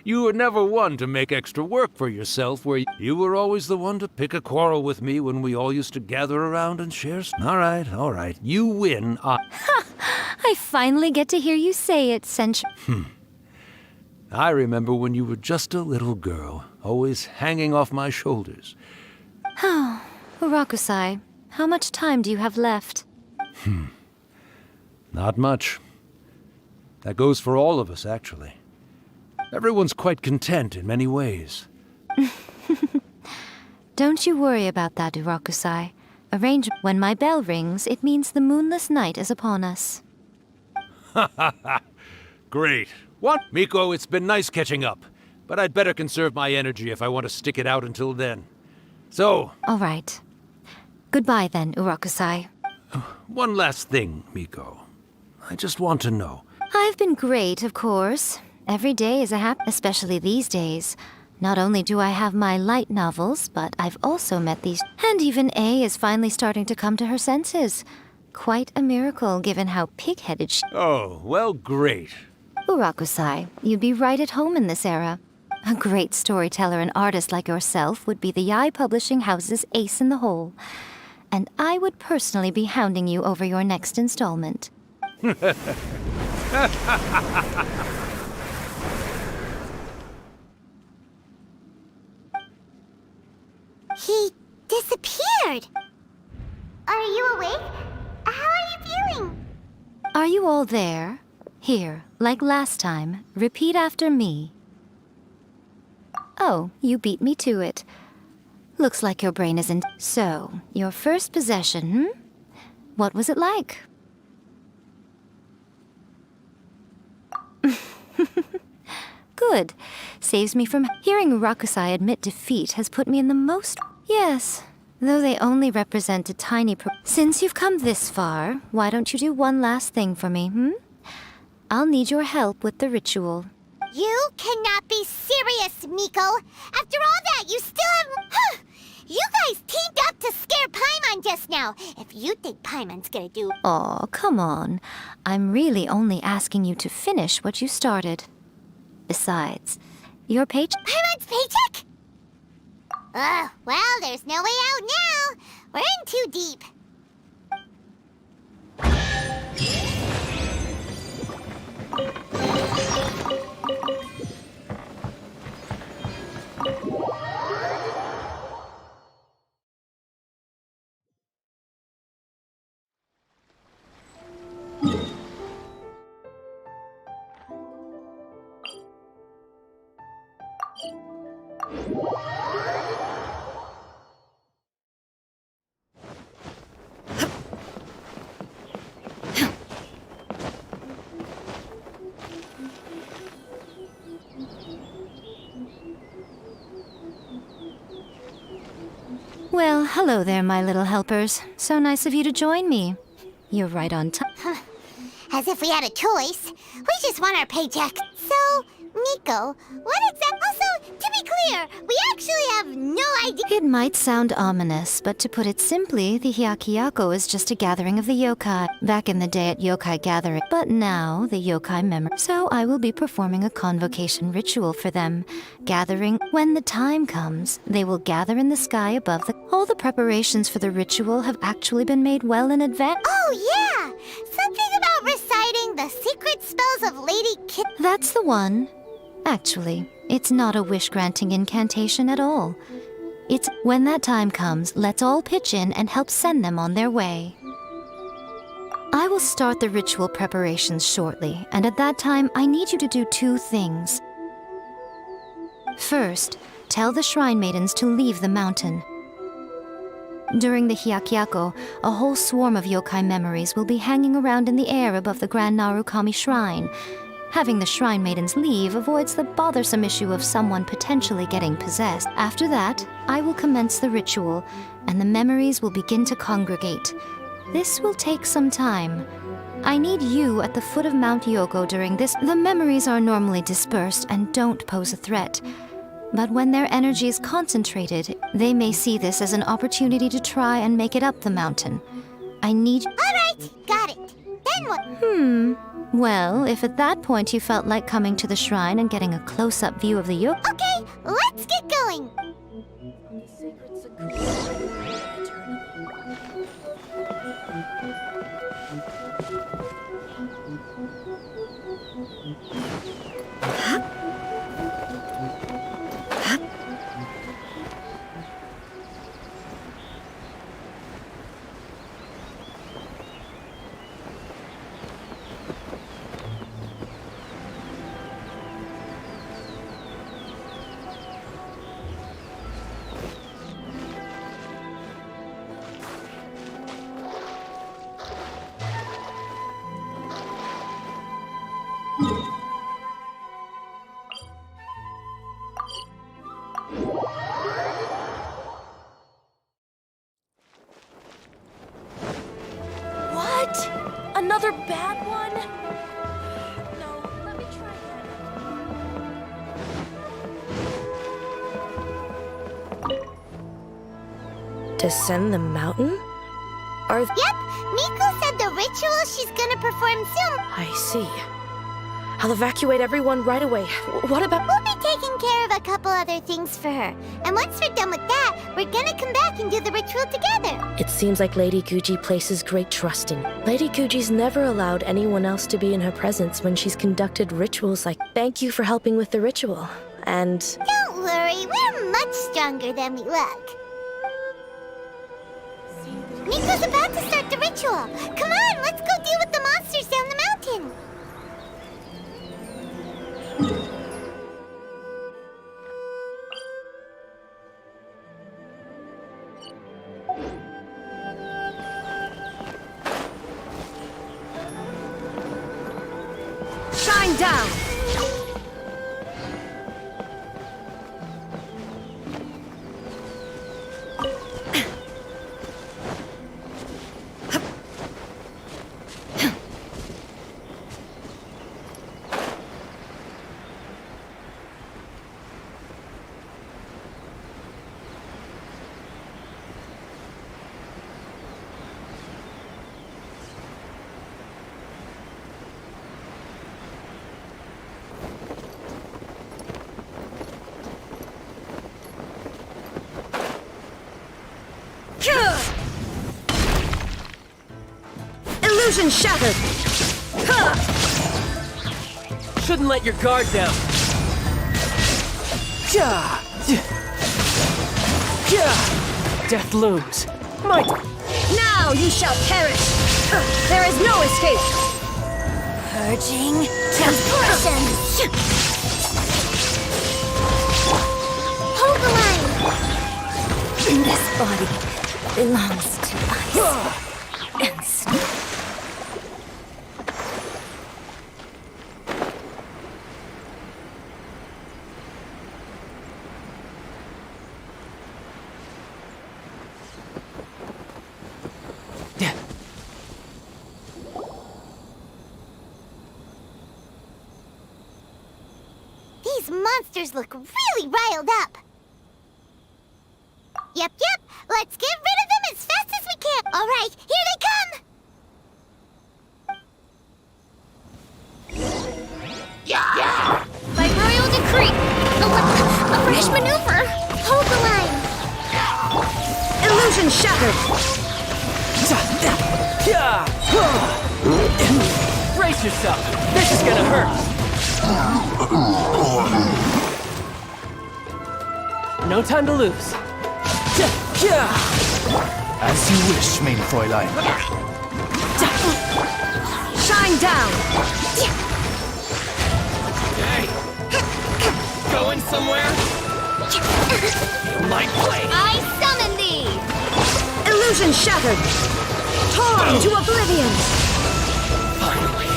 You were never one to make extra work for yourself, where you were always the one to pick a quarrel with me when we all used to gather around and share... All right. You win. I finally get to hear you say it, Senshi. I remember when you were just a little girl, always hanging off my shoulders. Oh, Urakusai, how much time do you have left? Not much. That goes for all of us, actually. Everyone's quite content in many ways. Don't you worry about that, Urakusai. When my bell rings, it means the moonless night is upon us. Great. What? Miko, it's been nice catching up, but I'd better conserve my energy if I want to stick it out until then. So... All right. Goodbye then, Urakusai. One last thing, Miko. I just want to know. I've been great, of course. Every day is especially these days. Not only do I have my light novels, but I've also met these... And even A is finally starting to come to her senses. Quite a miracle, given how pig-headed she... Oh, well, great. Urakusai, you'd be right at home in this era. A great storyteller and artist like yourself would be the Yae Publishing House's ace in the hole. And I would personally be hounding you over your next installment. He disappeared. Are you awake? How are you feeling? Are you all there? Here, like last time, repeat after me. Oh, you beat me to it. Looks like your brain isn't... So, your first possession, What was it like? Good. Saves me from... Hearing Urakusai admit defeat has put me in the most... Yes, though they only represent a tiny... Since you've come this far, why don't you do one last thing for me, I'll need your help with the ritual. You cannot be serious, Miko! After all that, you still have... You guys teamed up to scare Paimon just now. If you think Paimon's gonna do... Aw, come on. I'm really only asking you to finish what you started. Besides, your paycheck... Paimon's paycheck? Well, there's no way out now. We're in too deep. Well, hello there, my little helpers. So nice of you to join me. You're right on time. As if we had a choice. We just want our paycheck. So, Miko, what exactly... Also, to be clear, we actually have no idea... It might sound ominous, but to put it simply, the Hyakyako is just a gathering of the yokai. Back in the day at yokai gathering. But now, the yokai memory. So I will be performing a convocation ritual for them. Gathering... When the time comes, they will gather in the sky above the... All the preparations for the ritual have actually been made well in advance. Oh, yeah! Something about reciting the secret spells of Lady Kit... That's the one. Actually, it's not a wish-granting incantation at all. It's when that time comes, let's all pitch in and help send them on their way. I will start the ritual preparations shortly, and at that time, I need you to do two things. First, tell the shrine maidens to leave the mountain. During the Hyakyako, a whole swarm of yokai memories will be hanging around in the air above the Grand Narukami Shrine. Having the Shrine Maidens leave avoids the bothersome issue of someone potentially getting possessed. After that, I will commence the ritual, and the memories will begin to congregate. This will take some time. I need you at the foot of Mount Yoko during this. The memories are normally dispersed and don't pose a threat. But when their energy is concentrated, they may see this as an opportunity to try and make it up the mountain. I need... Alright, got it. Then what? Well, if at that point you felt like coming to the shrine and getting a close-up view of the Yoko... Okay, let's get going. What? Another bad one? No, let me try again. Descend the mountain? Yep, Miko said the ritual she's gonna perform soon. I see. I'll evacuate everyone right away. What about... We'll be taking care of a couple other things for her. And once we're done with that, we're gonna come back and do the ritual together. It seems like Lady Guji places great trust in you. Lady Guji's never allowed anyone else to be in her presence when she's conducted rituals like... Thank you for helping with the ritual. And... Don't worry, we're much stronger than we look. Miko's about to start the ritual. Come on, let's go deal with the monsters down the mountain. Shine down! Illusion shattered! Shouldn't let your guard down. Death looms. Might. Now you shall perish! There is no escape! Purging compulsion. Hold the line. This body belongs to ice and snow. These monsters look really riled up. Yep, let's get rid of them as fast as we can. All right, here they come. Yeah! By royal decree, a fresh maneuver. Hold the line. Illusion shattered! Brace yourself. This is gonna hurt. No time to lose. As you wish, main Fräulein. Shine down! Hey! Going somewhere? You might play. I summon thee! Illusion shattered! Torn to oblivion! Finally,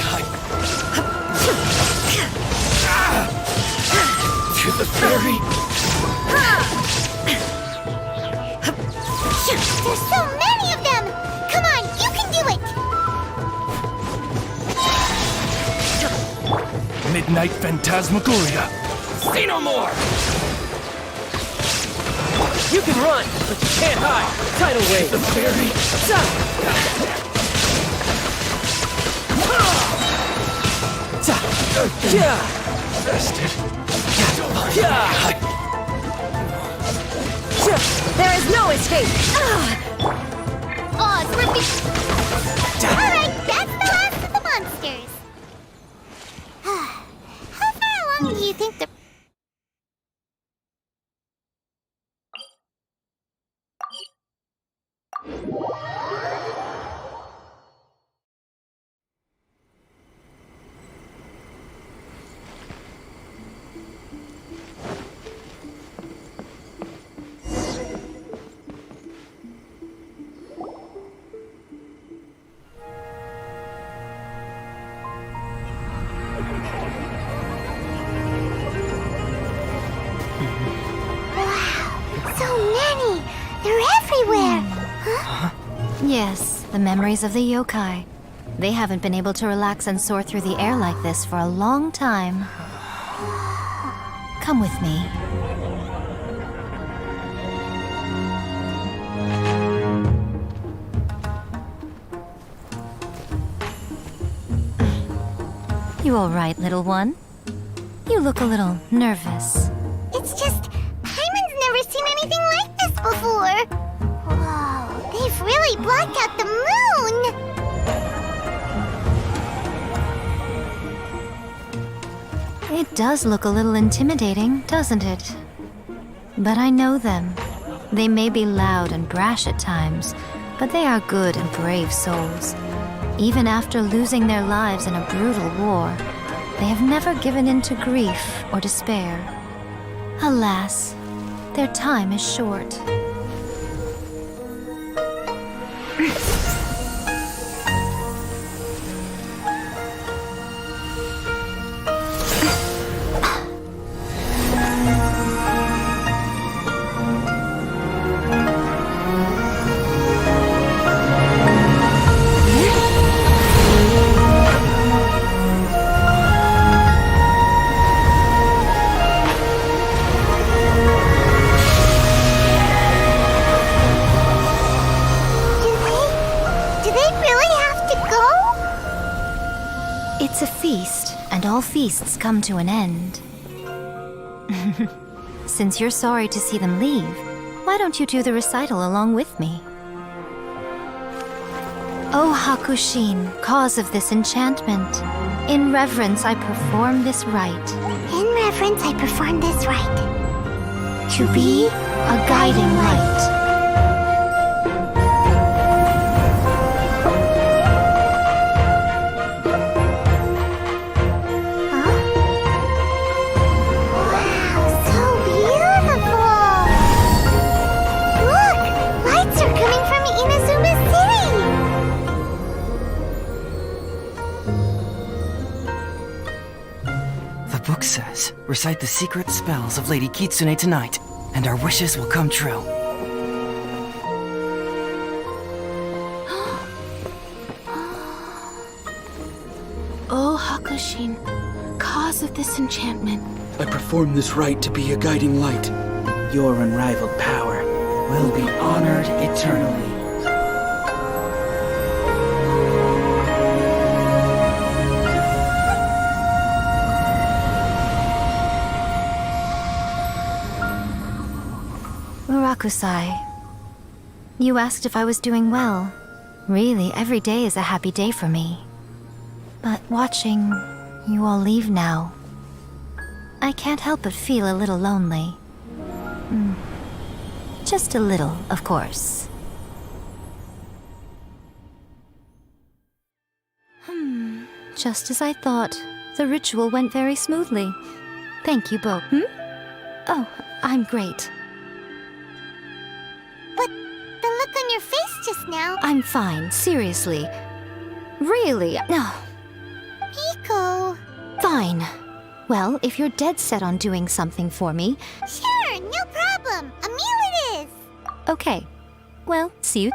to the ferry! There's so many of them! Come on, you can do it! Midnight Phantasmagoria! Say no more! You can run, but you can't hide. Tidal wave. The ferry! Bested. There is no escape! Oh, it's ripping. Alright, that's the last of the monsters. How far along do you think the... Yes, the memories of the yokai. They haven't been able to relax and soar through the air like this for a long time. Come with me. You all right, little one? You look a little nervous. It's just, Hyman's never seen anything like this before. Whoa, they've really blocked out the moon! It does look a little intimidating, doesn't it? But I know them. They may be loud and brash at times, but they are good and brave souls. Even after losing their lives in a brutal war, they have never given in to grief or despair. Alas, their time is short. It's a feast, and all feasts come to an end. Since you're sorry to see them leave, why don't you do the recital along with me? O Hakushin, cause of this enchantment, in reverence I perform this rite. In reverence I perform this rite. To be a guiding light. Book says, recite the secret spells of Lady Kitsune tonight, and our wishes will come true. O Hakushin, cause of this enchantment, I perform this rite to be a guiding light. Your unrivaled power will be honored eternally. Murakusai, you asked if I was doing well. Really, every day is a happy day for me. But watching you all leave now, I can't help but feel a little lonely. Just a little, of course. Just as I thought, the ritual went very smoothly. Thank you both. Oh, I'm great. But the look on your face just now. I'm fine, seriously. Really? No. Miko. Fine. Well, if you're dead set on doing something for me... Sure, no problem. A meal it is. Okay. Well, see you.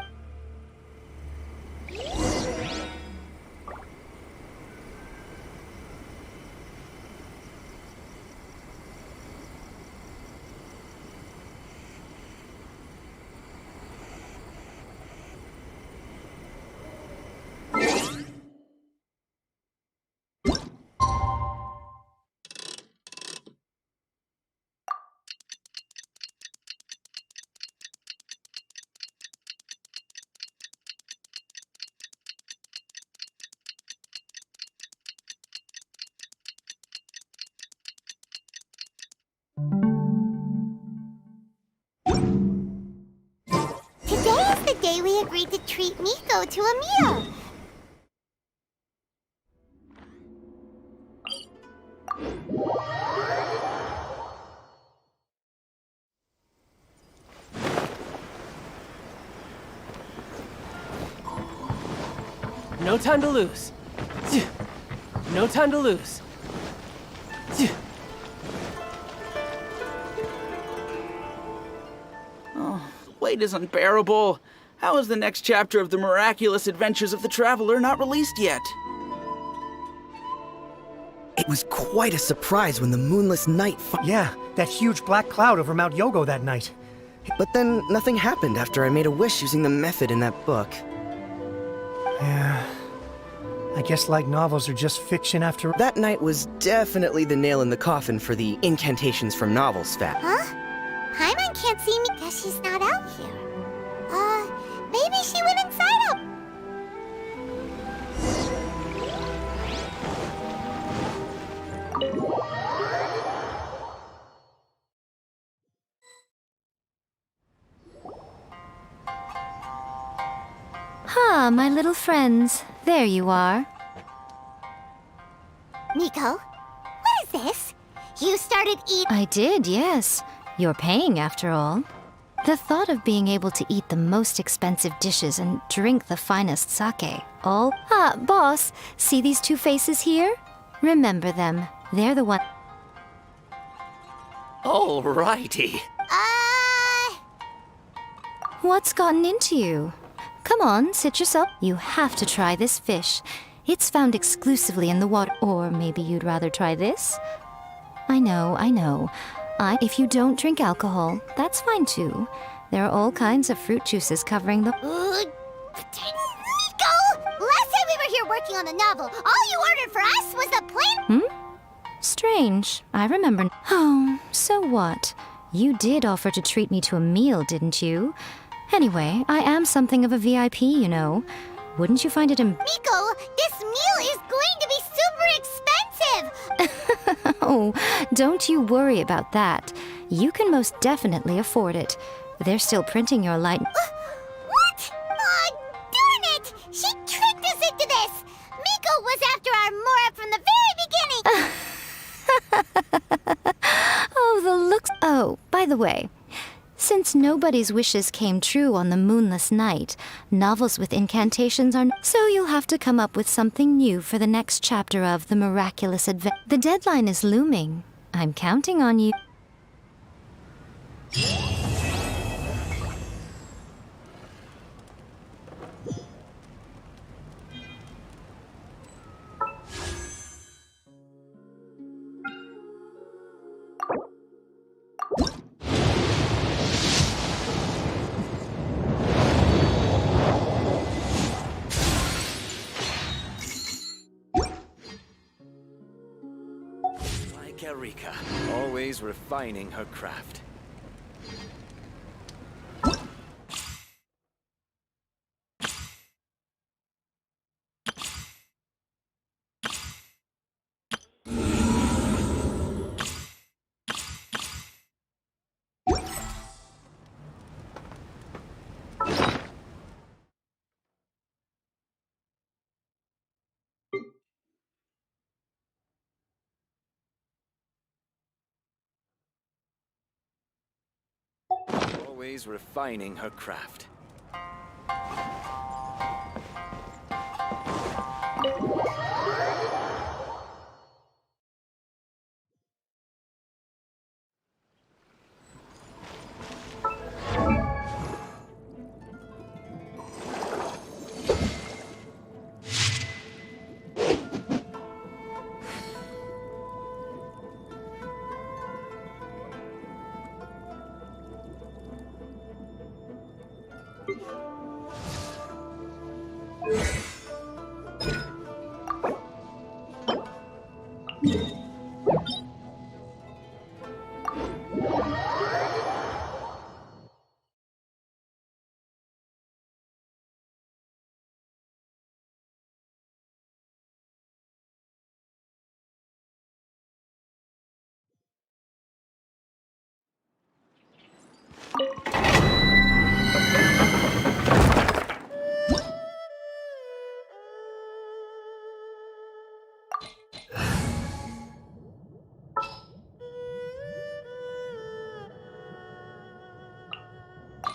Today is the day we agreed to treat Miko to a meal. No time to lose. No time to lose. Oh, the wait is unbearable. How is the next chapter of the miraculous adventures of the Traveler not released yet? It was quite a surprise when the moonless night Yeah, that huge black cloud over Mount Yogo that night. But then nothing happened after I made a wish using the method in that book. Yeah. I guess light novels are just fiction after... That night was definitely the nail in the coffin for the incantations from novels fad. Huh? Paimon can't see me because she's not out here. Maybe she went inside up. Ah, my little friends. There you are. Miko, what is this? You started eating... I did, yes. You're paying, after all. The thought of being able to eat the most expensive dishes and drink the finest sake, all... Ah, boss, see these two faces here? Remember them. They're the one... Alrighty. What's gotten into you? Come on, sit yourself. You have to try this fish. It's found exclusively in the water. Or maybe you'd rather try this? I know, I know. If you don't drink alcohol, that's fine too. There are all kinds of fruit juices covering the... Miko! Last time we were here working on the novel, all you ordered for us was a plain... Strange. I remember... Oh, so what? You did offer to treat me to a meal, didn't you? Anyway, I am something of a VIP, you know. Wouldn't you find it Miko, this meal is going to be super expensive! Oh, don't you worry about that. You can most definitely afford it. They're still printing your light... What? Oh, darn it! She tricked us into this! Miko was after our Mora from the very beginning! Oh, the looks... Oh, by the way... Since nobody's wishes came true on the moonless night, novels with incantations are... So you'll have to come up with something new for the next chapter of The Miraculous Adventure. The deadline is looming. I'm counting on you. Like Erika, always refining her craft. Always refining her craft.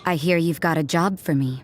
I hear you've got a job for me.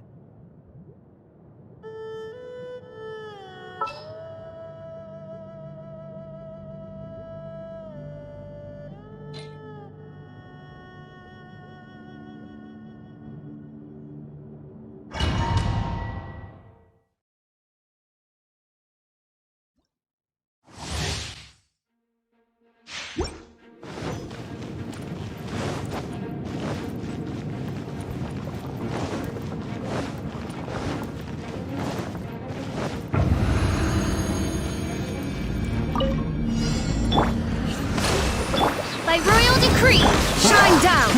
By royal decree, Shine down!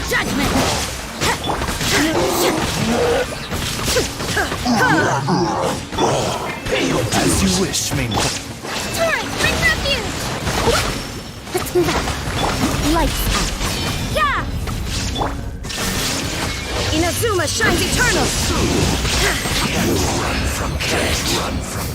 judgment! As you wish, main. Torrent, bring refuge! Let's move out. Lights out. Yeah! Inazuma shines eternal! Run from death. Run from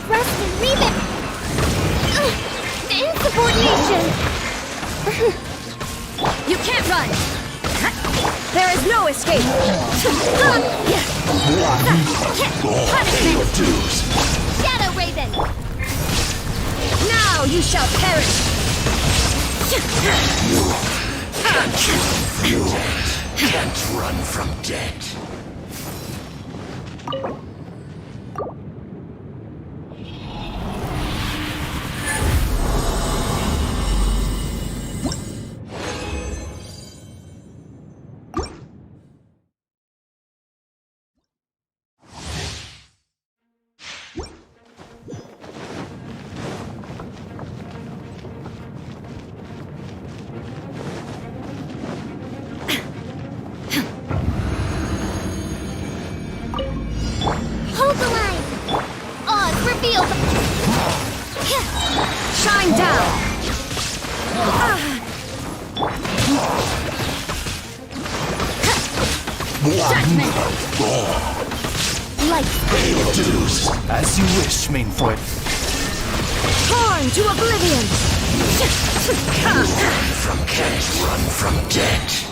Rest and Reven! The insubordination! You can't run! There is no escape! Punishment! Shadow Raven! Now you shall perish! You can't run from death. Hold the line! Oz, reveal the... Shine down! Judgment! Light! As you wish, main foot. Torn to oblivion! From death. Run from death.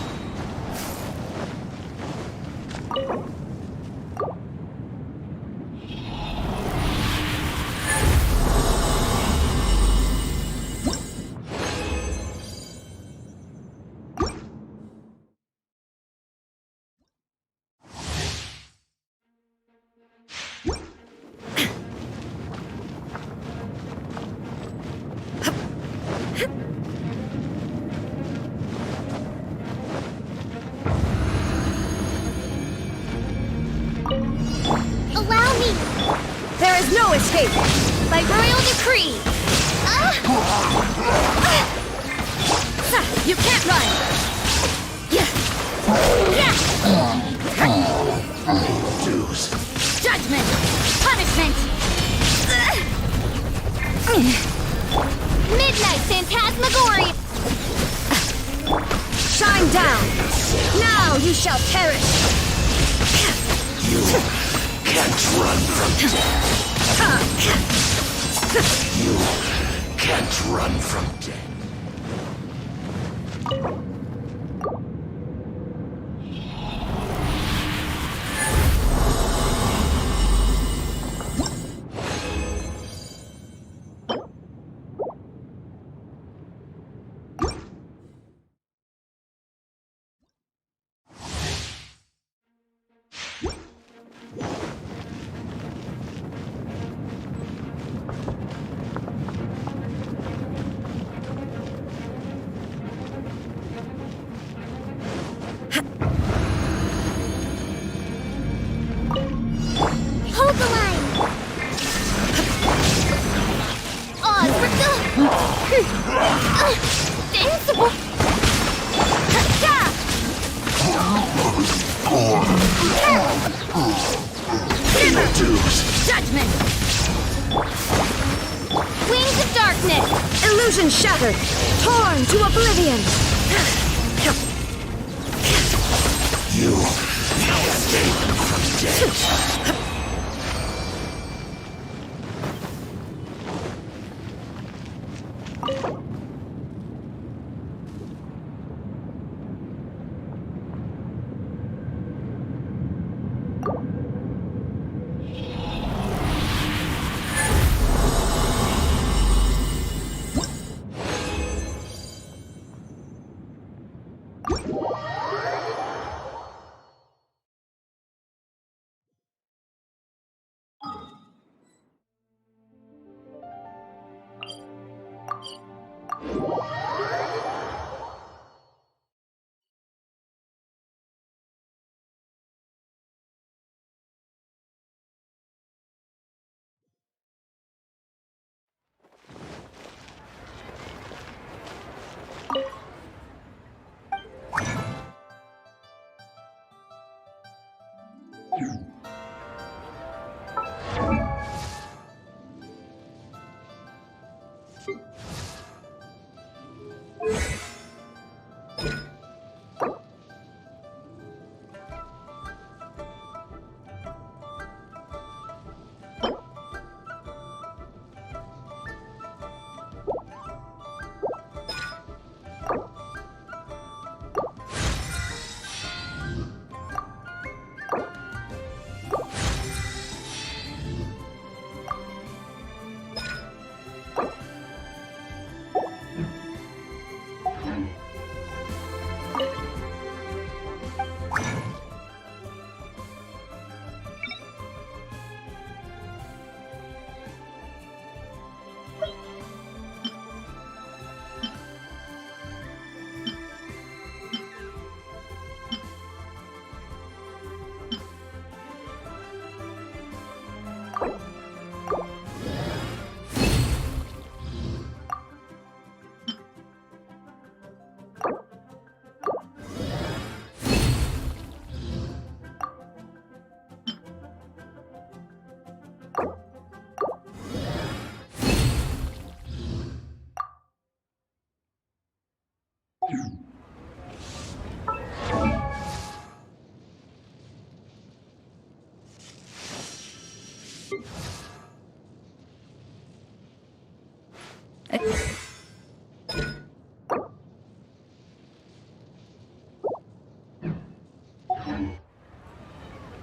Allow me! There is no escape! By royal decree! You can't run! Dues. Judgment! Punishment! Midnight Phantasmagoria! Shine down! Now you shall perish! You can't run from death. You can't run from death. Hold the line! Oz, Invincible! Judgment! Wings of Darkness! Illusion shattered! Torn to oblivion! You escape from death.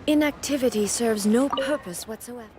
Inactivity serves no purpose whatsoever.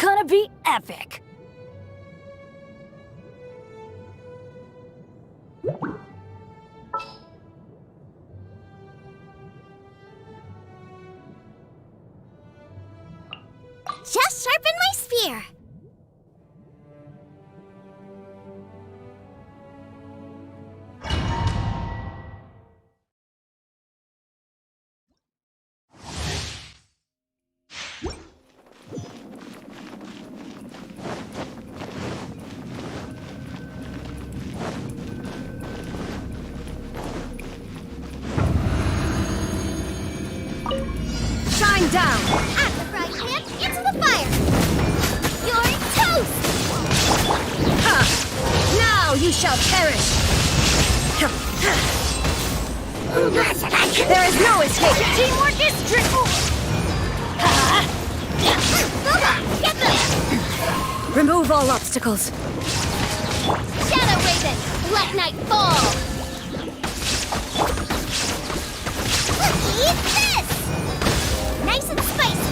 Gonna be epic. Just sharpen my spear. Shine down! At the frying pan, into the fire. You're toast. Ha! Now you shall perish! There is no escape! Teamwork is triple. Get them. Remove all obstacles. Shadow Raven, let night fall. Eat this. Nice and spicy.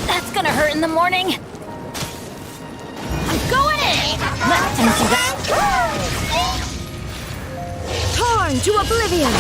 That's gonna hurt in the morning. I'm going in. Let them do that. Torn to oblivion!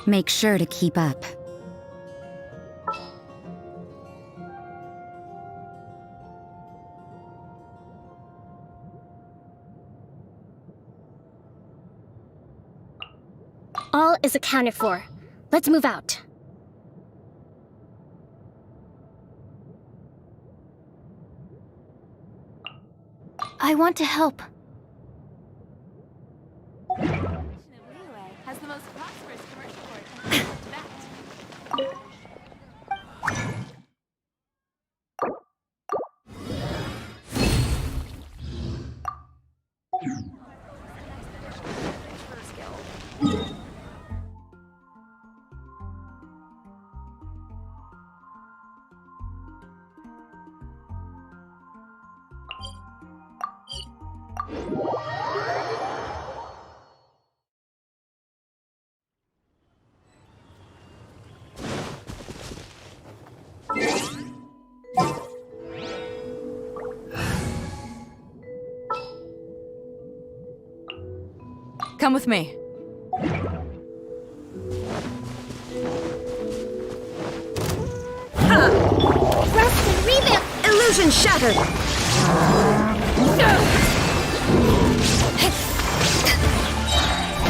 Make sure to keep up. All is accounted for. Let's move out. I want to help. Has the most prosperous commercial port. Come with me. Rest and revamp! Illusion shattered!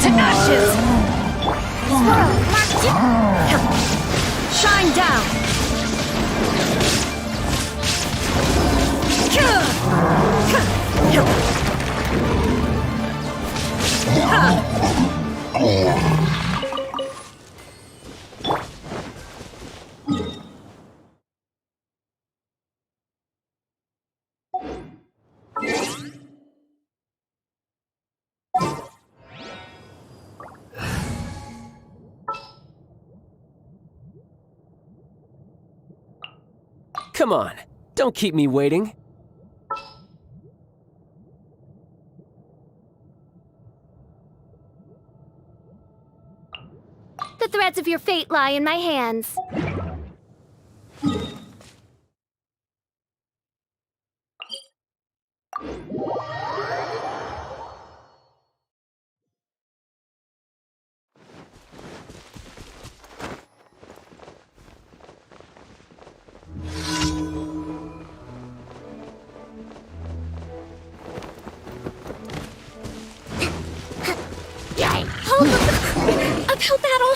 To ashes! Swirl, mark 2! Shine down! Come on, don't keep me waiting. The threads of your fate lie in my hands. Hold up! Uphill battle!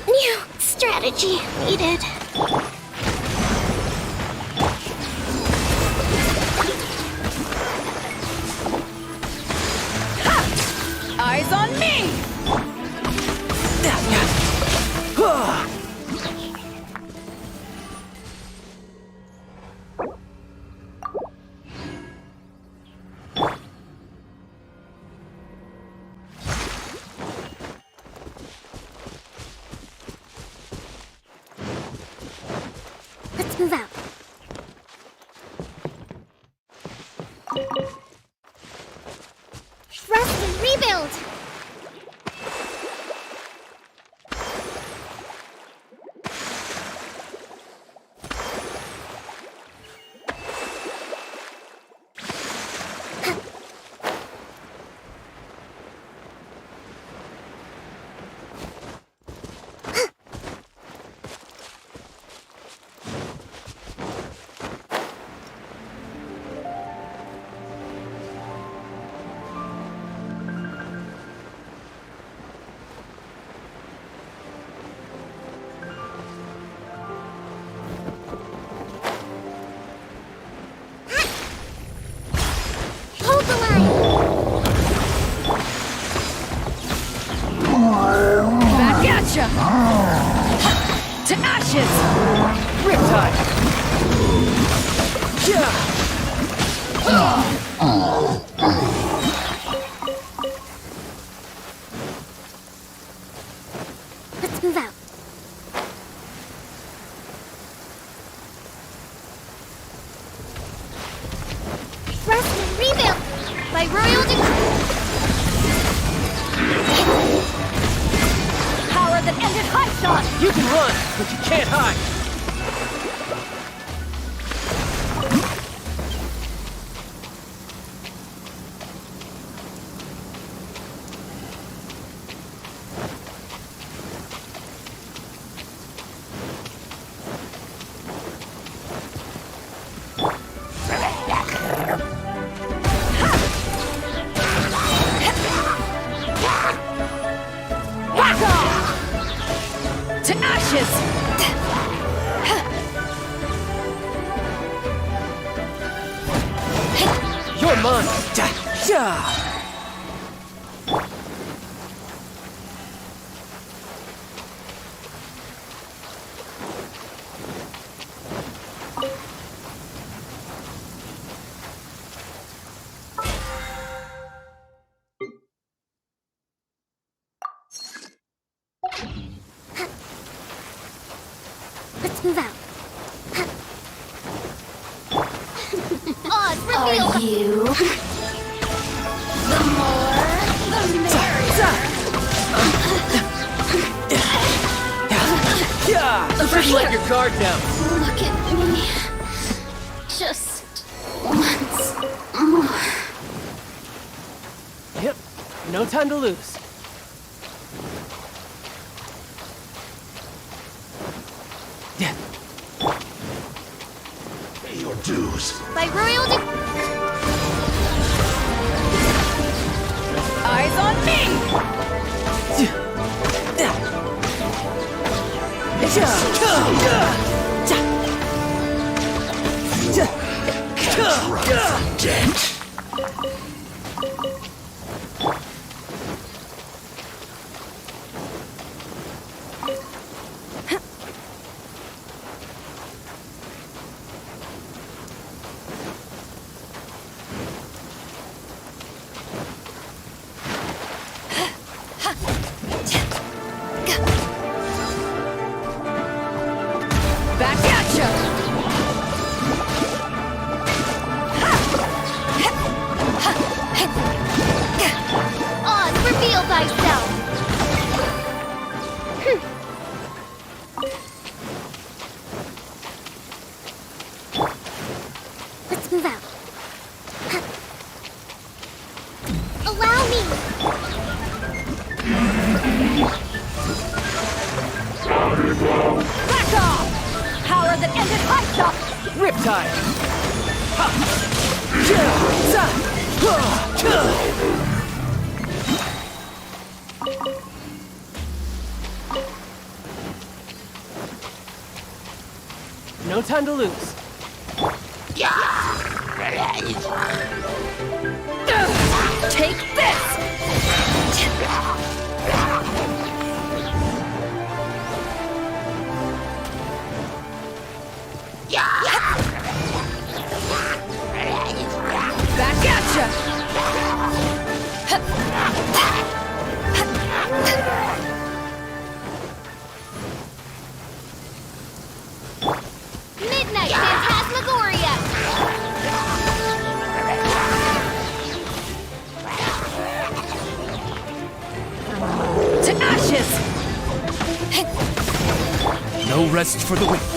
New strategy needed. Eyes on me! gotcha! To ashes! Riptide! Yeah! Let's move out. Thrust and rebuild by royal decree. Power that ended high shot! You can run, but you can't hide! To ashes! You're mine! Let's move out. Odds reveal. Are you? The more, the merrier. Just let your guard down. Look at me. Just once more. Yep, no time to lose. Pay your dues. By royal Eyes on me! Can't run from death. Back at ya! odds reveal thyself. Let's move out. Allow me. Back off! Power that ended high shot! Riptide! Ha! Ja! Za! Ha! Ja! No time to lose. Take this! Back at ya! Midnight Phantasmagoria! To ashes! No rest for the wicked.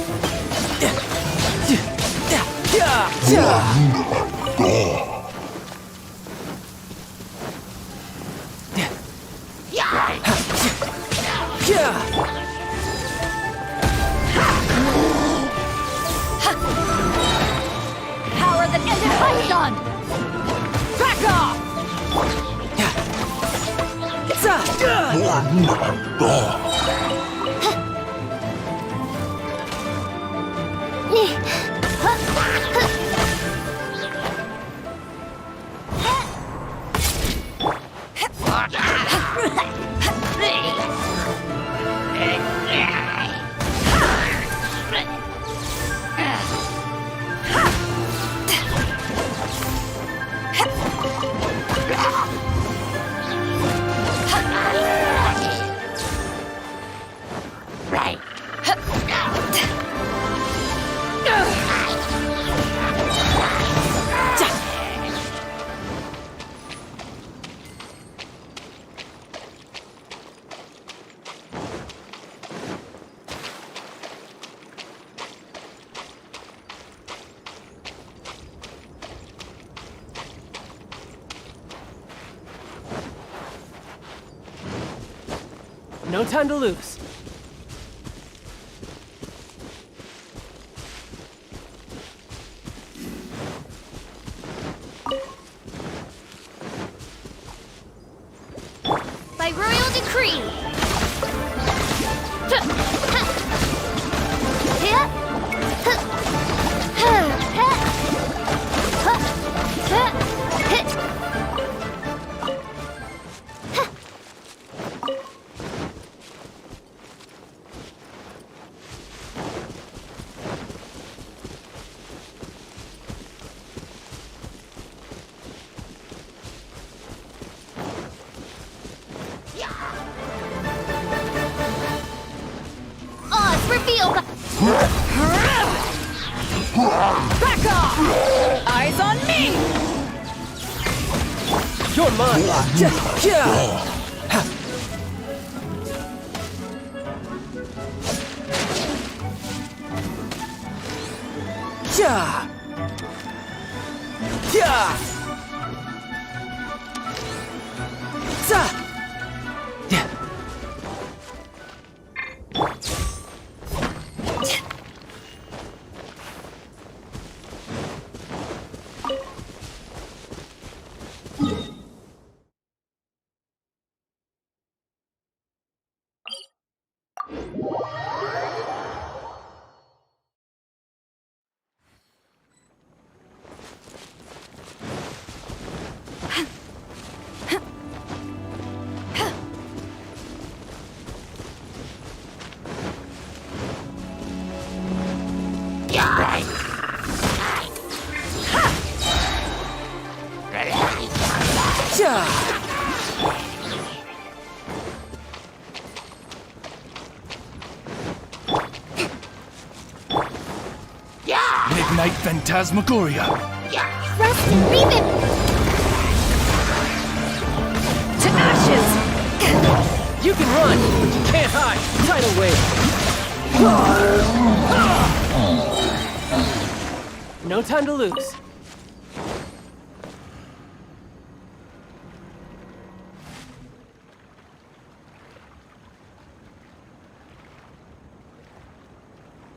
Power that ended Python! Back off! No time to lose. By royal decree. Oz revealed. Back off! Eyes on me! You're mine! Midnight Phantasmagoria. Rest and revive. To ashes! You can run, but you can't hide. Tidal wave. No time to lose.